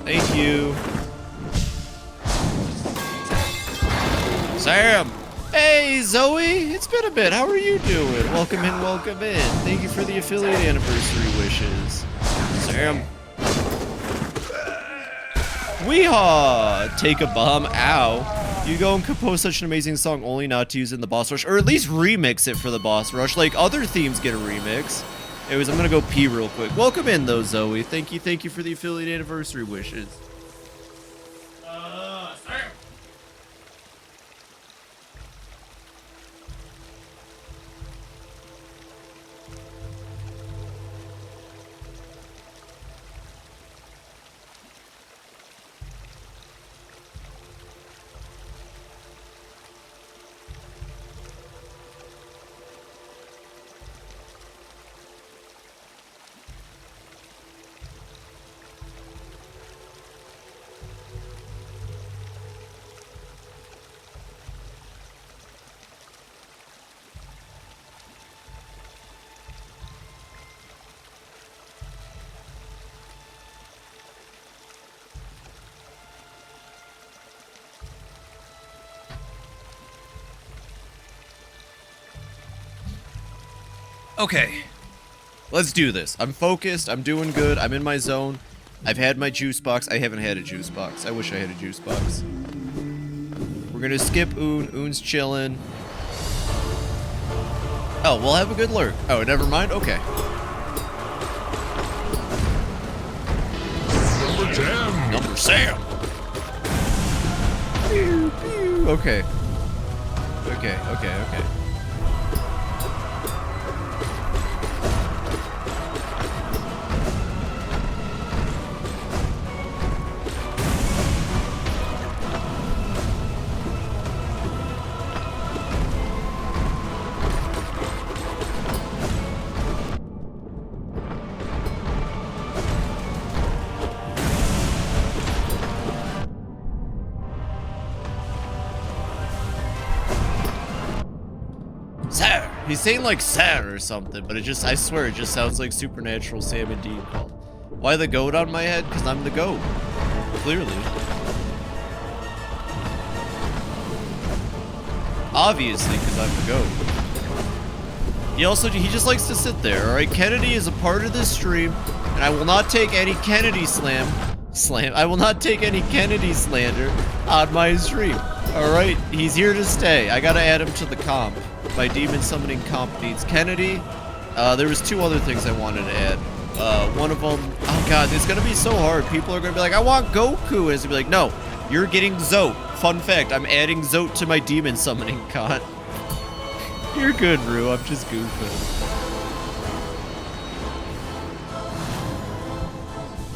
Thank you. Sam! Hey, Zoe! It's been a bit. How are you doing? Welcome in, welcome in. Thank you for the affiliate anniversary wishes. Sam. Weehaw! Take a bomb. Ow. You go and compose such an amazing song only not to use in the boss rush, or at least remix it for the boss rush. Like other themes get a remix. Anyways, I'm gonna go pee real quick. Welcome in though, Zoe. Thank you for the affiliate anniversary wishes. Sam. Okay, let's do this. I'm focused, I'm doing good, I'm in my zone. I've had my juice box. I haven't had a juice box. I wish I had a juice box. We're gonna skip Oon. Oon's chilling. Oh, we'll have a good lurk. Oh, never mind? Okay. Number 10. Number Sam! Pew, pew. Okay. Okay. Sir! He's saying like sir or something, but it just, I swear, it just sounds like Supernatural Sam and Dean call. Why the goat on my head? Because I'm the goat. Clearly. Obviously, because I'm the goat. He just likes to sit there, alright? Kennedy is a part of this stream, and I will not take any Kennedy I will not take any Kennedy slander on my stream. Alright? He's here to stay. I gotta add him to the comp. My demon summoning comp needs Kennedy. There was 2 other things I wanted to add. One of them, oh god, it's gonna be so hard. People are gonna be like, I want Goku. And it's gonna be like, no, you're getting Zote. Fun fact, I'm adding Zote to my demon summoning con. You're good, Rue. I'm just goofing.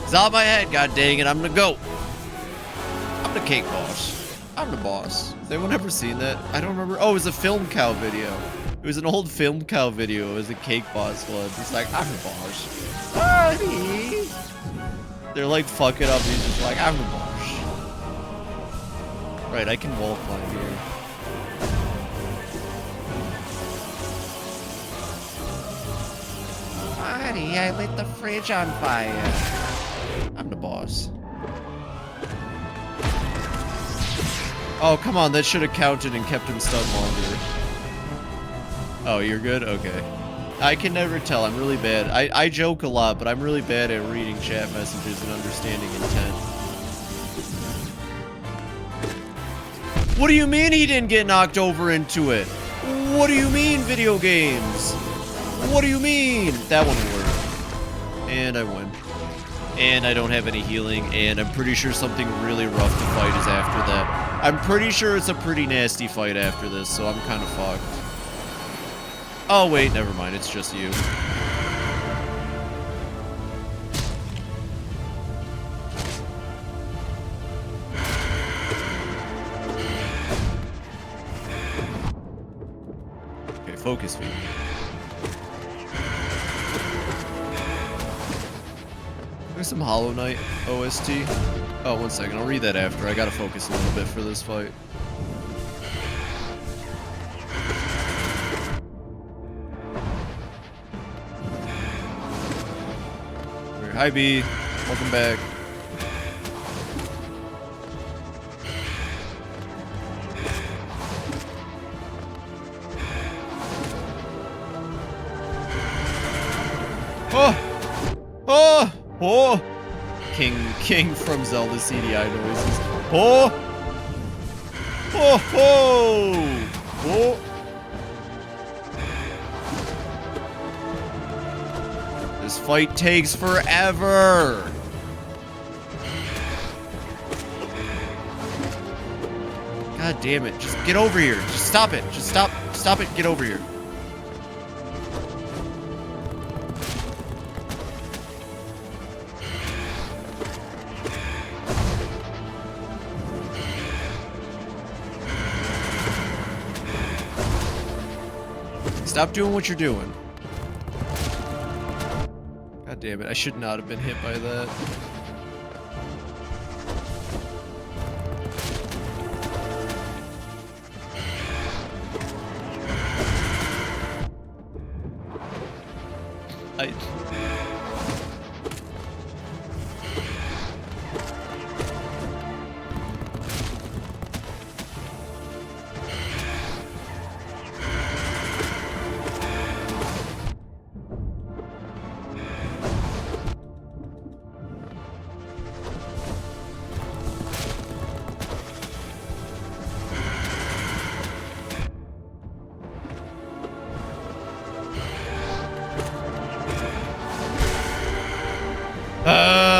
It's on my head, god dang it. I'm the goat. I'm the cake boss. I'm the boss. Has anyone ever seen that? I don't remember. Oh, it was a Film Cow video. It was an old Film Cow video. It was a cake boss one. He's like, I'm the boss. Buddy. They're like fucking up. He's just like, I'm the boss. Right, I can wall climb here. Buddy, I lit the fridge on fire. I'm the boss. Oh, come on, that should have counted and kept him stunned longer. Oh, you're good? Okay. I can never tell. I'm really bad. I joke a lot, but I'm really bad at reading chat messages and understanding intent. What do you mean he didn't get knocked over into it? What do you mean, video games? What do you mean? That one worked. And I win. and I don't have any healing, and I'm pretty sure something really rough to fight is after that. I'm pretty sure it's a pretty nasty fight after this, so I'm kind of fucked. Oh, wait, never mind. It's just you. Okay, focus me. There's some Hollow Knight OST. Oh, one second. I'll read that after. I gotta focus a little bit for this fight. Hi, B. Welcome back. Oh! Oh! Oh! King from Zelda CDI noises. Oh! Oh! Oh! Oh! This fight takes forever! God damn it. Just get over here. Just stop it. Just stop it. Get over here. Stop doing what you're doing. God damn it, I should not have been hit by that.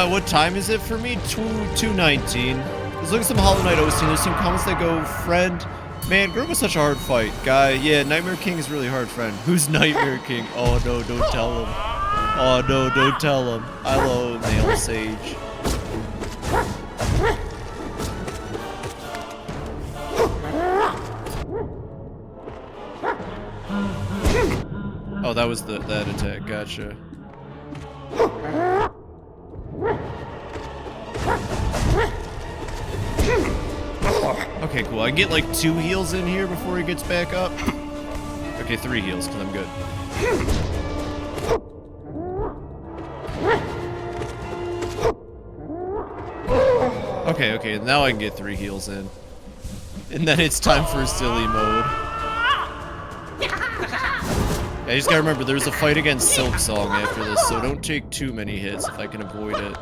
What time is it for me? 2:19. Let's look at some Hollow Knight OST. There's some comments that go, friend. Man, Grim was such a hard fight. Guy, yeah, Nightmare King is really hard, friend. Who's Nightmare King? Oh no, don't tell him. Oh no, don't tell him. Hello, Nail Sage. Oh, that was that attack. Gotcha. Okay, cool. I can get like 2 heals in here before he gets back up. Okay, 3 heals, because I'm good. Okay, now I can get 3 heals in. And then it's time for silly mode. I just gotta remember, there's a fight against Silk Song after this, so don't take too many hits if I can avoid it.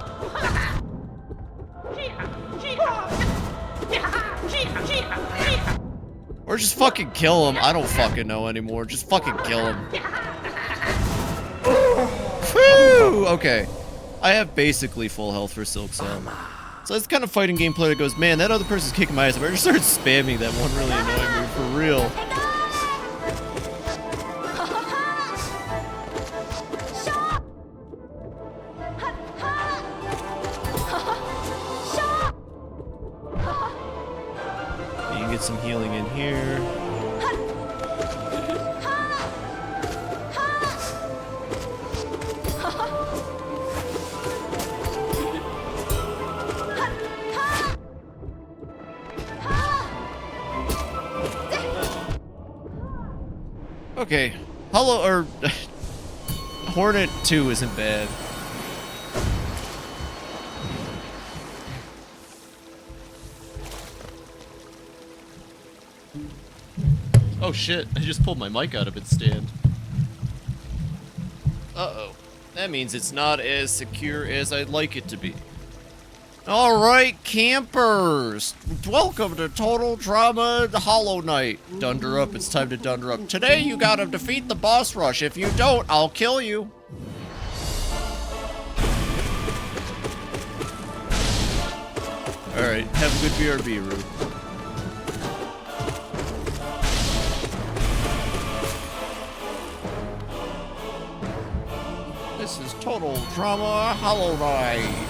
Or just fucking kill him. I don't fucking know anymore. Just fucking kill him. Whew! Okay. I have basically full health for Silk Song. So that's the kind of fighting gameplay that goes, man, that other person's kicking my ass. I better start spamming that one really annoying move for real. You can get some healing in here. Okay, Hollow or Hornet 2 isn't bad. Oh shit, I just pulled my mic out of its stand. Uh-oh. That means it's not as secure as I'd like it to be. Alright, campers! Welcome to Total Drama Hollow Knight. Dunder up, it's time to dunder up. Today you gotta defeat the boss rush. If you don't, I'll kill you. Alright, have a good BRB, Rube. This is Total Drama Hollow Knight.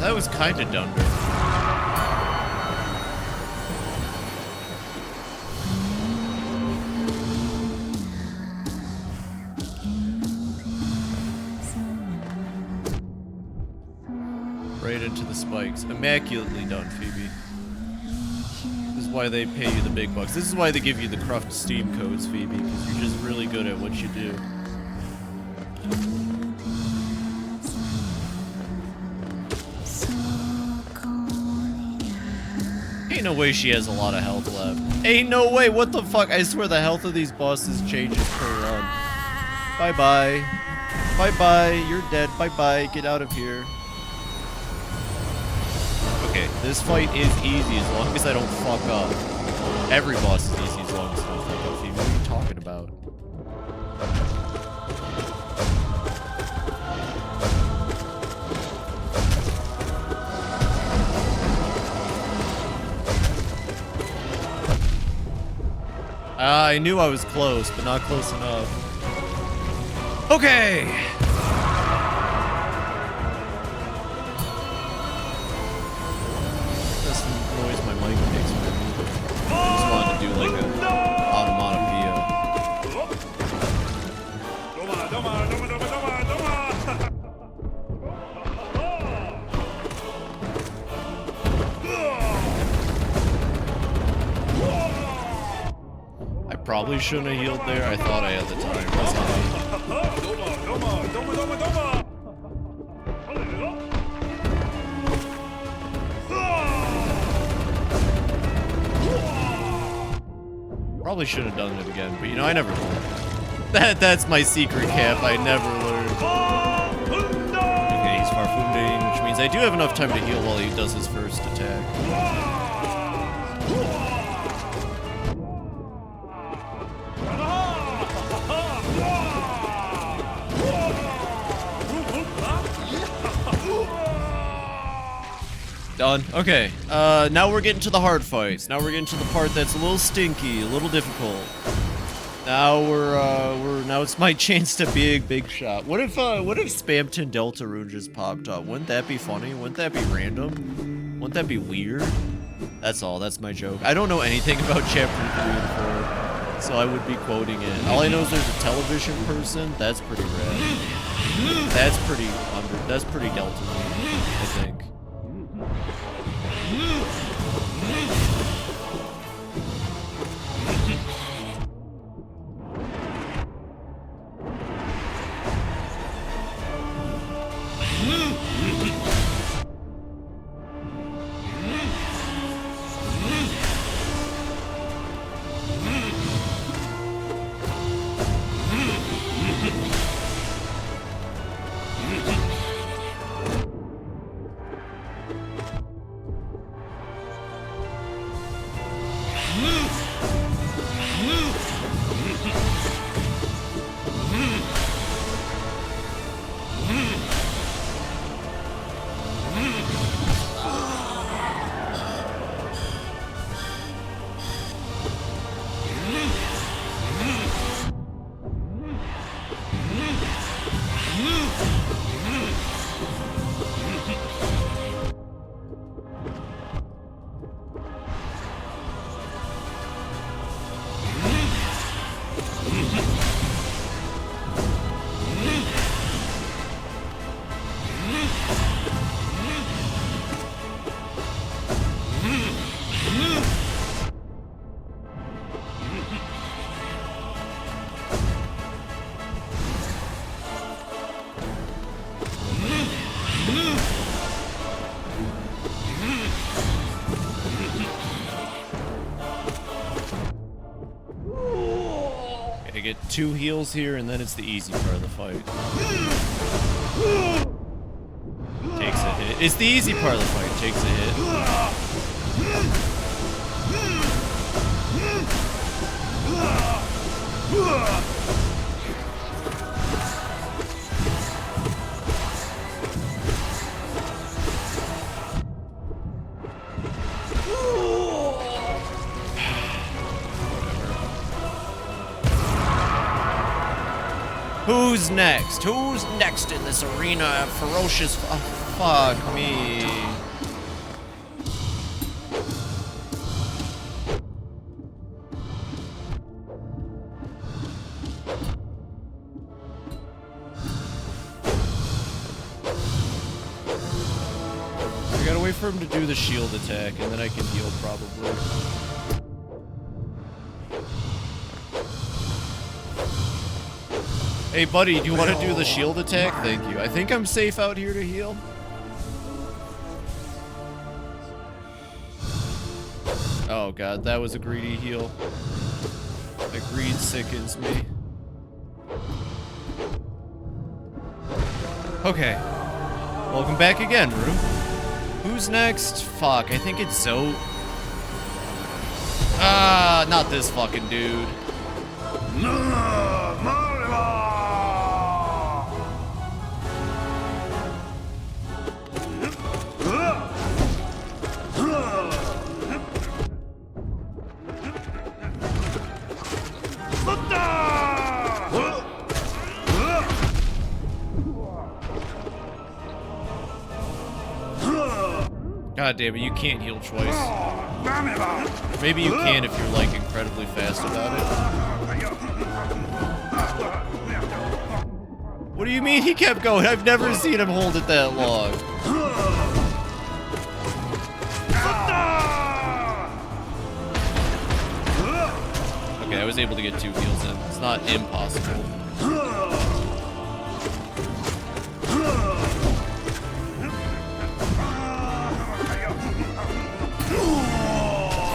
That was kinda dunder. Right into the spikes. Immaculately done, Phoebe. This is why they pay you the big bucks. This is why they give you the cruft Steam codes, Phoebe, because you're just really good at what you do. Ain't no way she has a lot of health left. Ain't no way, what the fuck? I swear the health of these bosses changes per run. Bye-bye. Bye-bye, you're dead. Bye-bye, get out of here. Okay, this fight is easy as long as I don't fuck up. Every boss is easy as long as I don't fuck up. Phoebe, what are you talking about? I knew I was close, but not close enough. Okay! That's the noise my mic makes when I move it. I just wanted to do like an onomatopoeia. Probably shouldn't have healed there. I thought I had the time. Probably should have done it again, but you know, I never learned. That's my secret cap. I never learned. Okay, he's farfunding, which means I do have enough time to heal while he does his first attack. Done. Okay. Now we're getting to the hard fights. Now we're getting to the part that's a little stinky, a little difficult. Now now it's my chance to big shot. What if Spamton Deltarune just popped up? Wouldn't that be funny? Wouldn't that be random? Wouldn't that be weird? That's all. That's my joke. I don't know anything about chapter 3 and 4, so I would be quoting it. All I know is there's a television person. That's pretty rad. That's pretty Deltarune, I think. get 2 heals here, and then it's the easy part of the fight. Takes a hit. It's the easy part of the fight. Takes a hit. Who's next? Who's next in this arena of ferocious... Oh, fuck me. I gotta wait for him to do the shield attack, and then I can heal probably. Hey, buddy, do you want to do the shield attack? Thank you. I think I'm safe out here to heal. Oh, God, that was a greedy heal. That greed sickens me. Okay. Welcome back again, Rue. Who's next? Fuck, I think it's Zoe. Ah, not this fucking dude. God damn it, you can't heal twice. Maybe you can if you're like incredibly fast about it. What do you mean he kept going? I've never seen him hold it that long. Okay, I was able to get 2 heals in. It's not impossible.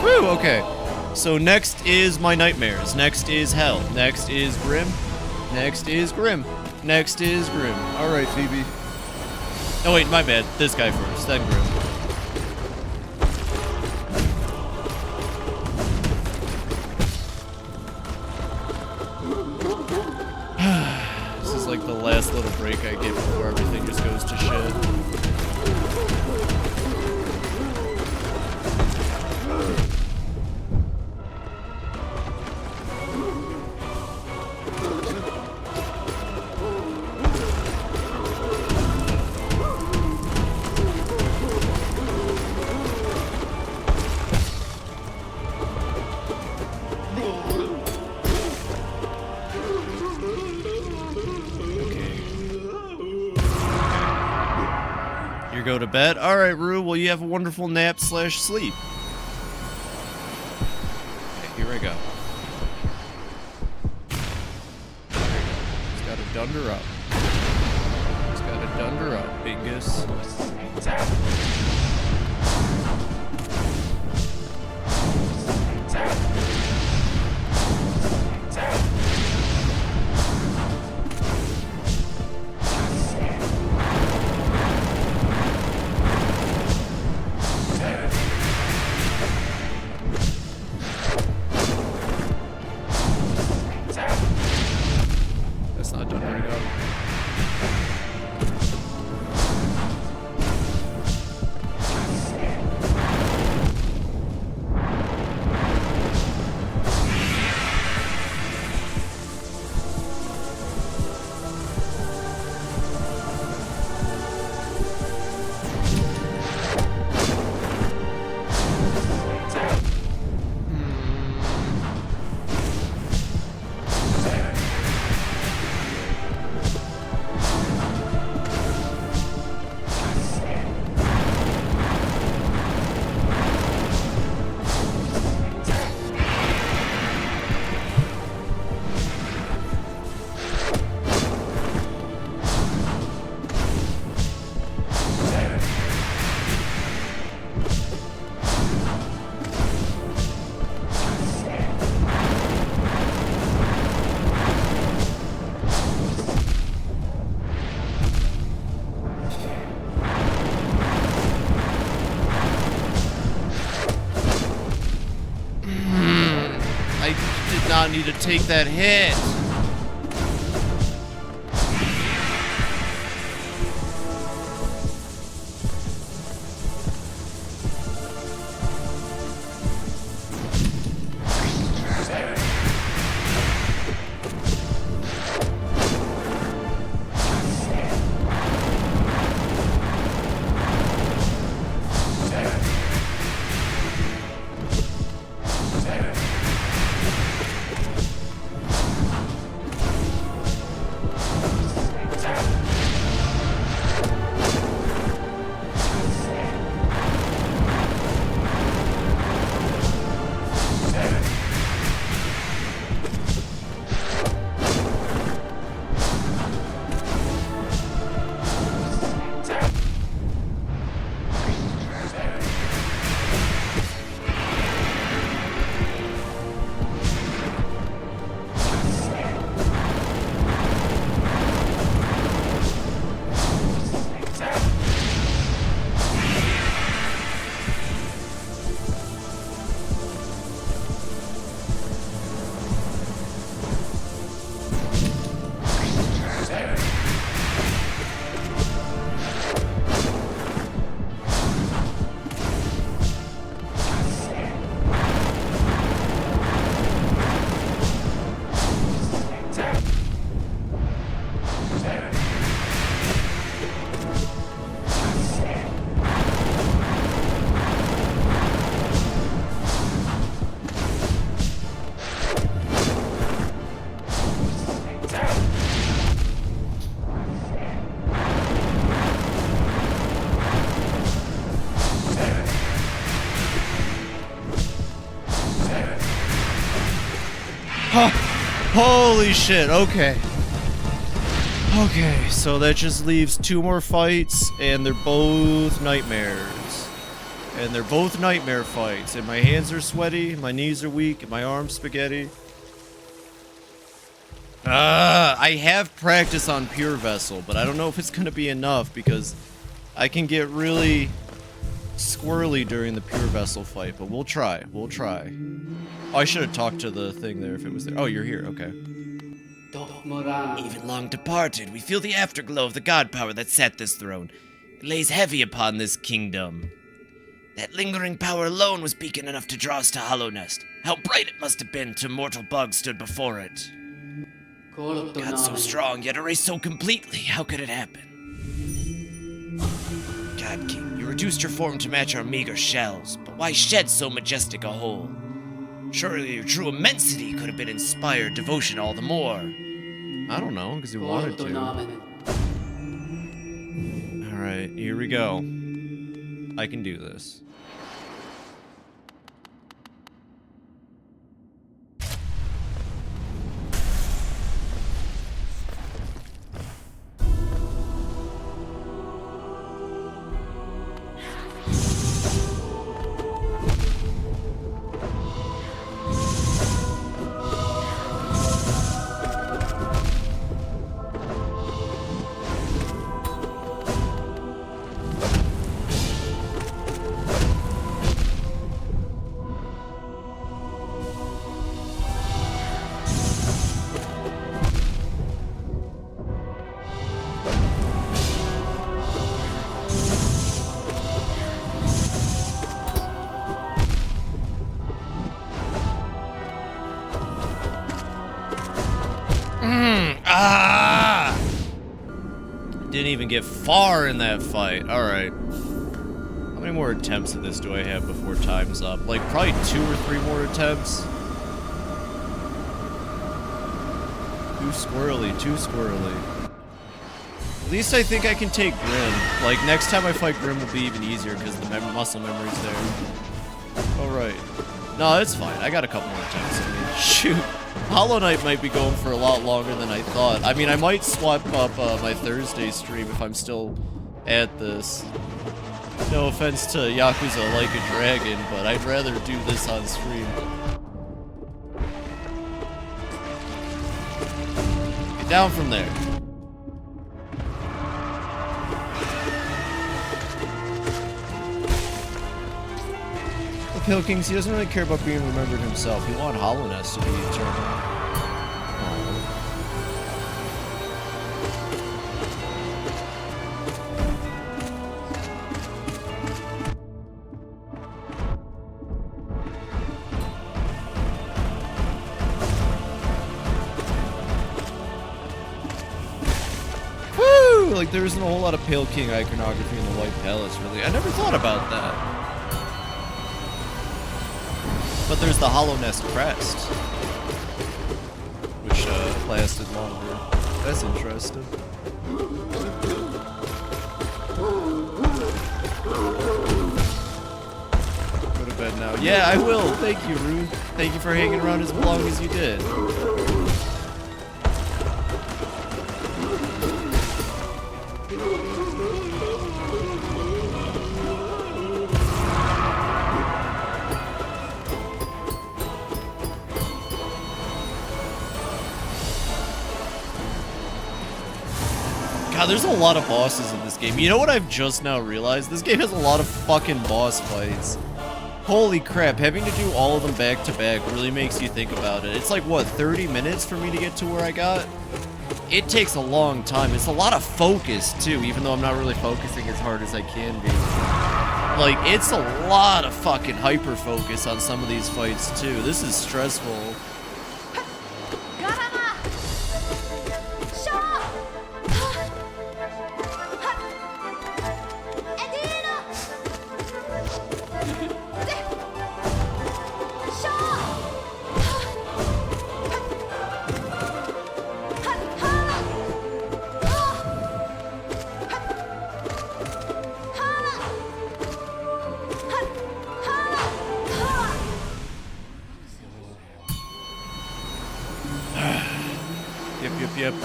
Whew, okay. So next is my nightmares. Next is hell. Next is grim. Next is grim. Next is grim. Alright, Phoebe. Oh wait, my bad. This guy first, then grim. This is like the last little break I get before everything just goes to shit. Go to bed. All right, Rue. Well, you have a wonderful nap / sleep. Okay, here I go. Just gotta dunder up. Just gotta dunder up, Bingus. need to take that hit. Holy shit, okay. Okay, so that just leaves 2 more fights, and they're both nightmares. And they're both nightmare fights, and my hands are sweaty, my knees are weak, and my arms spaghetti. I have practice on Pure Vessel, but I don't know if it's gonna be enough, because I can get really squirrely during the Pure Vessel fight, but we'll try, we'll try. Oh, I should have talked to the thing there if it was there. Oh, you're here, okay. Even long departed, we feel the afterglow of the god power that sat this throne. It lays heavy upon this kingdom. That lingering power alone was beacon enough to draw us to Hollow Nest. How bright it must have been to mortal bugs stood before it. God so strong, yet erased so completely. How could it happen? God King, you reduced your form to match our meager shells, but why shed so majestic a whole? Surely your true immensity could have been inspired devotion all the more. I don't know, because he wanted to. Alright, here we go. I can do this. Didn't even get far in that fight. Alright. How many more attempts at this do I have before time's up? Like, probably 2 or 3 more attempts. Too squirrely, too squirrely. At least I think I can take Grim. Like, next time I fight Grim will be even easier because the muscle memory's there. Alright. No, it's fine. I got a couple more attempts. I mean, shoot. Hollow Knight might be going for a lot longer than I thought. I mean, I might swap up my Thursday stream if I'm still at this. No offense to Yakuza Like a Dragon, but I'd rather do this on stream. Get down from there. Pale Kings, he doesn't really care about being remembered himself. He wants Hollowness to be eternal. Like, there isn't a whole lot of Pale King iconography in the White Palace, really. I never thought about that. But there's the Hollow Nest crest, which lasted longer. That's interesting. Go to bed now. Yeah, I will. Thank you, Rude. Thank you for hanging around as long as you did. God, there's a lot of bosses in this game. You know what I've just now realized? This game has a lot of fucking boss fights. Holy crap, having to do all of them back to back really makes you think about it. It's like, what, 30 minutes for me to get to where I got? It takes a long time. It's a lot of focus, too, even though I'm not really focusing as hard as I can be. Like, it's a lot of fucking hyper-focus on some of these fights, too. This is stressful.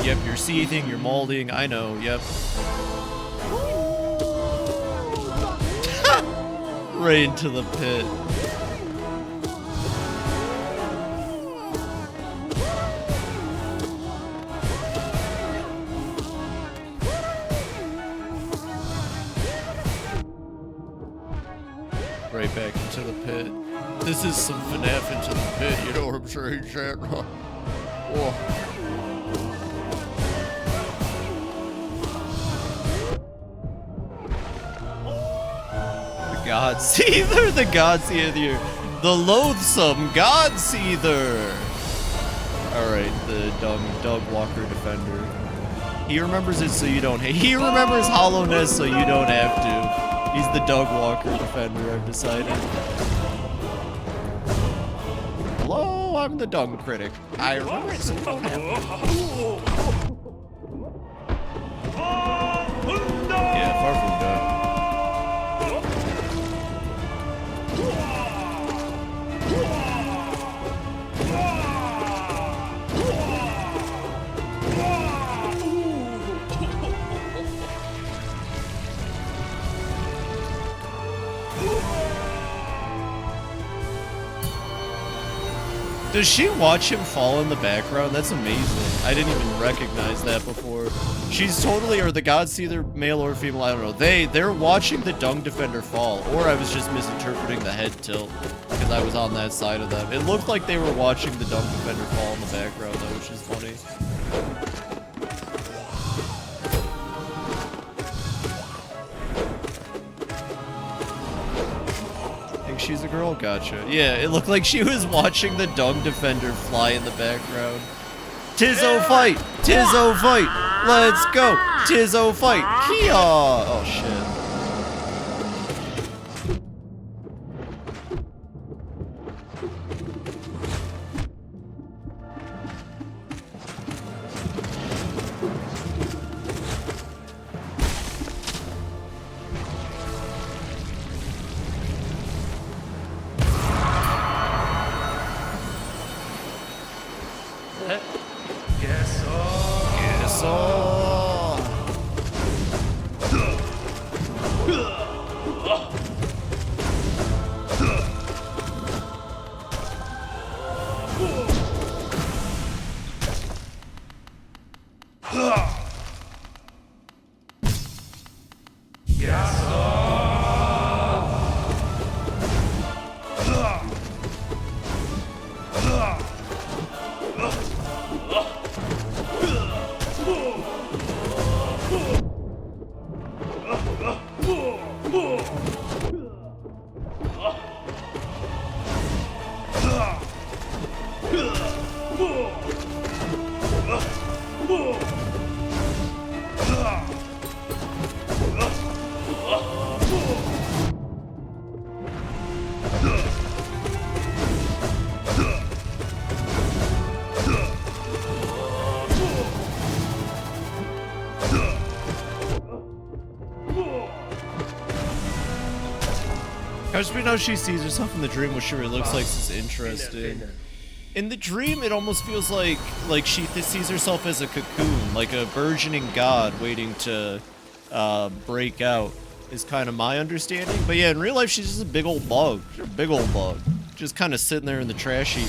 Yep, you're seething, you're molding, I know, yep. Right into the pit. Right back into the pit. This is some FNAF into the pit, you know what I'm saying, chat? Oh. Godseether, the Godseether, the loathsome Godseether. All right, the dog walker defender. He remembers it so you don't. He remembers Hollowness so you don't have to. He's the dog walker defender. I've decided. Hello, I'm the dung critic. I remember it so you don't have to. Yeah, far from done. Does she watch him fall in the background? That's amazing. I didn't even recognize that before. She's totally, or the Godseether, male or female, I don't know. They're watching the Dung Defender fall, or I was just misinterpreting the head tilt, because I was on that side of them. It looked like they were watching the Dung Defender fall in the background, though, which is funny. She's a girl? Gotcha. Yeah, it looked like she was watching the Dung Defender fly in the background. Tizzo fight! Tizzo fight! Let's go! Tizzo fight! Kia! Oh shit. How should we know she sees herself in the dream? What she really looks like is interesting. In the dream, it almost feels like she sees herself as a cocoon, like a burgeoning god waiting to break out, is kind of my understanding. But yeah, in real life, she's just a big old bug. She's a big old bug. Just kind of sitting there in the trash heap.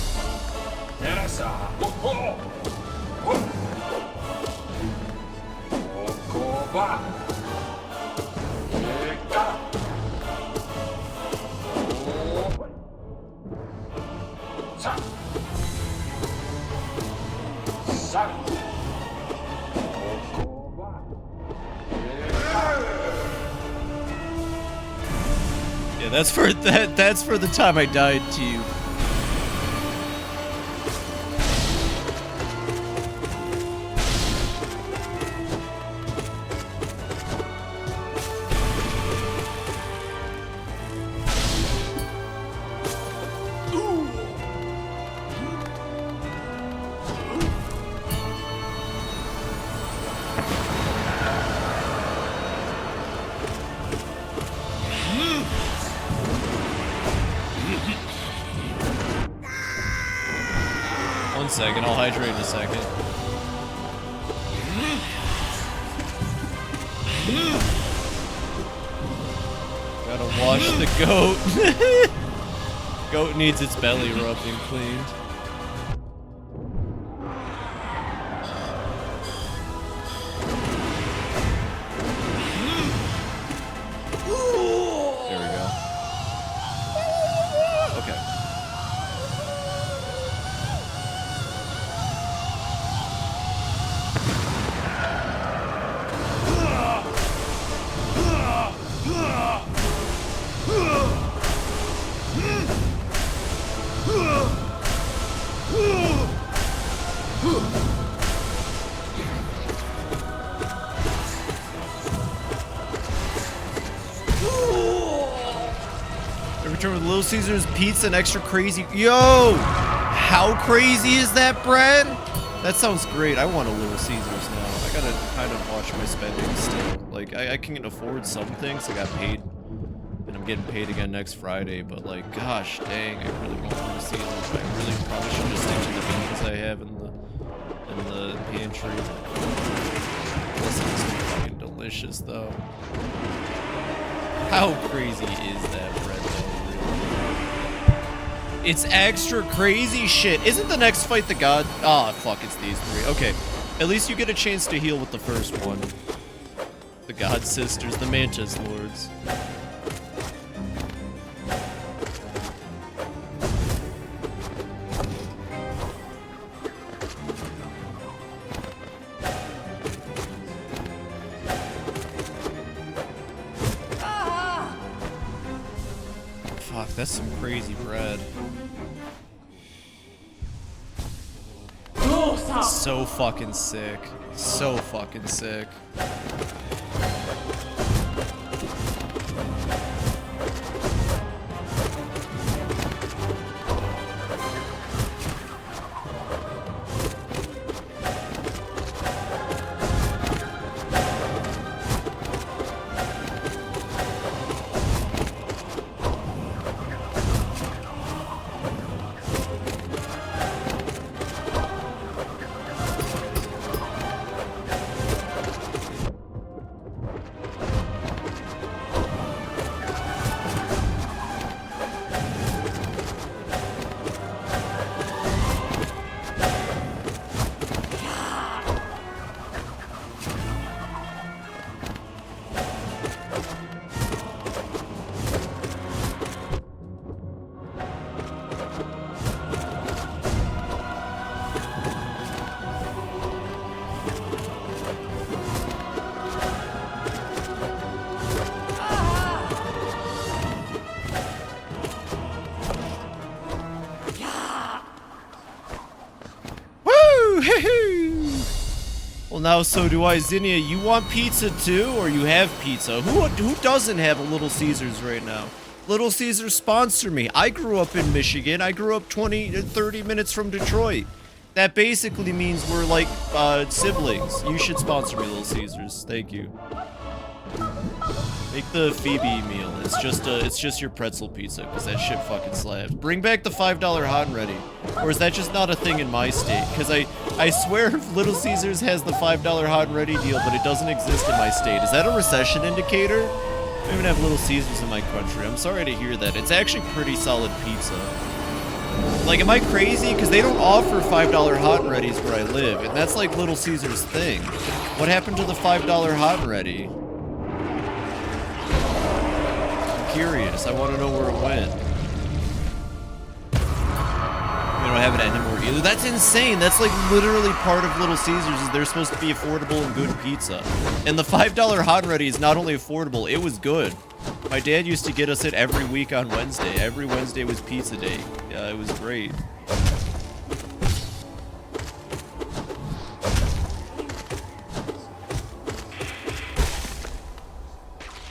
Yeah, that's for the time I died to you. One second, I'll hydrate in a second. Gotta wash the goat. Goat needs its belly rubbed and cleaned. There we go. Okay. Return with Little Caesars pizza and extra crazy. Yo! How crazy is that, Brad? That sounds great. I want a Little Caesars now. I gotta kind of watch my spending still. Like, I can afford some things. I got paid. And I'm getting paid again next Friday. But, like, gosh dang, I really want Little Caesars. I really probably should just stick to the beans I have in the pantry. This is fucking delicious, though. How crazy is that bread? It's extra crazy shit. Isn't the next fight the god? Ah, fuck, it's these three. Okay. At least you get a chance to heal with the first one. The god sisters, the Mantis lords. Fuck, that's some crazy bread. So fucking sick. So fucking sick. Well, now so do I. Zinnia, you want pizza too, or you have pizza? Who doesn't have a Little Caesars right now? Little Caesars sponsor me. I grew up in Michigan. I grew up 20 to 30 minutes from Detroit. That basically means we're like siblings. You should sponsor me, Little Caesars. Thank you. Make the Fibi meal. It's just your pretzel pizza, because that shit fucking slaps. Bring back the $5 hot and ready. Or is that just not a thing in my state? Because I swear Little Caesars has the $5 hot and ready deal, but it doesn't exist in my state. Is that a recession indicator? I don't even have Little Caesars in my country. I'm sorry to hear that. It's actually pretty solid pizza. Like, am I crazy? Because they don't offer $5 hot and readies where I live, and that's like Little Caesars' thing. What happened to the $5 hot and ready? I'm curious. I want to know where it went. We don't have it anymore either. That's insane. That's like literally part of Little Caesars is they're supposed to be affordable and good pizza. And the $5 hot and ready is not only affordable, it was good. My dad used to get us it every week on Wednesday. Every Wednesday was pizza day. Yeah, it was great.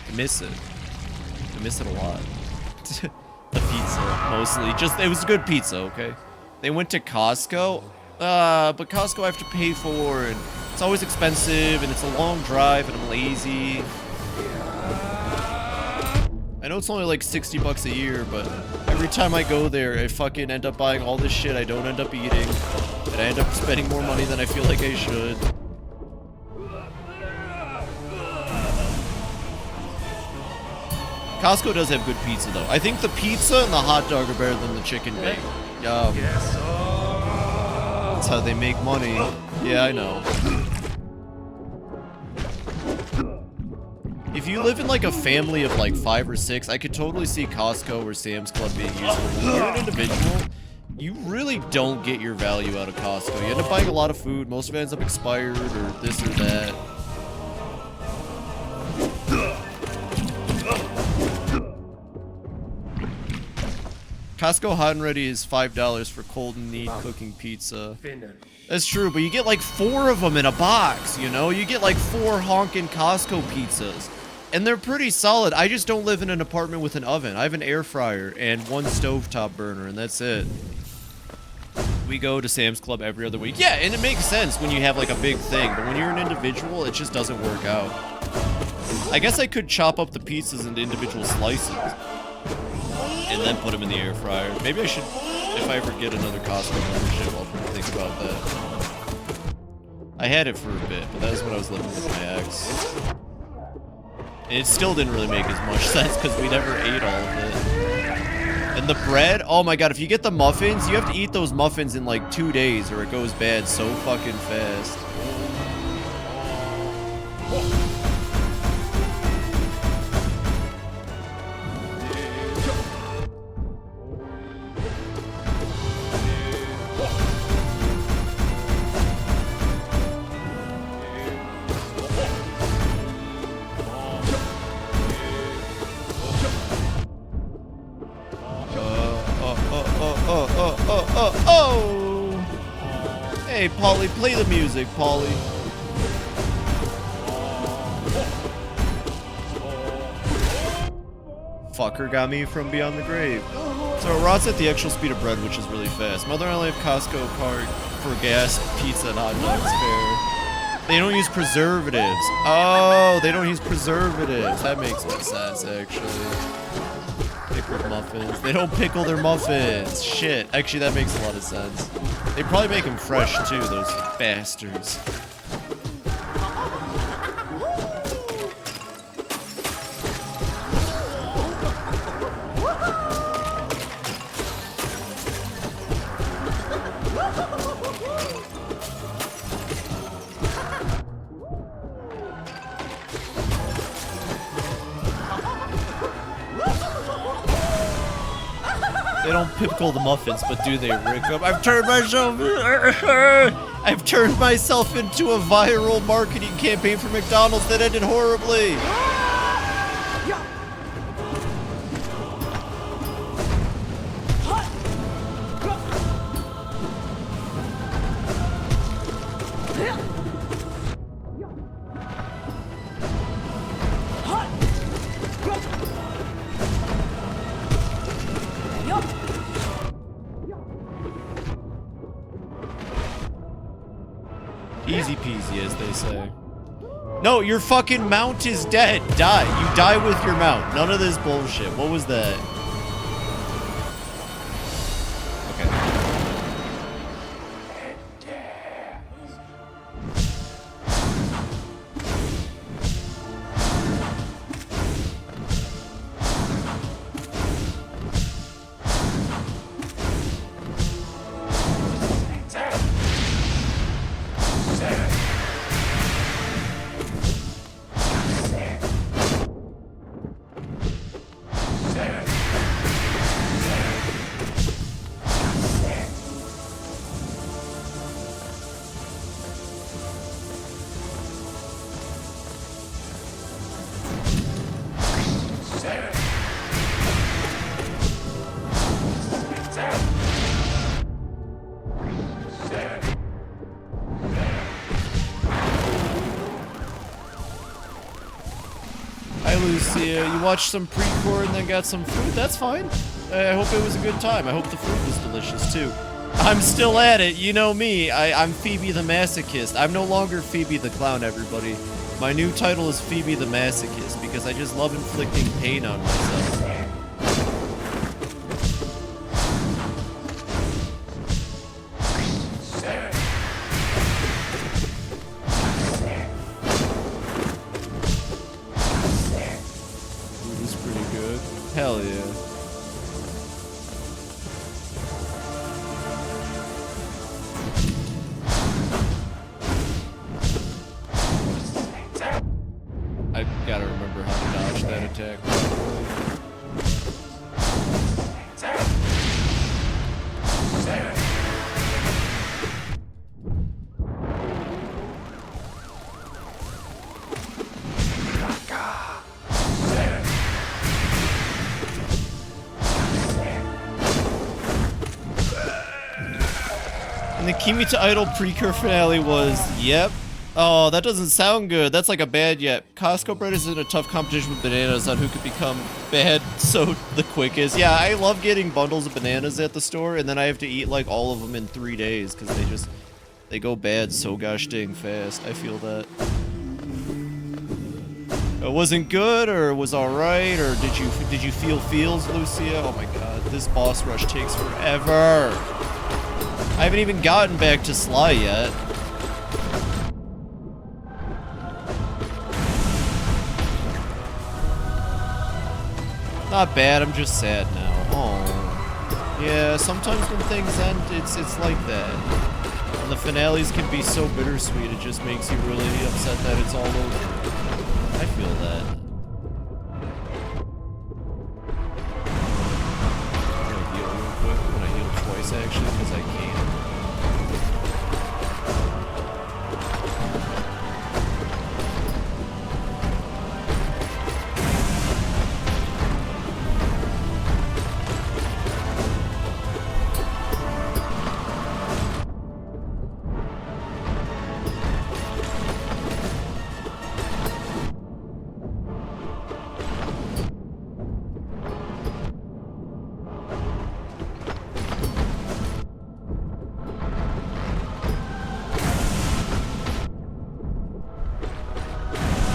I miss it. I miss it a lot. The pizza, mostly. Just, it was good pizza, okay? They went to Costco, but Costco I have to pay for, and it's always expensive, and it's a long drive, and I'm lazy. I know it's only like 60 bucks a year, but every time I go there, I fucking end up buying all this shit I don't end up eating, and I end up spending more money than I feel like I should. Costco does have good pizza, though. I think the pizza and the hot dog are better than the chicken bake. That's how they make money. Yeah, I know. If you live in like a family of like 5 or 6, I could totally see Costco or Sam's Club being useful. When you're an individual, you really don't get your value out of Costco. You end up buying a lot of food. Most of it ends up expired or this or that. Costco hot and ready is $5 for cold and neat cooking pizza. That's true, but you get like 4 of them in a box, you know? You get like 4 honkin' Costco pizzas. And they're pretty solid. I just don't live in an apartment with an oven. I have an air fryer and 1 stovetop burner, and that's it. We go to Sam's Club every other week. Yeah, and it makes sense when you have like a big thing, but when you're an individual, it just doesn't work out. I guess I could chop up the pizzas into individual slices. And then put them in the air fryer. Maybe I should, if I ever get another Costco membership, I'll think about that. I had it for a bit, but that was when I was living with my ex. And it still didn't really make as much sense because we never ate all of it. And the bread, oh my god, if you get the muffins, you have to eat those muffins in like 2 days or it goes bad so fucking fast. Hey, Polly, play the music, Polly. Fucker got me from beyond the grave. So it rots at the actual speed of bread, which is really fast. Mother and I have Costco card for gas, pizza, and hot dogs fare. They don't use preservatives. Oh, they don't use preservatives. That makes more sense, actually. Pickled muffins. They don't pickle their muffins. Shit. Actually, that makes a lot of sense. They probably make them fresh, too, those bastards. They don't pickle the muffins, but do they, Rick? I've turned myself into a viral marketing campaign for McDonald's that ended horribly. Easy peasy, as they say. No, your fucking mount is dead. Die. You die with your mount. None of this bullshit. What was that? Okay. Lucia, you watched some pre-core and then got some food? That's fine. I hope it was a good time. I hope the food was delicious too. I'm still at it, you know me. I'm Phoebe the Masochist. I'm no longer Phoebe the Clown, everybody. My new title is Phoebe the Masochist because I just love inflicting pain on myself. Hell yeah. I gotta remember how to dodge that attack. And the Kimita Idol pre-cure finale was, yep. Oh, that doesn't sound good. That's like a bad yet. Costco bread is in a tough competition with bananas on who could become bad so the quickest. Yeah, I love getting bundles of bananas at the store, and then I have to eat like all of them in 3 days because they go bad so gosh dang fast. I feel that. It wasn't good, or it was alright, or did you feel feels, Lucia? Oh my god, this boss rush takes forever. I haven't even gotten back to Sly yet. Not bad, I'm just sad now. Oh. Yeah, sometimes when things end, it's like that. And the finales can be so bittersweet, it just makes you really upset that it's all over. I feel that. I'm gonna heal real quick. I'm gonna heal twice actually, because I can.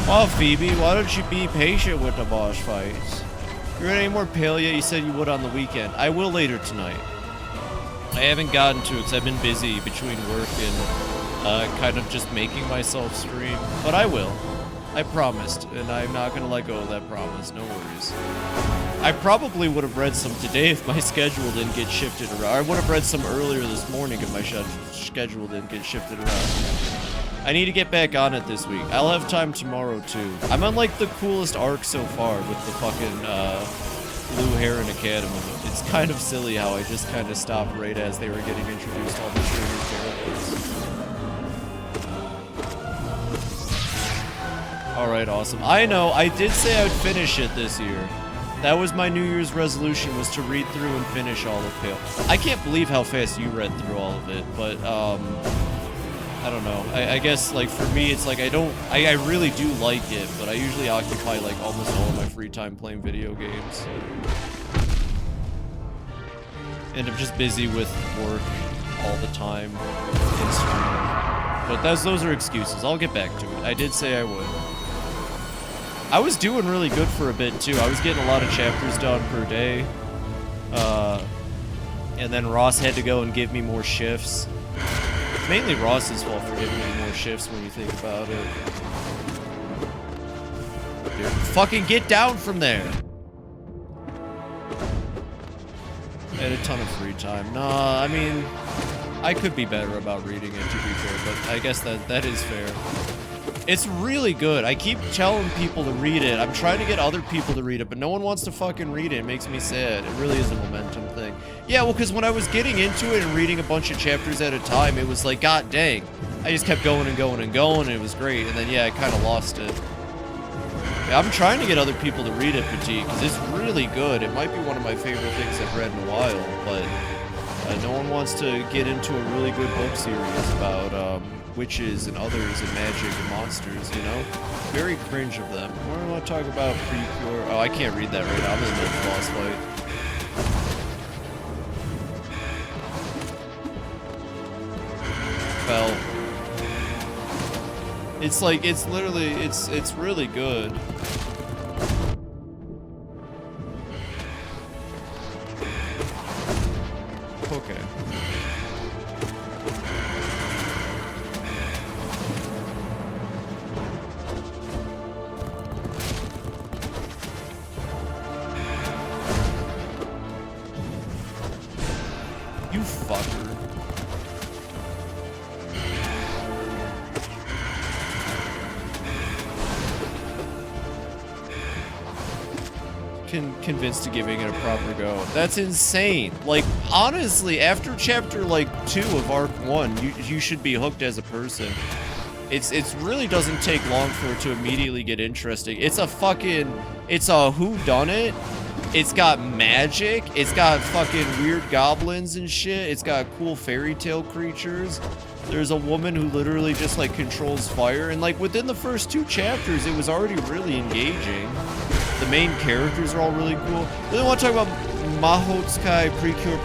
Oh, Phoebe, why don't you be patient with the boss fights? You're any more pale yet? You said you would on the weekend. I will later tonight. I haven't gotten to it because I've been busy between work and kind of just making myself stream. But I will. I promised, and I'm not going to let go of that promise. No worries. I probably would have read some today if my schedule didn't get shifted around. I would have read some earlier this morning if my schedule didn't get shifted around. I need to get back on it this week. I'll have time tomorrow, too. I'm on, like, the coolest arc so far with the fucking, Blue Heron Academy. It's kind of silly how I just kind of stopped right as they were getting introduced all these new characters. Alright, awesome. I know, I did say I would finish it this year. That was my New Year's resolution, was to read through and finish all of Pale. I can't believe how fast you read through all of it, but, I don't know. I guess, like, for me, it's like I really do like it, but I usually occupy, like, almost all of my free time playing video games. And I'm just busy with work all the time and streaming. But those are excuses. I'll get back to it. I did say I would. I was doing really good for a bit, too. I was getting a lot of chapters done per day. And then Ross had to go and give me more shifts. It's mainly Ross's fault for giving me more shifts when you think about it. Dude, fucking get down from there! I had a ton of free time. Nah, I mean, I could be better about reading it, to be fair, but I guess that is fair. It's really good. I keep telling people to read it. I'm trying to get other people to read it, but no one wants to fucking read it. It makes me sad. It really is a momentum thing. Yeah, well, because when I was getting into it and reading a bunch of chapters at a time, it was like, god dang. I just kept going and going and going, and it was great. And then, yeah, I kind of lost it. Yeah, I'm trying to get other people to read it, Petit, because it's really good. It might be one of my favorite things I've read in a while, but no one wants to get into a really good book series about witches and others and magic and monsters, you know? Very cringe of them. What do I want to talk about? Precure. Oh, I can't read that right now. I'm in the middle of the boss fight. Well, it's like, it's literally, it's really good. Okay. You fucker. Convinced to giving it a proper go. That's insane. Like, honestly, after chapter, like, 2 of Arc 1, you should be hooked as a person. It's really doesn't take long for it to immediately get interesting. It's a fucking... It's a whodunit. It's got magic. It's got fucking weird goblins and shit. It's got cool fairy tale creatures. There's a woman who literally just, like, controls fire. And, like, within the first 2 chapters, it was already really engaging. The main characters are all really cool. Really want to talk about Mahotsukai, Precure,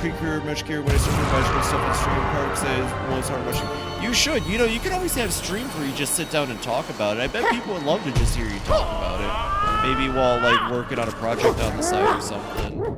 Meshkir, when I search for magical stuff in stream parks, says, hard watching. You should, you know, you can always have streams where you just sit down and talk about it. I bet people would love to just hear you talk about it. Maybe while, like, working on a project on the side or something.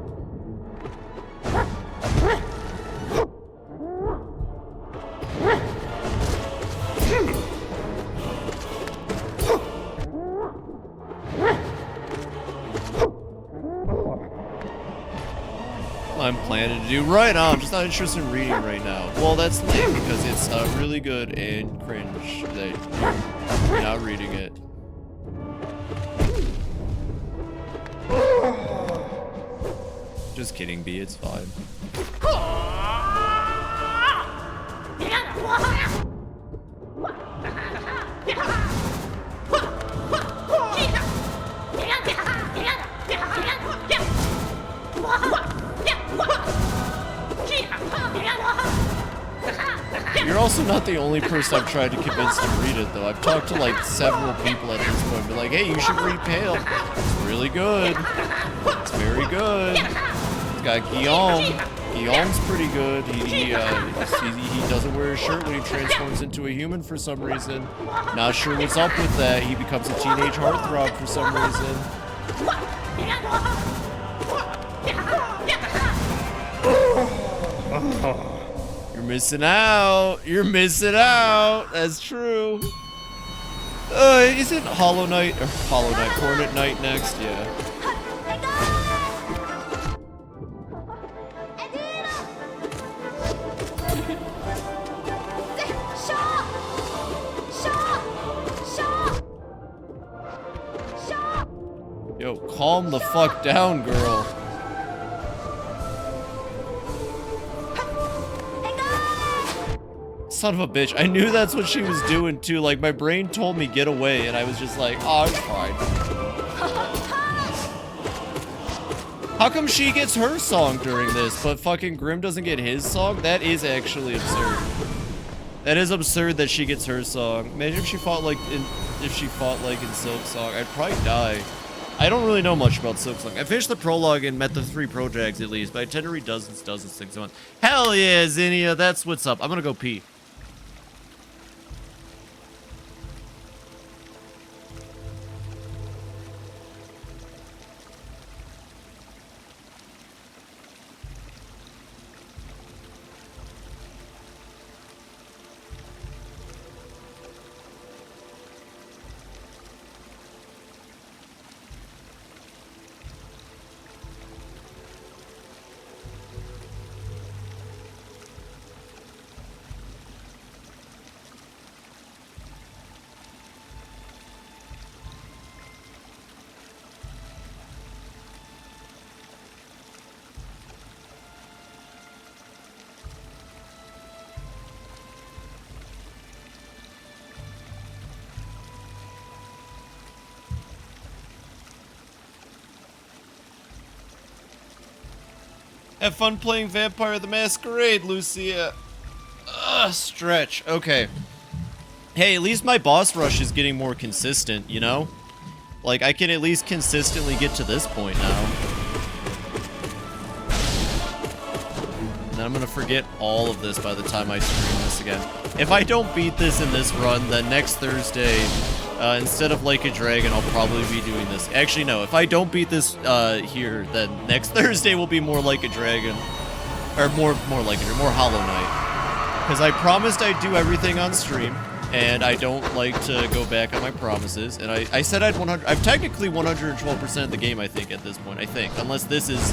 I'm planning to do right now. I'm just not interested in reading right now. Well, that's lame because it's really good and cringe that you're not reading it. Just kidding, B. It's fine. You're also not the only person I've tried to convince to read it, though. I've talked to, like, several people at this point, be like, hey, you should read Pale. It's really good. It's very good. It's got Guillaume. Guillaume's pretty good. He doesn't wear a shirt when he transforms into a human for some reason. Not sure what's up with that. He becomes a teenage heartthrob for some reason. You're missing out. You're missing out. That's true. Isn't Hollow Knight Hornet Knight next? Yeah. Yo, calm the fuck down, girl. Son of a bitch. I knew that's what she was doing too. Like, my brain told me get away, and I was just like, oh, it's fine. How come she gets her song during this, but fucking Grim doesn't get his song? That is actually absurd. That is absurd that she gets her song. Imagine if she fought like in Silk Song. I'd probably die. I don't really know much about Silk Song. I finished the prologue and met the 3 projects at least, but I tend to read dozens things a month. Hell yeah, Zinnia, that's what's up. I'm gonna go pee. Have fun playing Vampire the Masquerade, Lucia. Stretch. Okay. Hey, at least my boss rush is getting more consistent, you know? Like, I can at least consistently get to this point now. And then I'm gonna forget all of this by the time I stream this again. If I don't beat this in this run, then next Thursday, instead of Like a Dragon, I'll probably be doing this. Actually, no, if I don't beat this here, then next Thursday will be more Like a Dragon. Or more Hollow Knight. Because I promised I'd do everything on stream. And I don't like to go back on my promises. And I said I've technically 112% of the game, I think, at this point. I think. Unless this is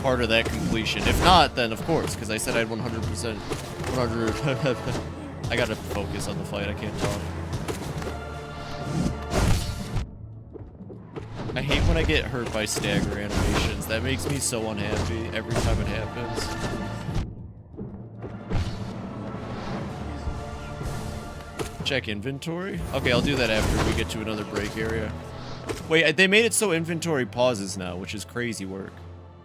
part of that completion. If not, then of course, because I said I had 100%. 100. I gotta focus on the fight. I can't talk. I hate when I get hurt by stagger animations. That makes me so unhappy every time it happens. Check inventory? Okay, I'll do that after we get to another break area. Wait, they made it so inventory pauses now, which is crazy work.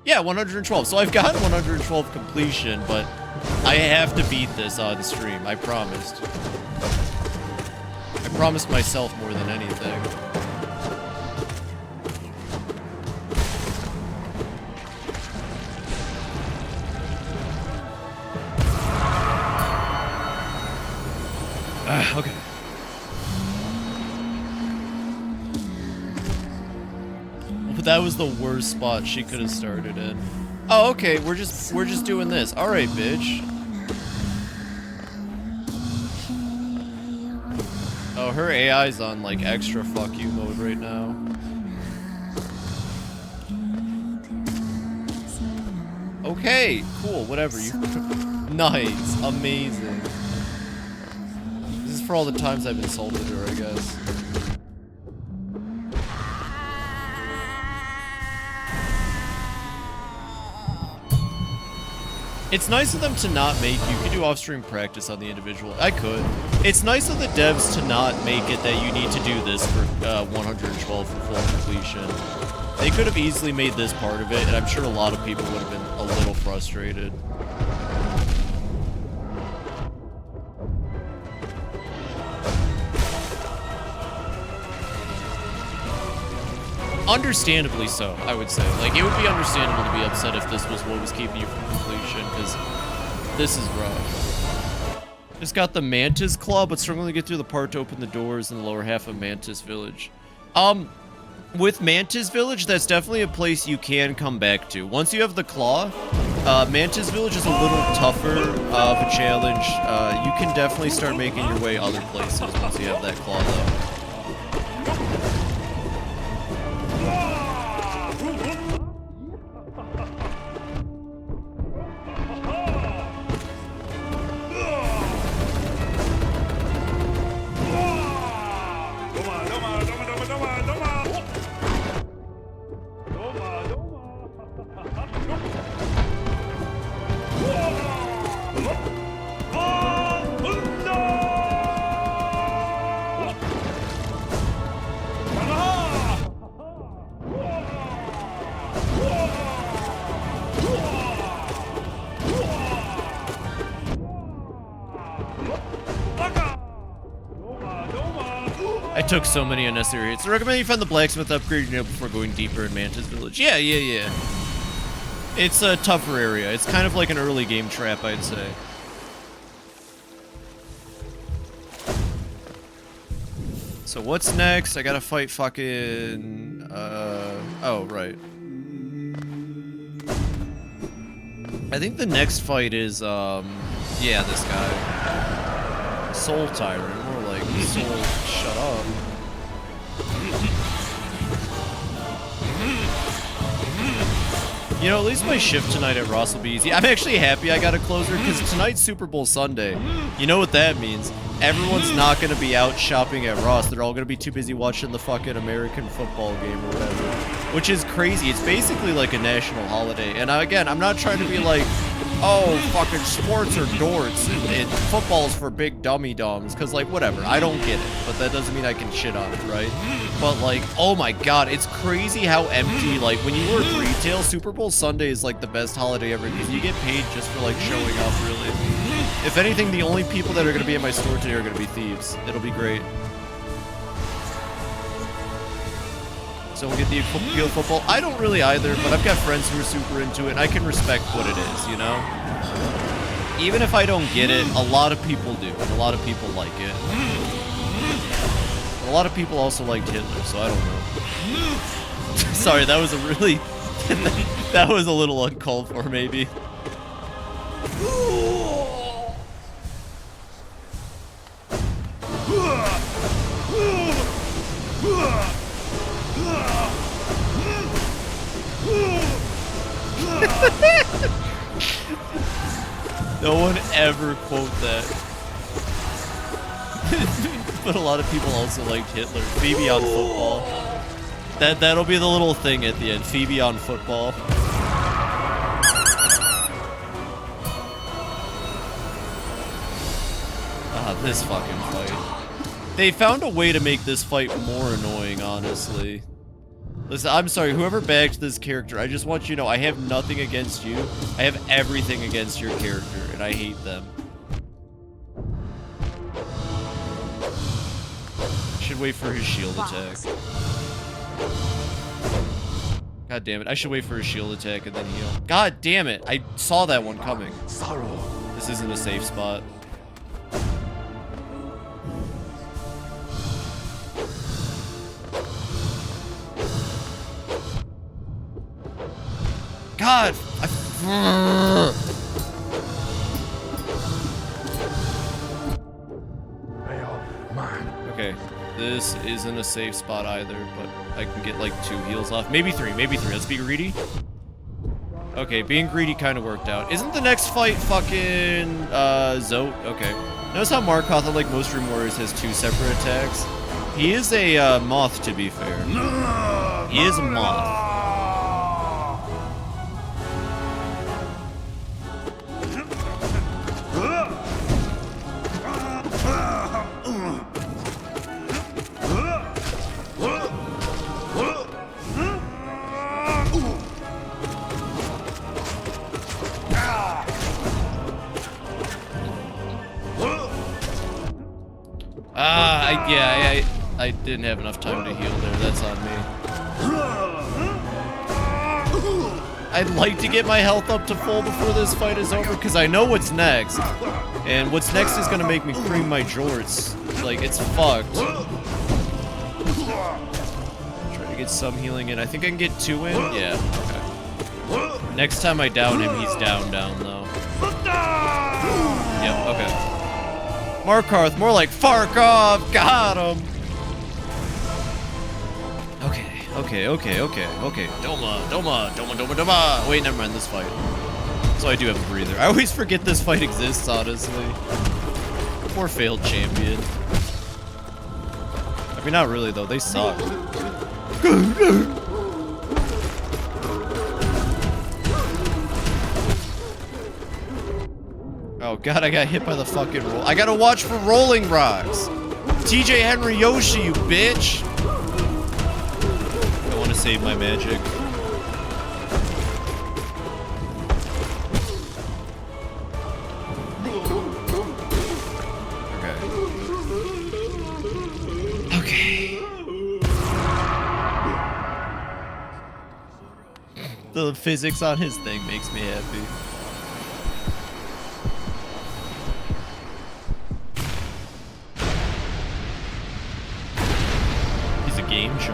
Yeah, 112. So I've got 112 completion, but I have to beat this on stream. I promised. I promised myself more than anything. Okay. But that was the worst spot she could have started in. Oh, okay. We're just doing this. All right, bitch. Oh, her AI's on like extra fuck you mode right now. Okay, cool. Whatever you. Nice, amazing. For all the times I've insulted her, I guess. It's nice of them to not make you can do off-stream practice on the individual. I could. It's nice of the devs to not make it that you need to do this for 112 for full completion. They could have easily made this part of it, and I'm sure a lot of people would have been a little frustrated. Understandably so, I would say. Like, it would be understandable to be upset if this was what was keeping you from completion, because this is rough. Just got the Mantis Claw, but struggling to get through the part to open the doors in the lower half of Mantis Village. With Mantis Village, that's definitely a place you can come back to. Once you have the Claw, Mantis Village is a little tougher of a challenge. You can definitely start making your way other places once you have that Claw, though. I took so many unnecessary hits. I recommend you find the blacksmith upgrade before going deeper in Mantis Village. Yeah. It's a tougher area. It's kind of like an early game trap, I'd say. So what's next? I gotta fight fucking... oh, right. I think the next fight is, yeah, this guy. Soul Tyrant, more like Soul... Shut up. You know, at least my shift tonight at Ross will be easy. I'm actually happy I got a closer, because tonight's Super Bowl Sunday. You know what that means. Everyone's not going to be out shopping at Ross. They're all going to be too busy watching the fucking American football game or whatever. Which is crazy. It's basically like a national holiday. And again, I'm not trying to be like, oh, fucking sports are dorks and football's for big dummy dumbs, because, like, whatever, I don't get it, but that doesn't mean I can shit on it, right? But, like, oh my god, it's crazy how empty, like, when you work retail, Super Bowl Sunday is, like, the best holiday ever, because you get paid just for, like, showing up, really. If anything, the only people that are gonna be in my store today are gonna be thieves. It'll be great. So we'll get the appeal of football. I don't really either, but I've got friends who are super into it, and I can respect what it is, you know? Even if I don't get it, a lot of people do, and a lot of people like it. A lot of people also liked Hitler, so I don't know. Sorry, that was a really... that was a little uncalled for, maybe. No one ever quote that. But a lot of people also liked Hitler. Fibi on football. That'll be the little thing at the end. Fibi on football. Ah, this fucking fight. They found a way to make this fight more annoying, honestly. Listen, I'm sorry, whoever bagged this character, I just want you to know, I have nothing against you. I have everything against your character, and I hate them. Should wait for his shield attack. God damn it, I should wait for his shield attack and then heal. God damn it, I saw that one coming. This isn't a safe spot. God! Okay, this isn't a safe spot either, but I can get like 2 heals off. Maybe 3, maybe 3. Let's be greedy. Okay, being greedy kind of worked out. Isn't the next fight fucking, Zote? Okay. Notice how Markoth, unlike most Room Warriors, has 2 separate attacks? He is a, moth, to be fair. He is a moth. Yeah, I didn't have enough time to heal there. That's on me. I'd like to get my health up to full before this fight is over, because I know what's next. And what's next is going to make me cream my jorts. Like, it's fucked. Try to get some healing in. I think I can get 2 in? Yeah, okay. Next time I down him, he's down, though. Yep, okay. Markarth, more like Farkov, got him! Okay. Doma. Wait, never mind, this fight. So I do have a breather. I always forget this fight exists, honestly. Poor failed champion. I mean, not really, though. They suck. Oh god, I got hit by the fucking roll. I gotta watch for rolling rocks. TJ Henry Yoshi, you bitch. I want to save my magic. Okay. The physics on his thing makes me happy. Game show.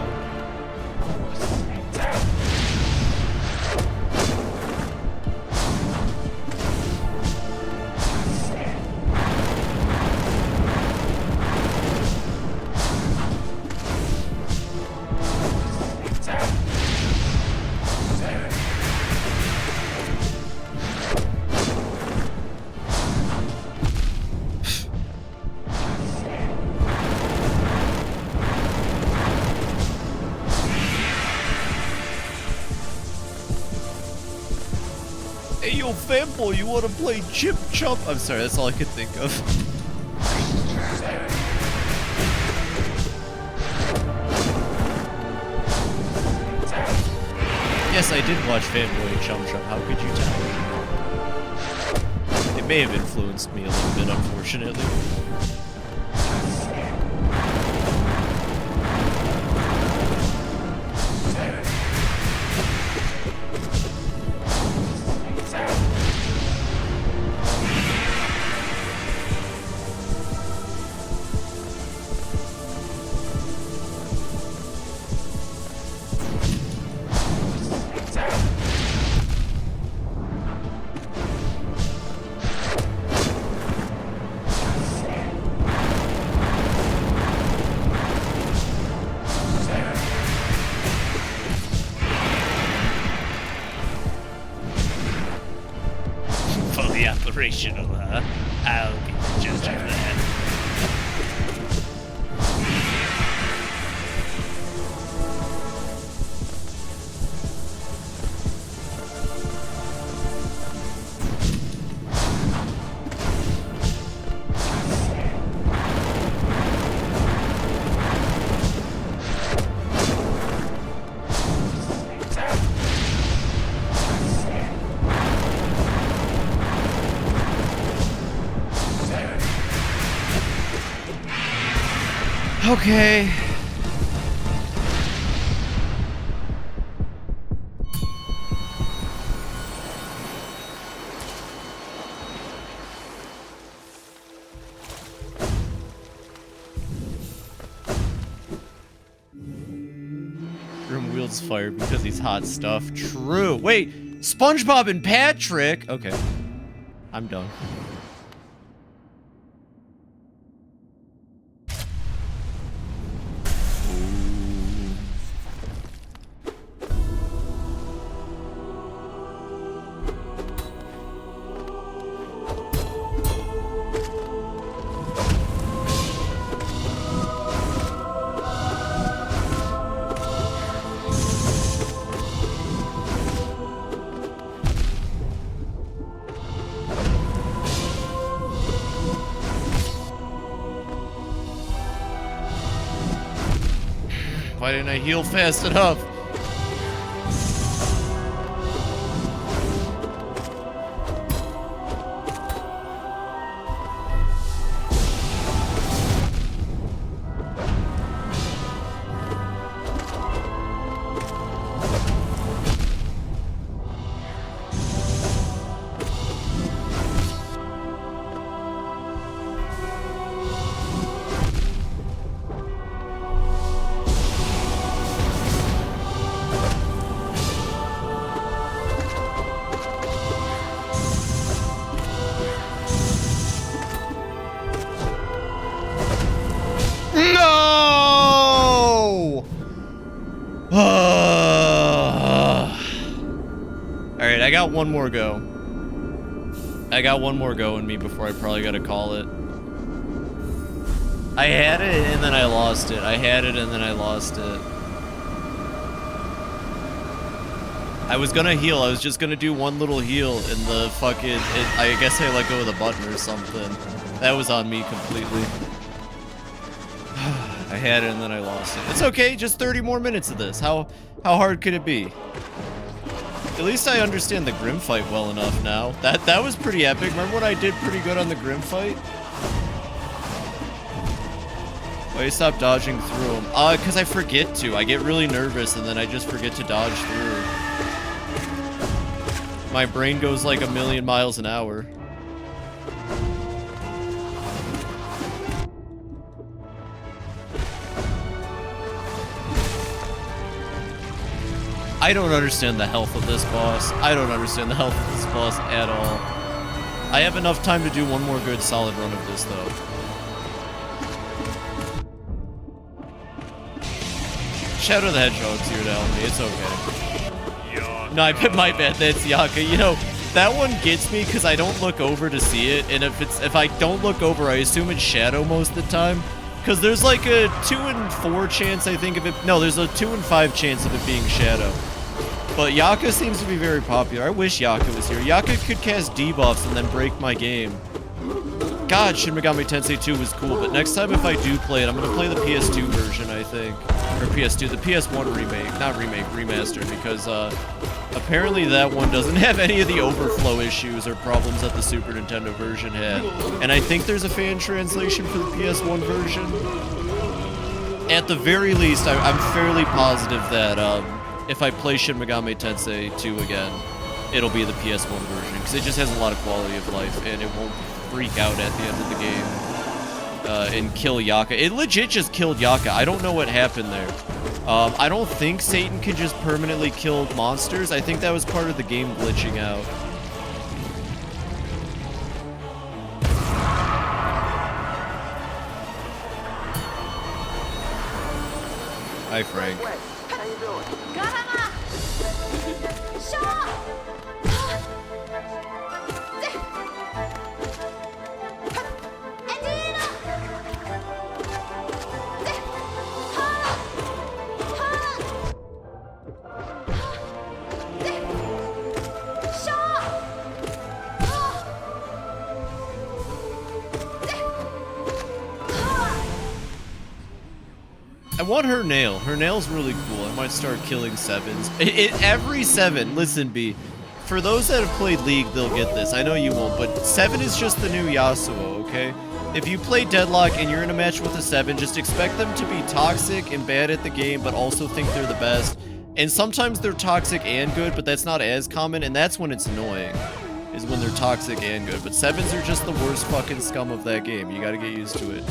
Hey, yo, fanboy, you wanna play Chip Chump? I'm sorry, that's all I could think of. Yes, I did watch Fanboy and Chum Chum. How could you tell? It may have influenced me a little bit, unfortunately. Fully operational, huh? I'll be the judge of that. Okay. Grim wields fire because he's hot stuff. True. Wait, SpongeBob and Patrick. Okay. I'm done. Why didn't I heal fast enough? No! Alright, I got one more go. I got one more go in me before I probably gotta call it. I had it and then I lost it. I had it and then I lost it. I was gonna heal. I was just gonna do one little heal and the fucking... I guess I let go of the button or something. That was on me completely. I had it and then I lost it. It's okay, just 30 more minutes of this. How hard could it be? At least I understand the Grim fight well enough now. That was pretty epic. Remember when I did pretty good on the Grim fight? Why you stop dodging through them? Because I forget to. I get really nervous and then I just forget to dodge through. My brain goes like a million miles an hour. I don't understand the health of this boss. I don't understand the health of this boss at all. I have enough time to do one more good solid run of this, though. Shadow the Hedgehog's here to help me. It's okay. No, my bad. That's Yaka. You know, that one gets me because I don't look over to see it, and if I don't look over, I assume it's Shadow most of the time. Because there's like a 2 in 4 chance, I think, of it. No, there's a 2 in 5 chance of it being Shadow. But Yaka seems to be very popular. I wish Yaka was here. Yaka could cast debuffs and then break my game. God, Shin Megami Tensei 2 was cool, but next time if I do play it, I'm gonna play the PS2 version, I think. Or PS2, the PS1 remake. Not remake, remaster, because apparently that one doesn't have any of the overflow issues or problems that the Super Nintendo version had. And I think there's a fan translation for the PS1 version. At the very least, I'm fairly positive that if I play Shin Megami Tensei 2 again, it'll be the PS1 version, because it just has a lot of quality of life, and it won't freak out at the end of the game and kill Yaka. It legit just killed Yaka. I don't know what happened there. I don't think Satan can just permanently kill monsters. I think that was part of the game glitching out. Hi, Frank. How you doing? I want her nail. Her nail's really cool. I might start killing sevens. Every seven, listen, B. For those that have played League, they'll get this. I know you won't, but 7 is just the new Yasuo, okay? If you play Deadlock and you're in a match with a 7, just expect them to be toxic and bad at the game, but also think they're the best. And sometimes they're toxic and good, but that's not as common, and that's when it's annoying, is when they're toxic and good. But 7s are just the worst fucking scum of that game. You gotta get used to it.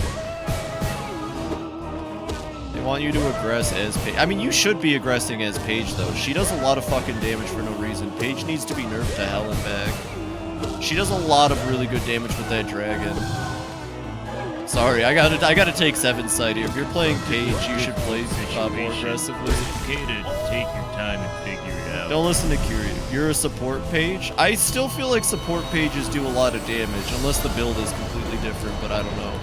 They want you to aggress as Paige. I mean, you should be aggressing as Paige, though. She does a lot of fucking damage for no reason. Paige needs to be nerfed to hell and back. She does a lot of really good damage with that dragon. Sorry, I gotta take 7's side here. If you're playing Paige, you should play more aggressively. Okay to take your time and figure it out. Don't listen to Curie. You're a support page. I still feel like support pages do a lot of damage, unless the build is completely different, but I don't know.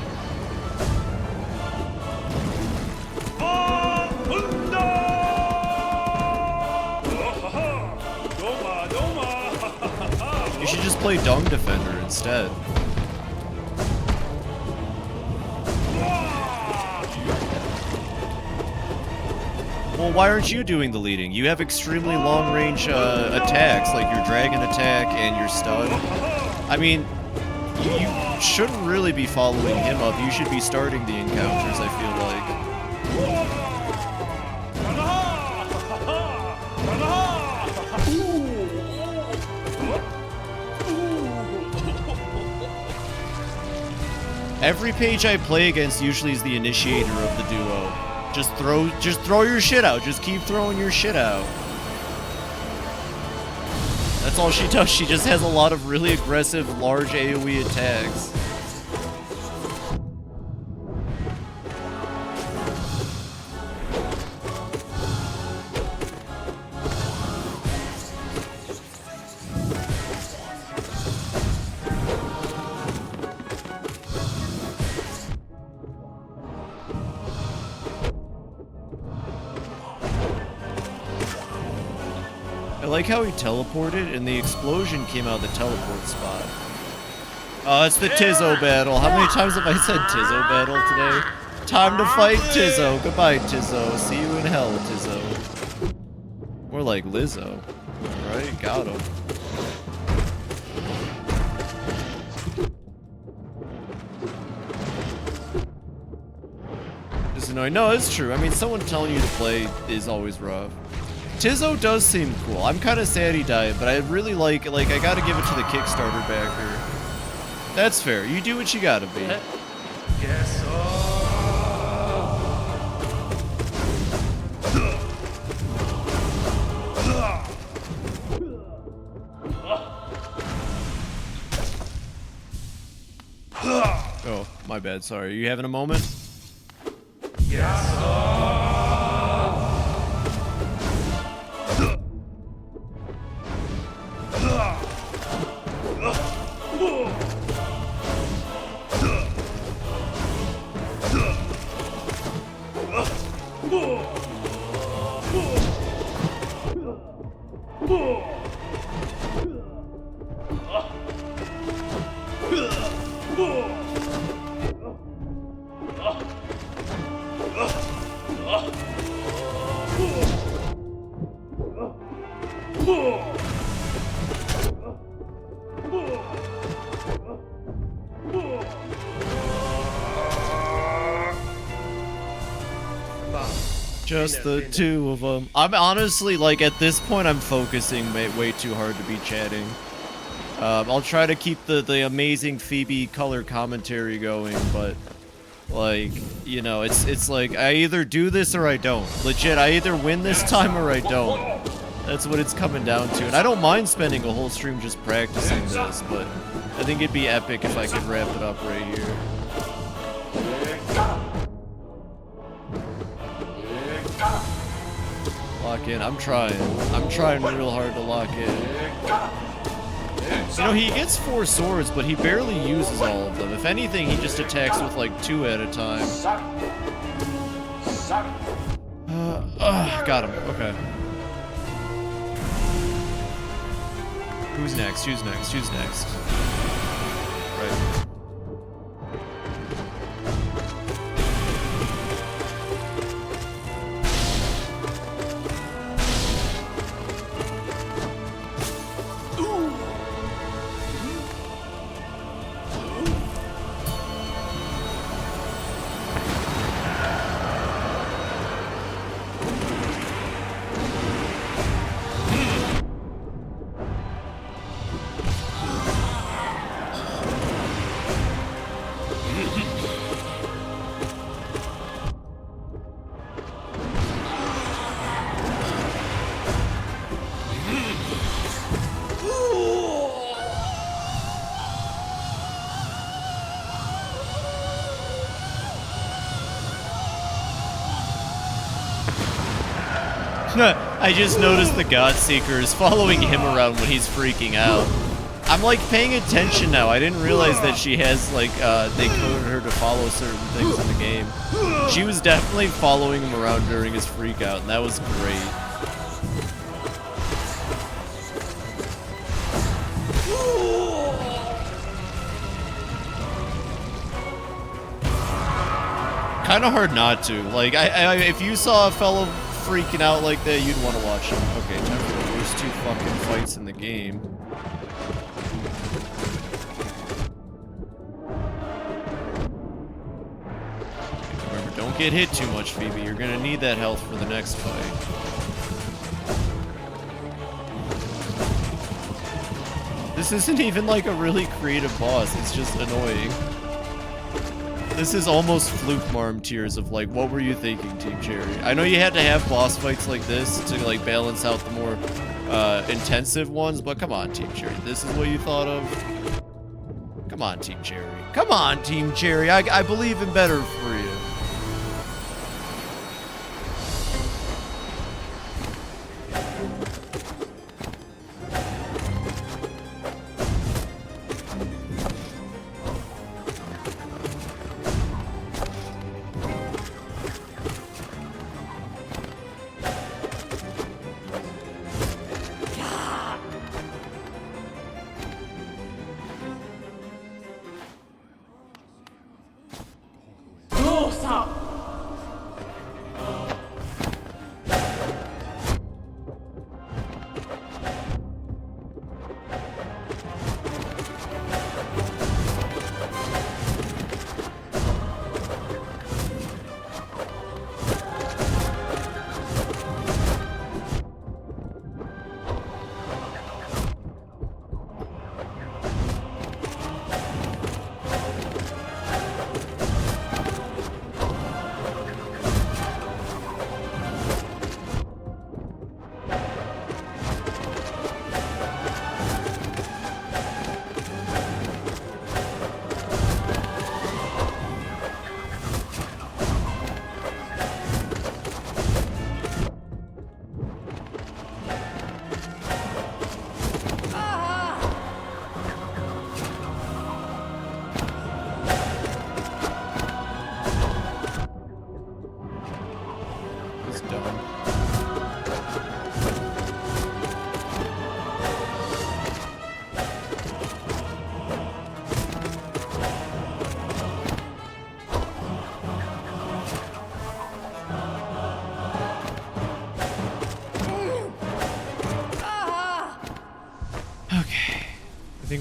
You should just play Dung Defender instead. Well, why aren't you doing the leading? You have extremely long-range attacks, like your dragon attack and your stun. I mean, you shouldn't really be following him up. You should be starting the encounters, I feel like. Every page I play against usually is the initiator of the duo. Just throw your shit out. Just keep throwing your shit out. That's all she does. She just has a lot of really aggressive, large AoE attacks. I like how he teleported and the explosion came out of the teleport spot. Oh, it's the Tizzo battle. How many times have I said Tizzo battle today? Time to fight Tizzo. Goodbye, Tizzo. See you in hell, Tizzo. More like Lizzo. Alright, got him. It's annoying. No, it's true. I mean, someone telling you to play is always rough. Tizzo does seem cool. I'm kind of sad he died, but I really like, I gotta give it to the Kickstarter backer. That's fair. You do what you gotta be. Yes, Oh, my bad. Sorry. Are you having a moment? Just the two of them. I'm honestly, like, at this point, I'm focusing way too hard to be chatting. I'll try to keep the amazing Phoebe color commentary going, but, like, you know, it's like, I either do this or I don't. Legit, I either win this time or I don't. That's what it's coming down to. And I don't mind spending a whole stream just practicing this, but I think it'd be epic if I could wrap it up right here. Lock in. I'm trying. I'm trying real hard to lock in. You know, he gets 4 swords, but he barely uses all of them. If anything, he just attacks with like 2 at a time. Got him. Okay. Who's next? Who's next? Who's next? Right. I just noticed the Godseeker is following him around when he's freaking out. I'm like paying attention now. I didn't realize that she has like, they coded her to follow certain things in the game. She was definitely following him around during his freak out, and that was great. Kind of hard not to. Like, if you saw a fellow freaking out like that, you'd want to watch him. Okay, time for the worst 2 fucking fights in the game. Remember, don't get hit too much, Phoebe. You're gonna need that health for the next fight. This isn't even like a really creative boss. It's just annoying. This is almost Fluke Marm tiers of like, what were you thinking, Team Cherry? I know you had to have boss fights like this to like balance out the more intensive ones, but come on, Team Cherry. This is what you thought of? Come on, Team Cherry. Come on, Team Cherry. I believe in better for you.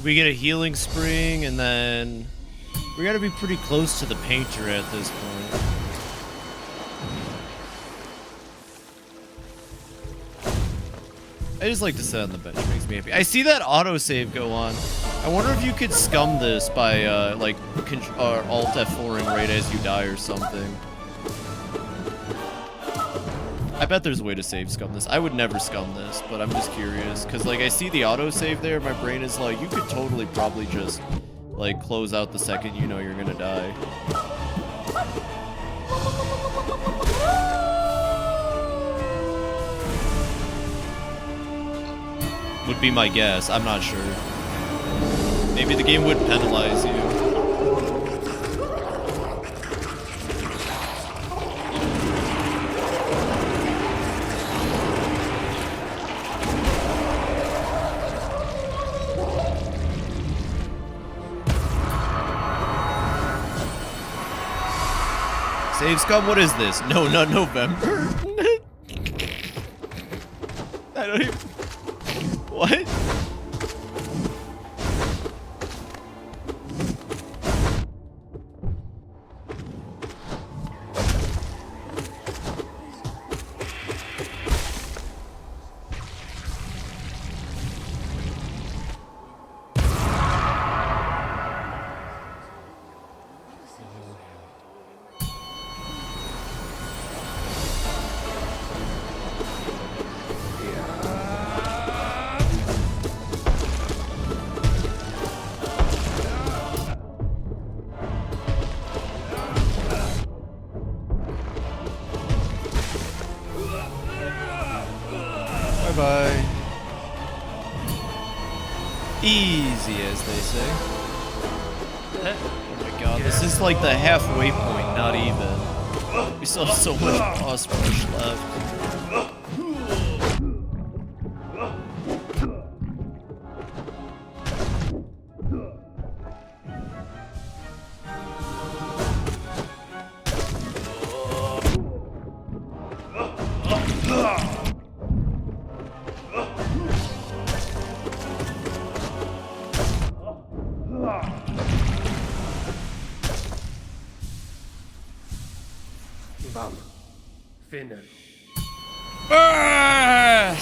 We get a healing spring, and then we gotta be pretty close to the painter at this point. I just like to sit on the bench. It makes me happy. I see that autosave go on. I wonder if you could scum this by, like, Alt F4ing right as you die or something. I bet there's a way to save scum this. I would never scum this, but I'm just curious. Because, like, I see the autosave there, my brain is like, you could totally probably just, like, close out the second you know you're gonna die. Would be my guess. I'm not sure. Maybe the game would penalize you. Save scum? What is this? No, not November. I don't even... What? Bye-bye. Easy, as they say. Oh my god, this is like the halfway point, not even. We still have so much boss rush left.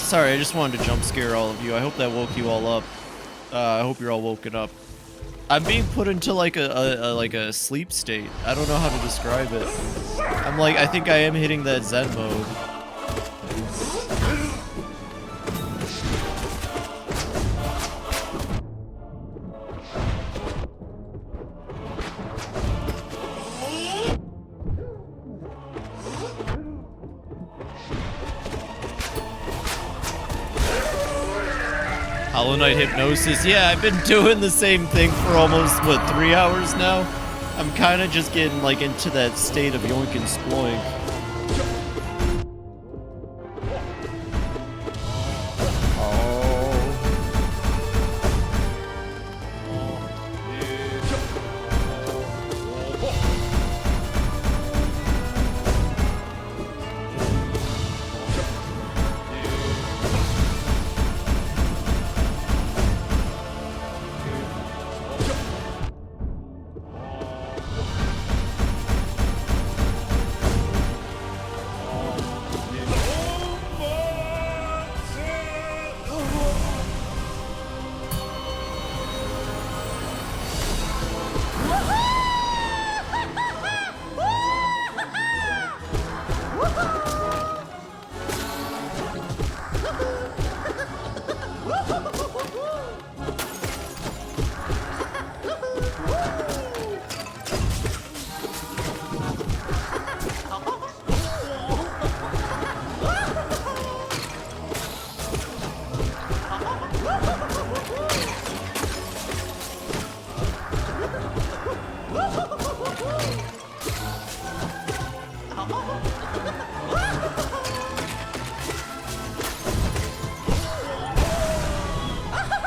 Sorry, I just wanted to jump scare all of you. I hope that woke you all up. I hope you're all woken up. I'm being put into like a sleep state. I don't know how to describe it. I'm like, I think I am hitting that Zen mode. Hollow Knight Hypnosis. Yeah, I've been doing the same thing for almost, what, 3 hours now? I'm kind of just getting, like, into that state of yoink and sploink.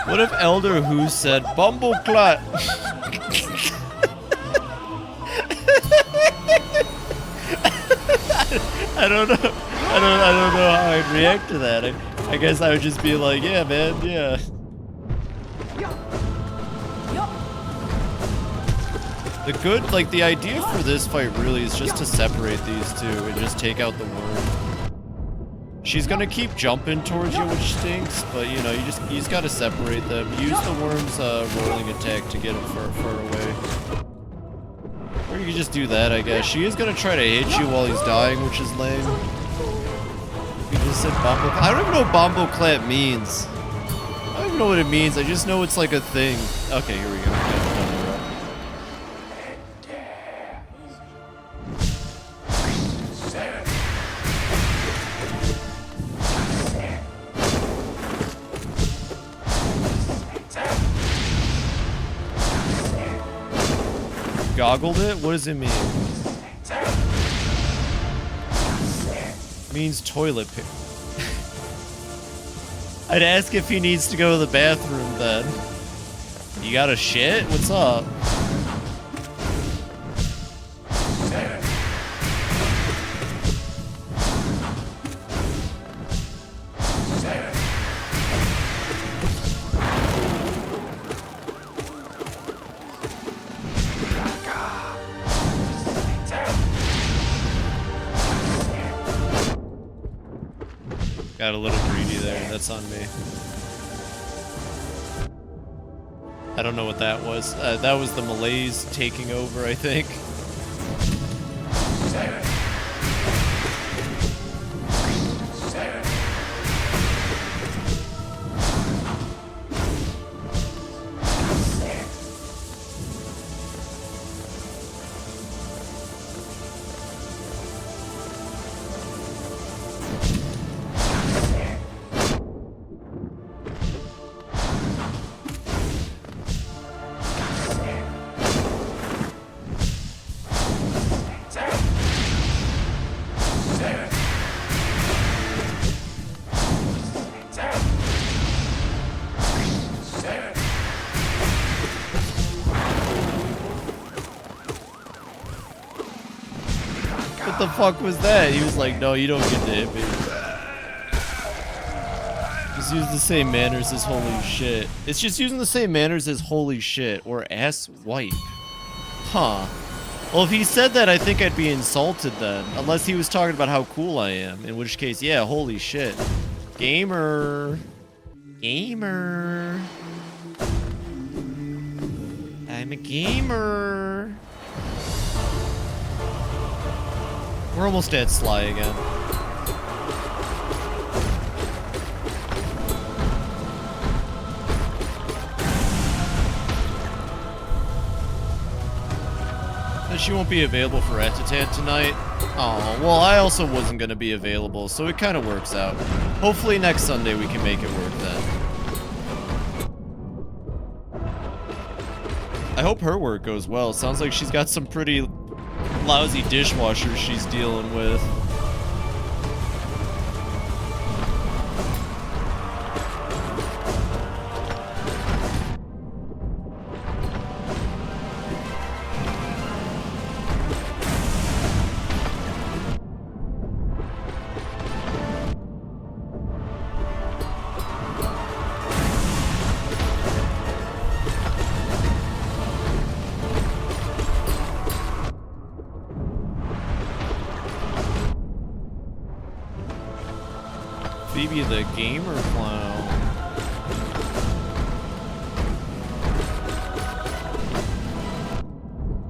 What if Elder Who said Bumbleclut? I don't know. I don't know how I'd react to that. I guess I would just be like, yeah, man, yeah. The good, like, the idea for this fight really is just to separate these two and just take out the word. she's gonna keep jumping towards you, which stinks. But you know, you just gotta separate them. Use the worm's rolling attack to get him far away. Or you can just do that, I guess. She is gonna try to hit you while he's dying, which is lame. You just said bombo. I don't even know what bombo clap means. I don't even know what it means. I just know it's like a thing. Okay, here we go. Goggled it? What does it mean? Means toilet paper. I'd ask if he needs to go to the bathroom then. You got a shit? What's up? Got a little greedy there, that's on me. I don't know what that was. That was the Malays taking over, I think. What the fuck was that? He was like, no, you don't get to hit me. Just use the same manners as holy shit. It's just using the same manners as holy shit or ass wipe. Huh. Well, if he said that, I think I'd be insulted then. Unless he was talking about how cool I am. In which case, yeah, holy shit. Gamer. Gamer. I'm a gamer. We're almost at Sly again. She won't be available for Rat-a-Tat tonight. Oh, well, I also wasn't going to be available, so it kind of works out. Hopefully next Sunday we can make it work then. I hope her work goes well. Sounds like she's got some pretty lousy dishwashers she's dealing with. Fibi the gamer clown.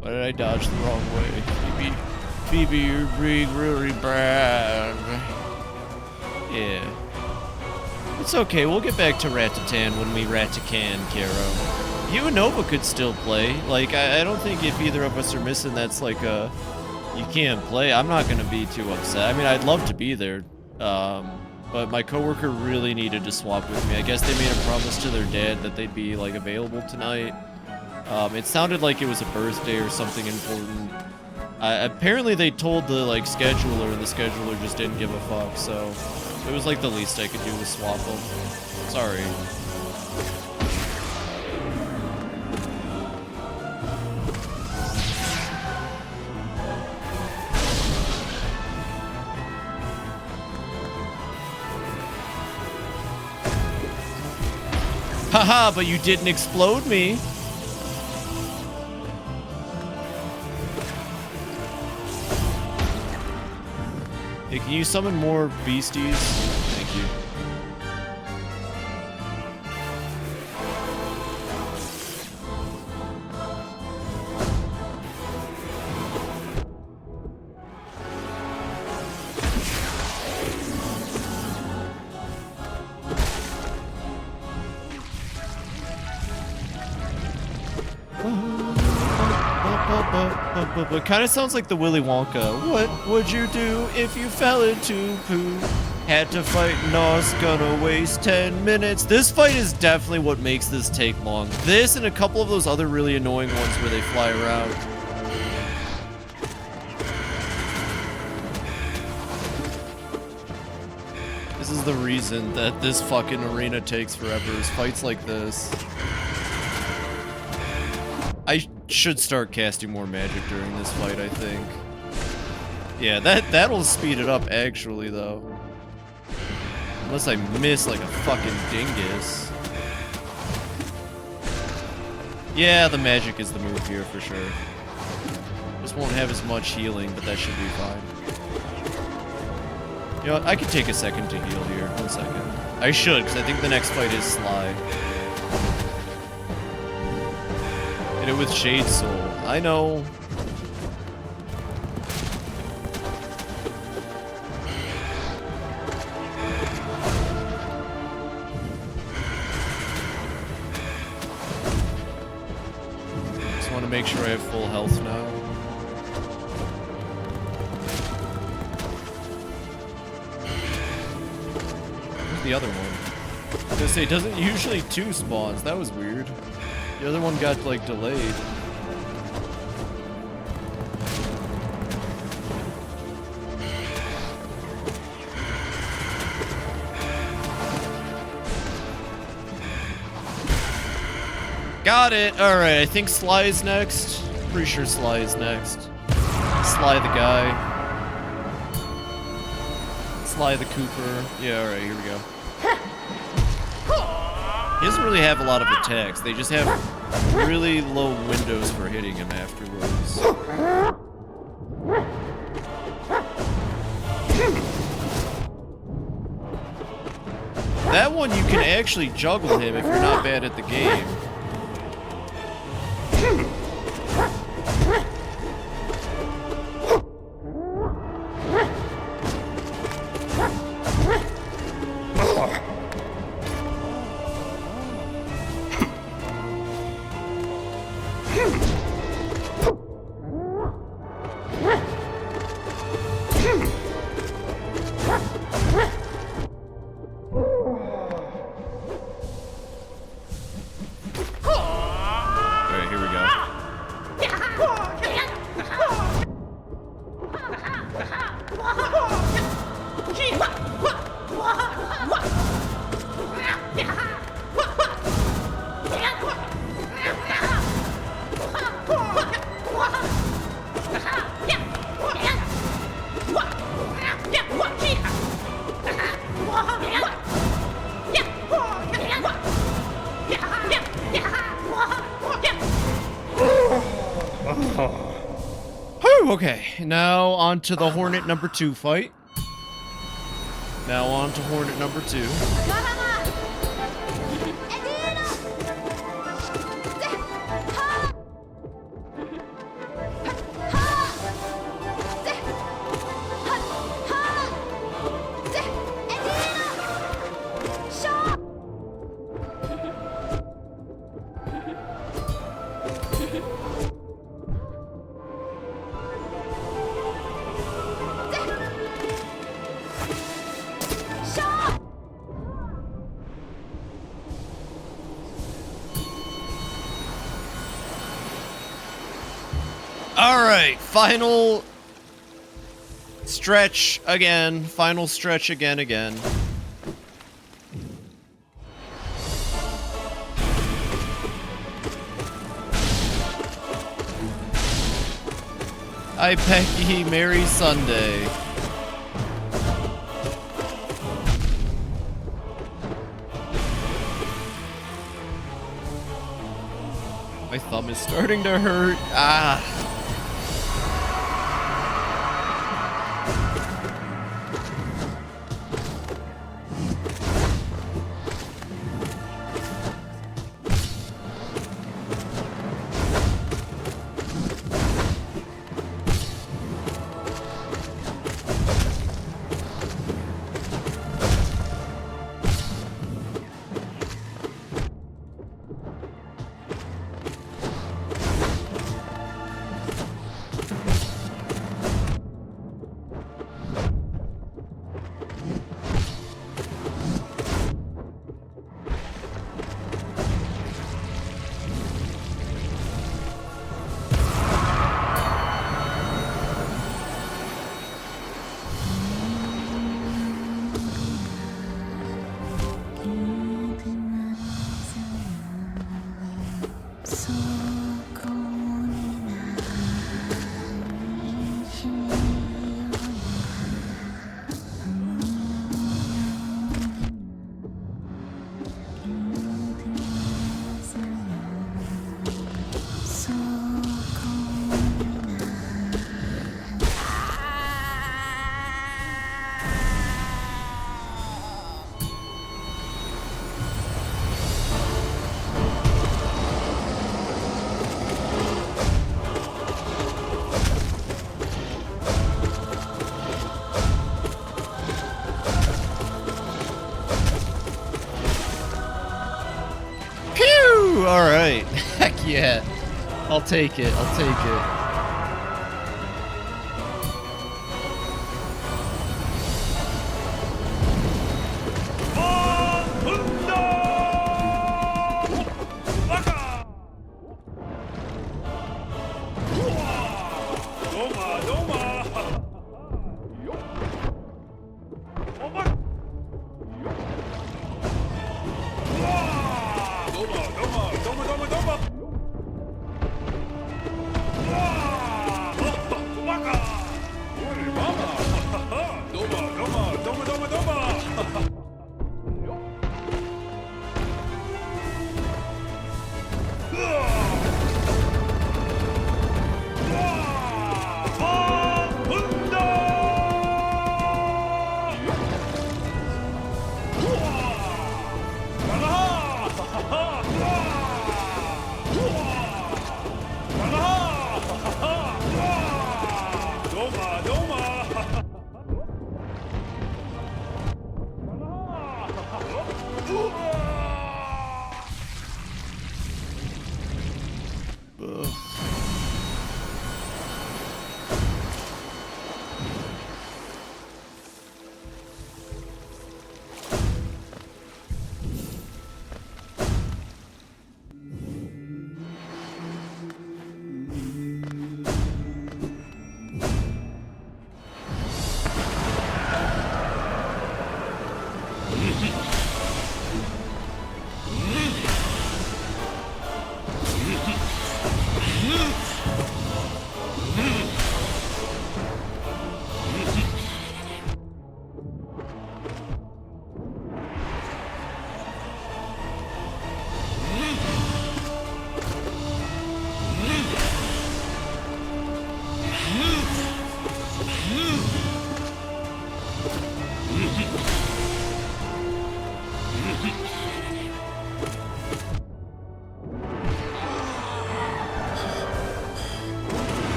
Why did I dodge the wrong way? Fibi, you're being really bad. Yeah. It's okay, we'll get back to Rat-a-Tan when we Rat-a-Can, Caro. You and Nova could still play. Like, I don't think if either of us are missing, that's like a... You can't play. I'm not gonna be too upset. I mean, I'd love to be there. But my coworker really needed to swap with me. I guess they made a promise to their dad that they'd be, like, available tonight. It sounded like it was a birthday or something important. Apparently they told the, like, scheduler, and the scheduler just didn't give a fuck, so... It was, like, the least I could do was swap them. Sorry. Haha, but you didn't explode me. Hey, can you summon more beasties? Kind of sounds like the Willy Wonka. What would you do if you fell into poo? Had to fight Nos, gonna waste 10 minutes. This fight is definitely what makes this take long. This and a couple of those other really annoying ones where they fly around. This is the reason that this fucking arena takes forever, is fights like this. I should start casting more magic during this fight, I think. Yeah, that'll speed it up, actually, though. Unless I miss, like, a fucking dingus. Yeah, the magic is the move here, for sure. Just won't have as much healing, but that should be fine. You know what, I could take a second to heal here. 1 second. I should, because I think the next fight is Sly. Hit it with Shade Soul. I know. Just want to make sure I have full health now. Where's the other one? I was gonna say, it doesn't usually 2 spawns. That was weird. The other one got, like, delayed. Got it! Alright, I think Sly is next. Pretty sure Sly is next. Sly the guy. Sly the Cooper. Yeah, alright, here we go. He doesn't really have a lot of attacks. They just have really low windows for hitting him afterwards. That one, you can actually juggle him if you're not bad at the game. Alright, here we go. Whew, okay, now on to the Hornet number 2 fight. Now on to Hornet number 2. Alright, final stretch again. Final stretch again. Hi, Becky. Merry Sunday. My thumb is starting to hurt. Ah. yeah. I'll take it. I'll take it.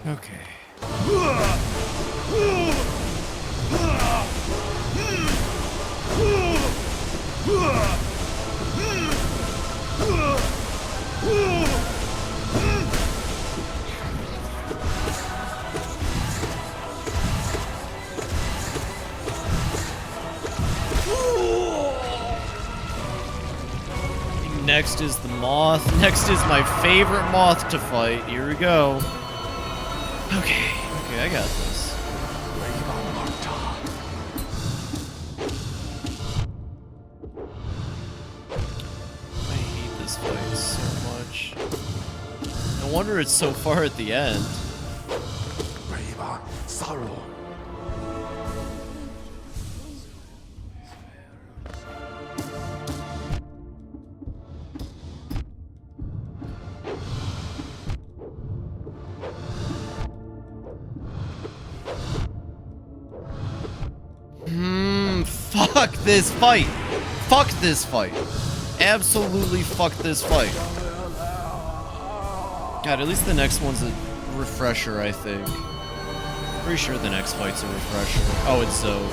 Okay. Next is the moth. Next is my favorite moth to fight. Here we go. Okay, I got this. I hate this fight so much. No wonder it's so far at the end. Fuck this fight. Fuck this fight. Absolutely fuck this fight. God, at least the next one's a refresher, I think. Pretty sure the next fight's a refresher. Oh, it's Zoe.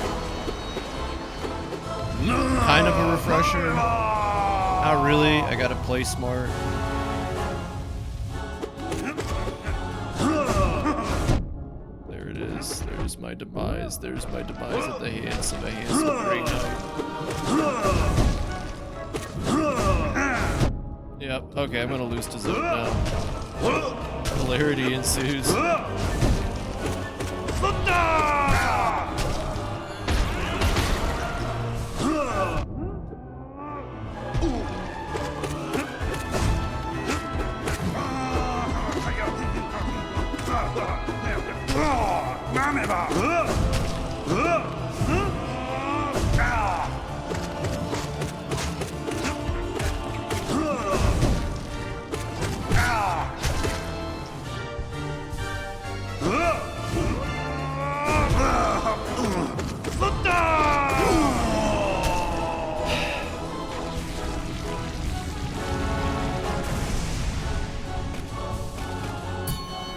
Kind of a refresher. Not really. I gotta play smart. There it is. There's my demise. There's my demise at the hands of a handsome Grey Knight. Yep. Okay, I'm gonna lose to Zoe now. Hilarity ensues.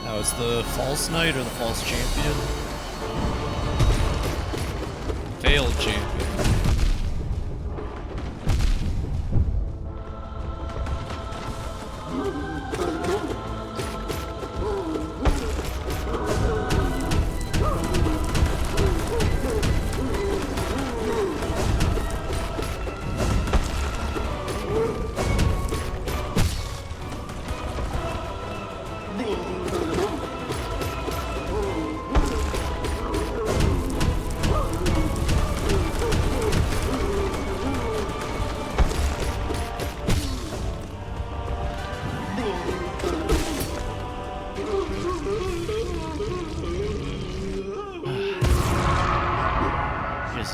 Now it's the false knight or the false champion? Failed champion.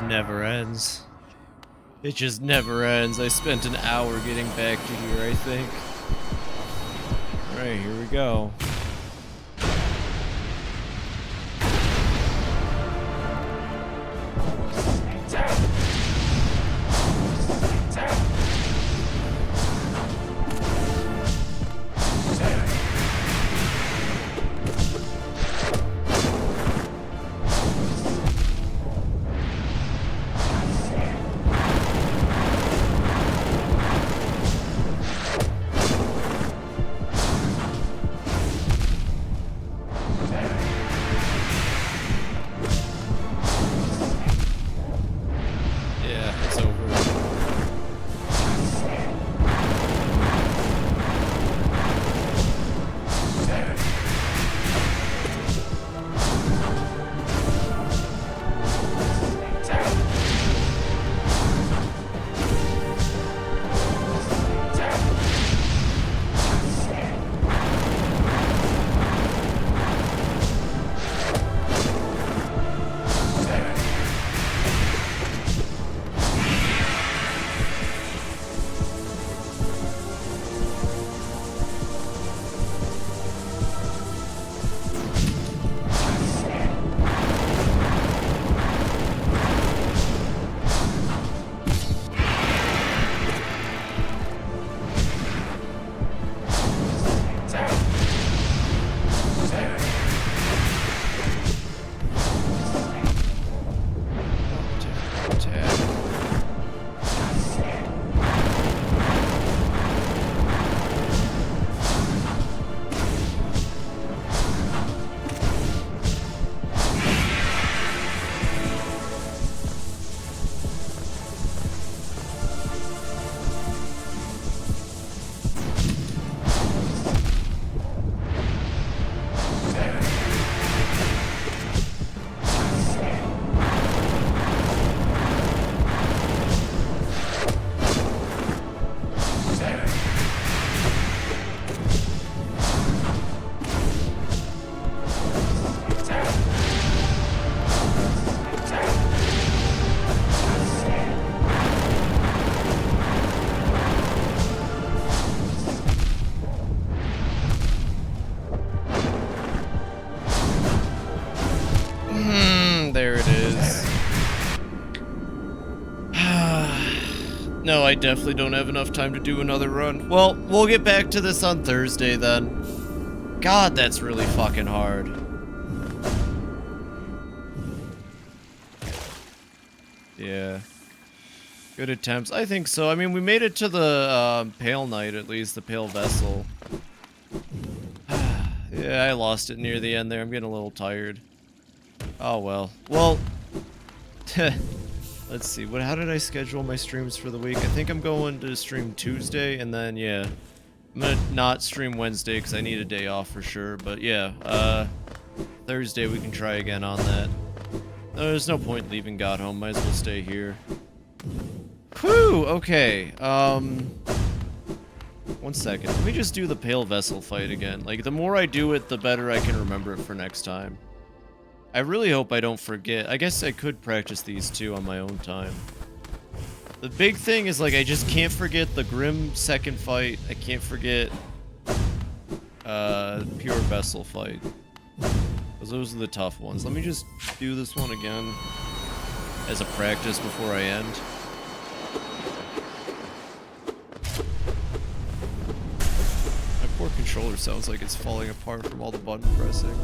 Never ends. It just never ends. I spent an hour getting back to here, I think. Alright, here we go. No, I definitely don't have enough time to do another run. Well, we'll get back to this on Thursday then. God, that's really fucking hard. Yeah. Good attempts. I think so. I mean, we made it to the Pale Knight, at least, the Pale Vessel. Yeah, I lost it near the end there. I'm getting a little tired. Oh, well. Well, let's see. How did I schedule my streams for the week? I think I'm going to stream Tuesday, and then, yeah. I'm gonna not stream Wednesday, because I need a day off for sure. But, yeah, Thursday we can try again on that. There's no point leaving God Home. Might as well stay here. Whew, okay. 1 second. Let me just do the Pale Vessel fight again. Like, the more I do it, the better I can remember it for next time. I really hope I don't forget. I guess I could practice these two on my own time. The big thing is, like, I just can't forget the Grim second fight. I can't forget Pure Vessel fight. Because those are the tough ones. Let me just do this one again as a practice before I end. My poor controller sounds like it's falling apart from all the button pressing.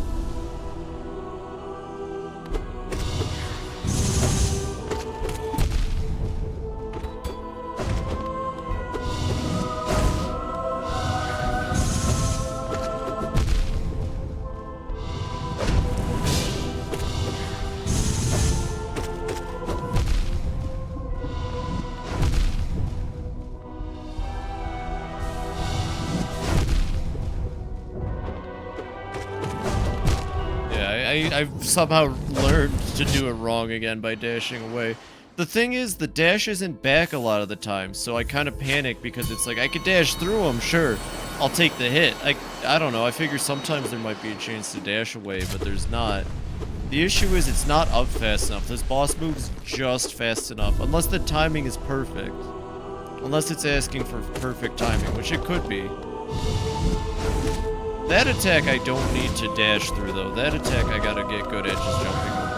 I've somehow learned to do it wrong again by dashing away. The thing is, the dash isn't back a lot of the time, so I kind of panic because it's like, I could dash through them, sure, I'll take the hit. I don't know, I figure sometimes there might be a chance to dash away, but there's not. The issue is it's not up fast enough. This boss moves just fast enough, unless the timing is perfect. Unless it's asking for perfect timing, which it could be. That attack I don't need to dash through, though. That attack I gotta get good at just jumping over.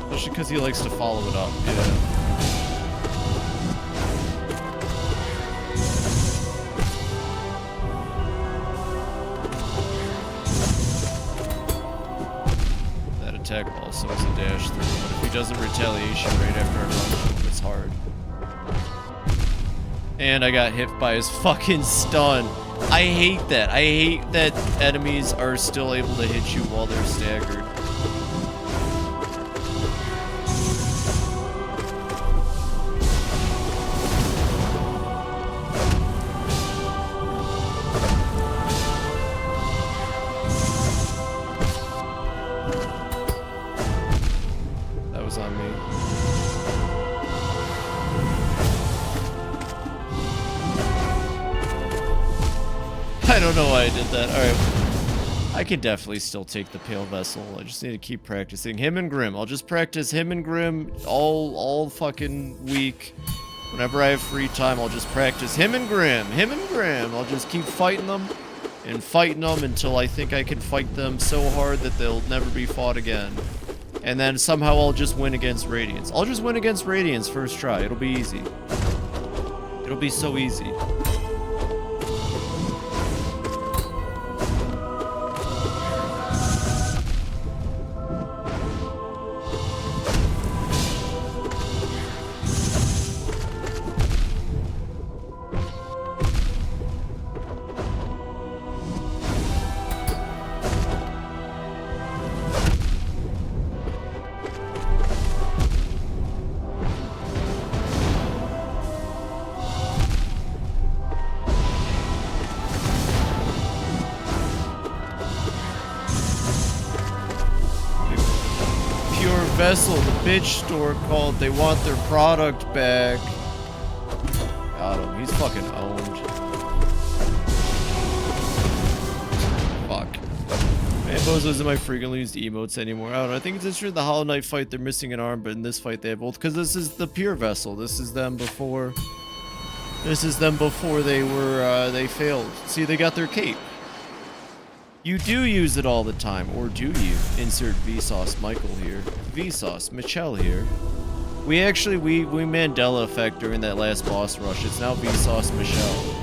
Especially because he likes to follow it up, yeah. Attack also is a dash through, but if he doesn't retaliation right after I run to him, it's hard. And I got hit by his fucking stun. I hate that. I hate that enemies are still able to hit you while they're staggered. On me. I don't know why I did that. Alright. I can definitely still take the Pale Vessel. I just need to keep practicing. Him and Grim. I'll just practice him and Grim all fucking week. Whenever I have free time, I'll just practice him and Grim. Him and Grim. I'll just keep fighting them and fighting them until I think I can fight them so hard that they'll never be fought again. And then somehow I'll just win against Radiance. I'll just win against Radiance first try. It'll be easy. It'll be so easy. Vessel, the bitch store called. They want their product back. Got him. He's fucking owned. Fuck. Man, Bozo isn't my frequently used emotes anymore. I don't know. I think it's interesting in the Hollow Knight fight, they're missing an arm, but in this fight they have both. Because this is the Pure Vessel. This is them before. This is them before they were, they failed. See, they got their cape. You do use it all the time, or do you? Insert Vsauce Michael here. Vsauce Michelle here. We actually, we Mandela effect during that last boss rush. It's now Vsauce Michelle.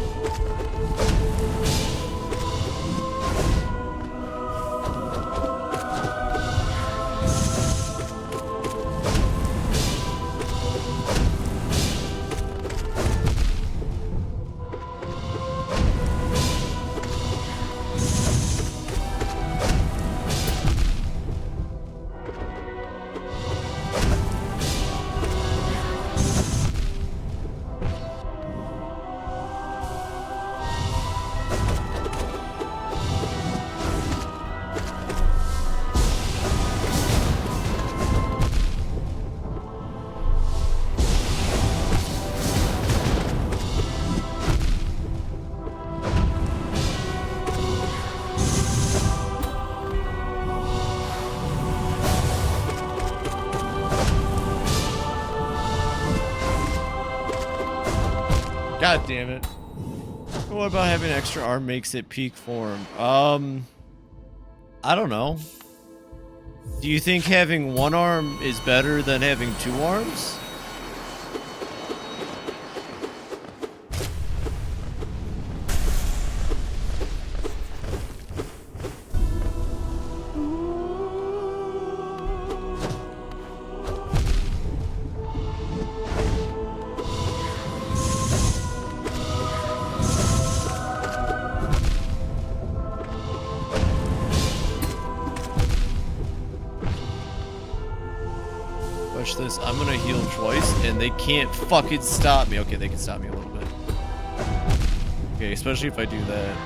God damn it. What about having an extra arm makes it peak form? I don't know. Do you think having one arm is better than having two arms? Watch this. I'm gonna heal twice, and they can't fucking stop me. Okay, they can stop me a little bit. Okay, especially if I do that.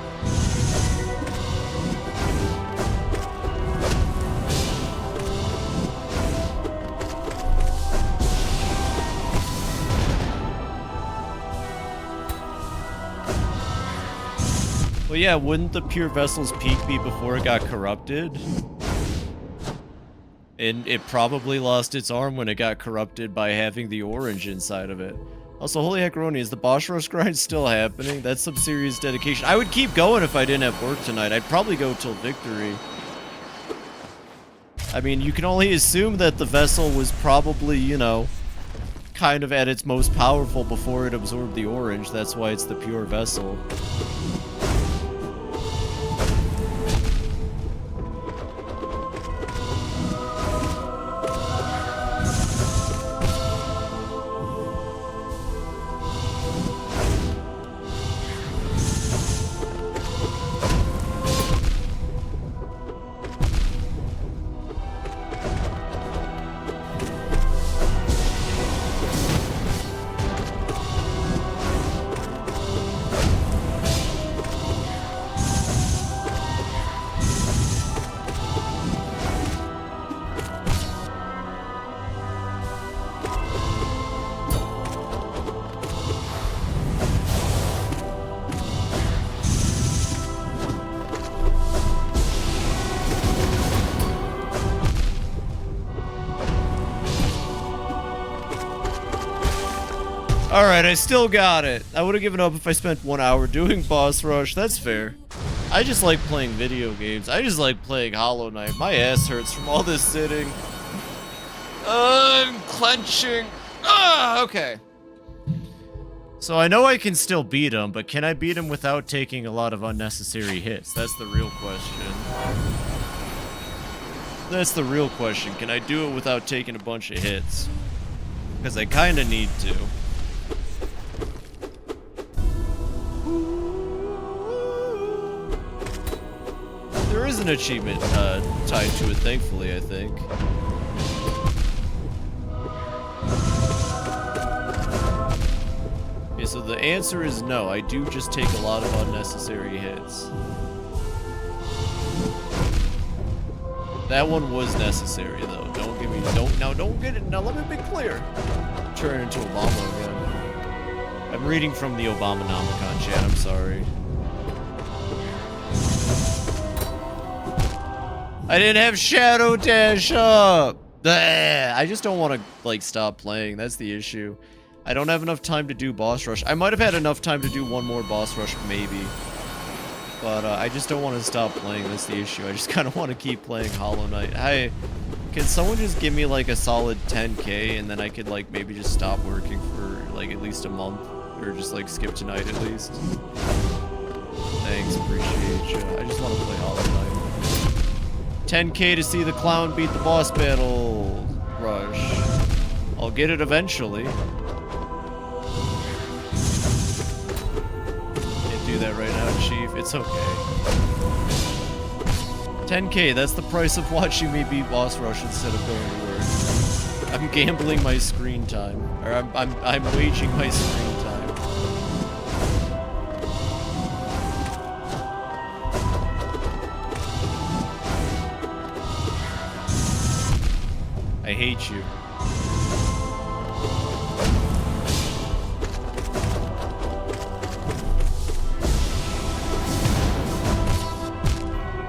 Well, yeah, wouldn't the Pure Vessel's peak be before it got corrupted? And it probably lost its arm when it got corrupted by having the orange inside of it. Also, holy heckaroni, is the boss rush grind still happening? That's some serious dedication. I would keep going if I didn't have work tonight. I'd probably go till victory. I mean, you can only assume that the vessel was probably, you know, kind of at its most powerful before it absorbed the orange. That's why it's the pure vessel. Alright, I still got it. I would have given up if I spent 1 hour doing boss rush. That's fair. I just like playing video games. I just like playing Hollow Knight. My ass hurts from all this sitting. I'm clenching. Okay. So I know I can still beat him, but can I beat him without taking a lot of unnecessary hits? That's the real question. That's the real question. Can I do it without taking a bunch of hits? Because I kind of need to. There is an achievement tied to it, thankfully, I think. Okay, so the answer is no. I do just take a lot of unnecessary hits. That one was necessary, though. Don't get it. Now let me be clear. Turn into Obama again. I'm reading from the Obama-nomicon chat. I'm sorry. I didn't have Shadow Dash up! I just don't want to, like, stop playing. That's the issue. I don't have enough time to do boss rush. I might have had enough time to do one more boss rush, maybe. But, I just don't want to stop playing. That's the issue. I just kind of want to keep playing Hollow Knight. Hey, can someone just give me, like, a solid 10k, and then I could, like, maybe just stop working for, like, at least a month? Or just, like, skip tonight, at least? Thanks, appreciate you. I just want to play Hollow Knight. 10k to see the clown beat the boss battle rush. I'll get it eventually. Can't do that right now, Chief. It's okay. 10k, that's the price of watching me beat boss rush instead of going to work. I'm gambling my screen time. Or I'm waging my screen time. I hate you.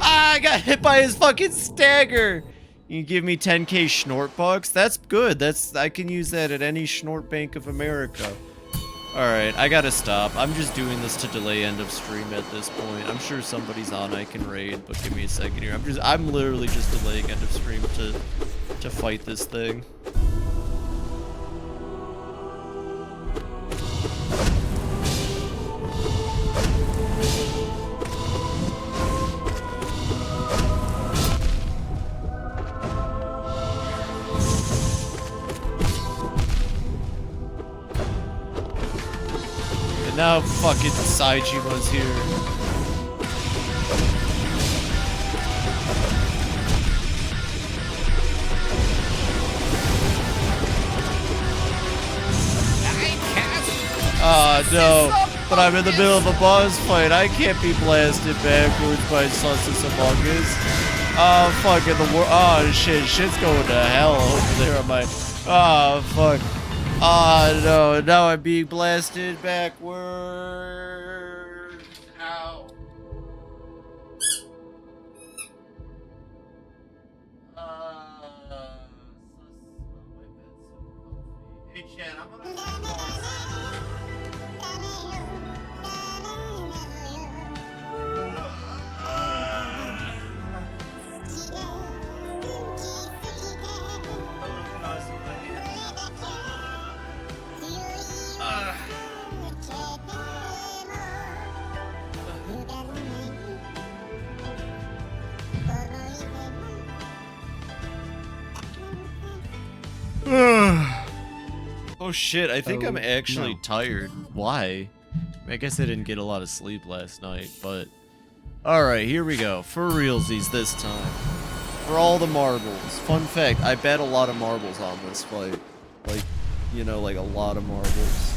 Ah, I got hit by his fucking stagger. You can give me 10k Schnort bucks? That's good. I can use that at any Schnort Bank of America. Alright, I gotta stop. I'm just doing this to delay end of stream at this point. I'm sure somebody's on I can raid, but give me a second here. I'm literally just delaying end of stream to fight this thing. Now fucking Saijima's here. No. But I'm in the middle of a boss fight. I can't be blasted backwards by Sussex Among Us. Oh, fuck, in the world. Oh, shit. Shit's going to hell over there on my... Oh, fuck. Oh, no. Now I'm being blasted backwards. Ow. Hey, Chad, I'm gonna... Oh shit, I think I'm actually tired. Why? I guess I didn't get a lot of sleep last night, but... Alright, here we go. For realsies this time. For all the marbles. Fun fact, I bet a lot of marbles on this fight. Like, you know, like a lot of marbles.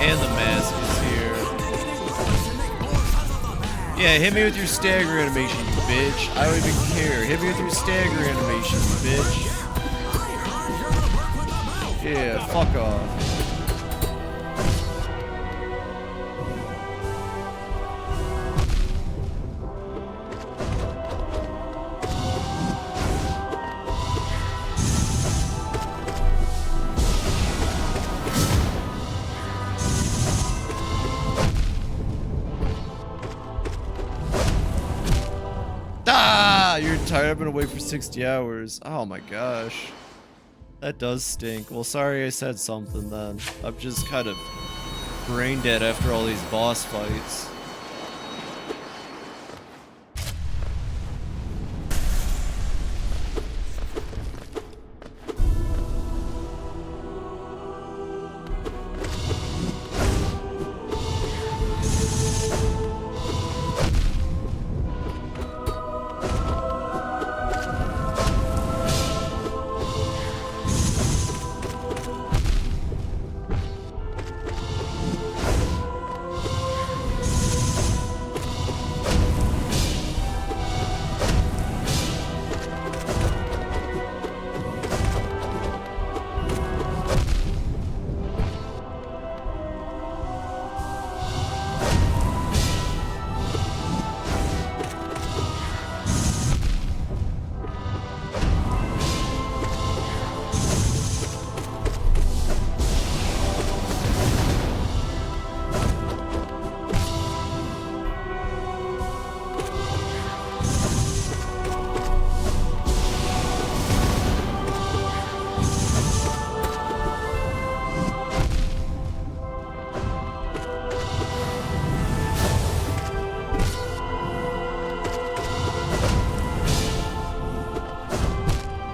And the mask is here. Yeah, hit me with your stagger animation, you bitch. I don't even care. Hit me with your stagger animation, you bitch. Yeah, fuck off. Ah, you're tired. I've been away for 60 hours. Oh my gosh. That does stink. Well, sorry I said something then. I'm just kind of brain dead after all these boss fights.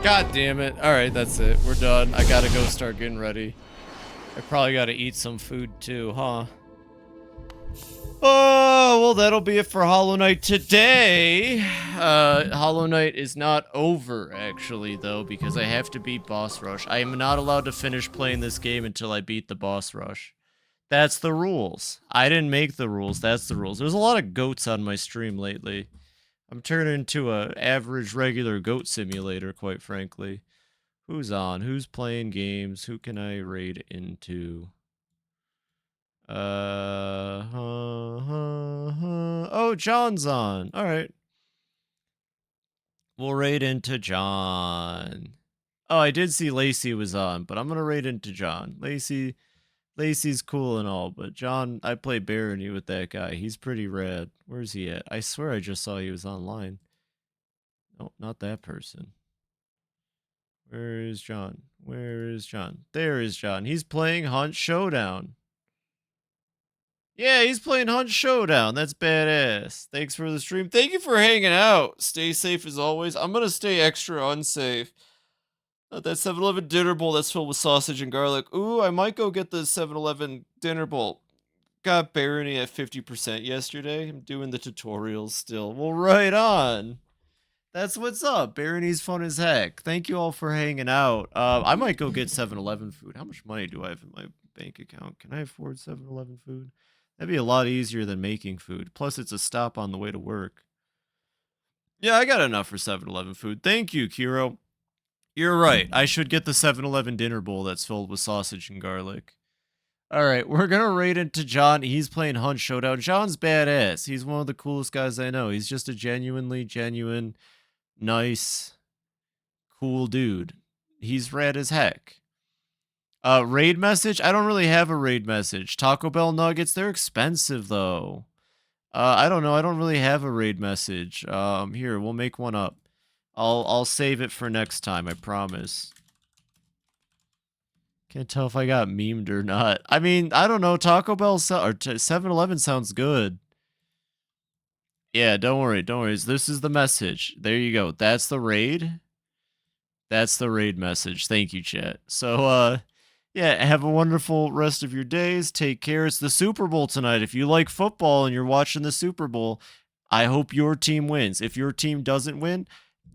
God damn it. Alright, that's it. We're done. I gotta go start getting ready. I probably gotta eat some food too, huh? Oh, well, that'll be it for Hollow Knight today. Hollow Knight is not over, actually, though, because I have to beat Boss Rush. I am not allowed to finish playing this game until I beat the Boss Rush. That's the rules. I didn't make the rules. That's the rules. There's a lot of goats on my stream lately. I'm turning into a average regular goat simulator, quite frankly. Who's on? Who's playing games? Who can I raid into? Oh, John's on. All right. We'll raid into John. Oh, I did see Lacey was on, but I'm gonna raid into John. Lacey's cool and all, but John, I play Barony with that guy. He's pretty rad. Where's he at? I swear I just saw he was online. No, not that person. Where is John? Where is John? There is John. He's playing Hunt Showdown. Yeah, he's playing Hunt Showdown. That's badass. Thanks for the stream. Thank you for hanging out. Stay safe as always. I'm gonna stay extra unsafe. That 7-Eleven dinner bowl that's filled with sausage and garlic. Ooh, I might go get the 7-Eleven dinner bowl. Got Barony at 50% yesterday. I'm doing the tutorials still. Well, right on. That's what's up. Barony's fun as heck. Thank you all for hanging out. I might go get 7-Eleven food. How much money do I have in my bank account? Can I afford 7-Eleven food? That'd be a lot easier than making food. Plus, it's a stop on the way to work. Yeah, I got enough for 7-Eleven food. Thank you, Kiro. You're right. I should get the 7-Eleven dinner bowl that's filled with sausage and garlic. All right, we're going to raid into John. He's playing Hunt Showdown. John's badass. He's one of the coolest guys I know. He's just a genuine, nice, cool dude. He's rad as heck. Raid message? I don't really have a raid message. Taco Bell nuggets, they're expensive though. I don't know. I don't really have a raid message. Here, we'll make one up. I'll save it for next time, I promise. Can't tell if I got memed or not. I mean, I don't know. Taco Bell or 7-Eleven sounds good. Yeah, don't worry. This is the message. There you go. That's the raid. That's the raid message. Thank you, chat. So, yeah, have a wonderful rest of your days. Take care. It's the Super Bowl tonight. If you like football and you're watching the Super Bowl, I hope your team wins. If your team doesn't win,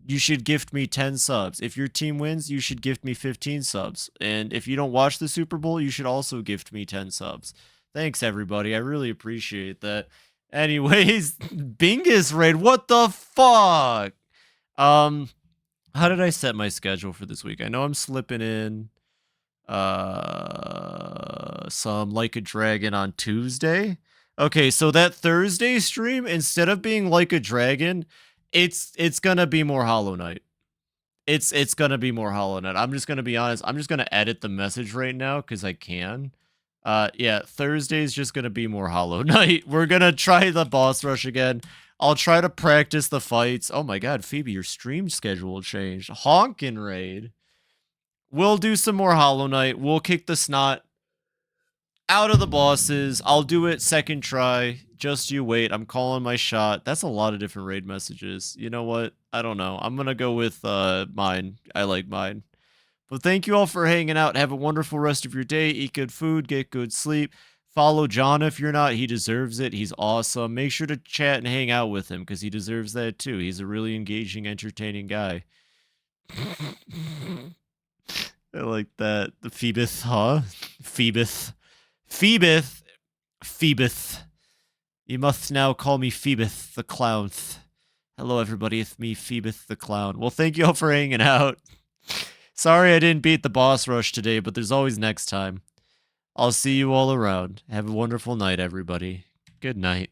you should gift me 10 subs. If your team wins, you should gift me 15 subs. And if you don't watch the Super Bowl, you should also gift me 10 subs. Thanks, everybody. I really appreciate that. Anyways, Bingus raid. What the fuck? How did I set my schedule for this week? I know I'm slipping in some Like a Dragon on Tuesday. Okay, so that Thursday stream, instead of being Like a Dragon, it's gonna be more Hollow Knight. It's gonna be more Hollow Knight. I'm just gonna be honest. I'm just gonna edit the message right now because I can. Yeah, Thursday's just gonna be more Hollow Knight. We're gonna try the boss rush again. I'll try to practice the fights. Oh my god, Phoebe, your stream schedule changed. Honkin' raid. We'll do some more Hollow Knight. We'll kick the snot out of the bosses. I'll do it second try. Just you wait. I'm calling my shot. That's a lot of different raid messages. You know what? I don't know. I'm gonna go with mine. I like mine. But thank you all for hanging out. Have a wonderful rest of your day. Eat good food. Get good sleep. Follow John if you're not. He deserves it. He's awesome. Make sure to chat and hang out with him because he deserves that too. He's a really engaging, entertaining guy. I like that. The Phoebus, huh? Phoebus. You must now call me Phoebus the Clown. Hello, everybody. It's me, Phoebus the Clown. Well, thank you all for hanging out. Sorry I didn't beat the boss rush today, but there's always next time. I'll see you all around. Have a wonderful night, everybody. Good night.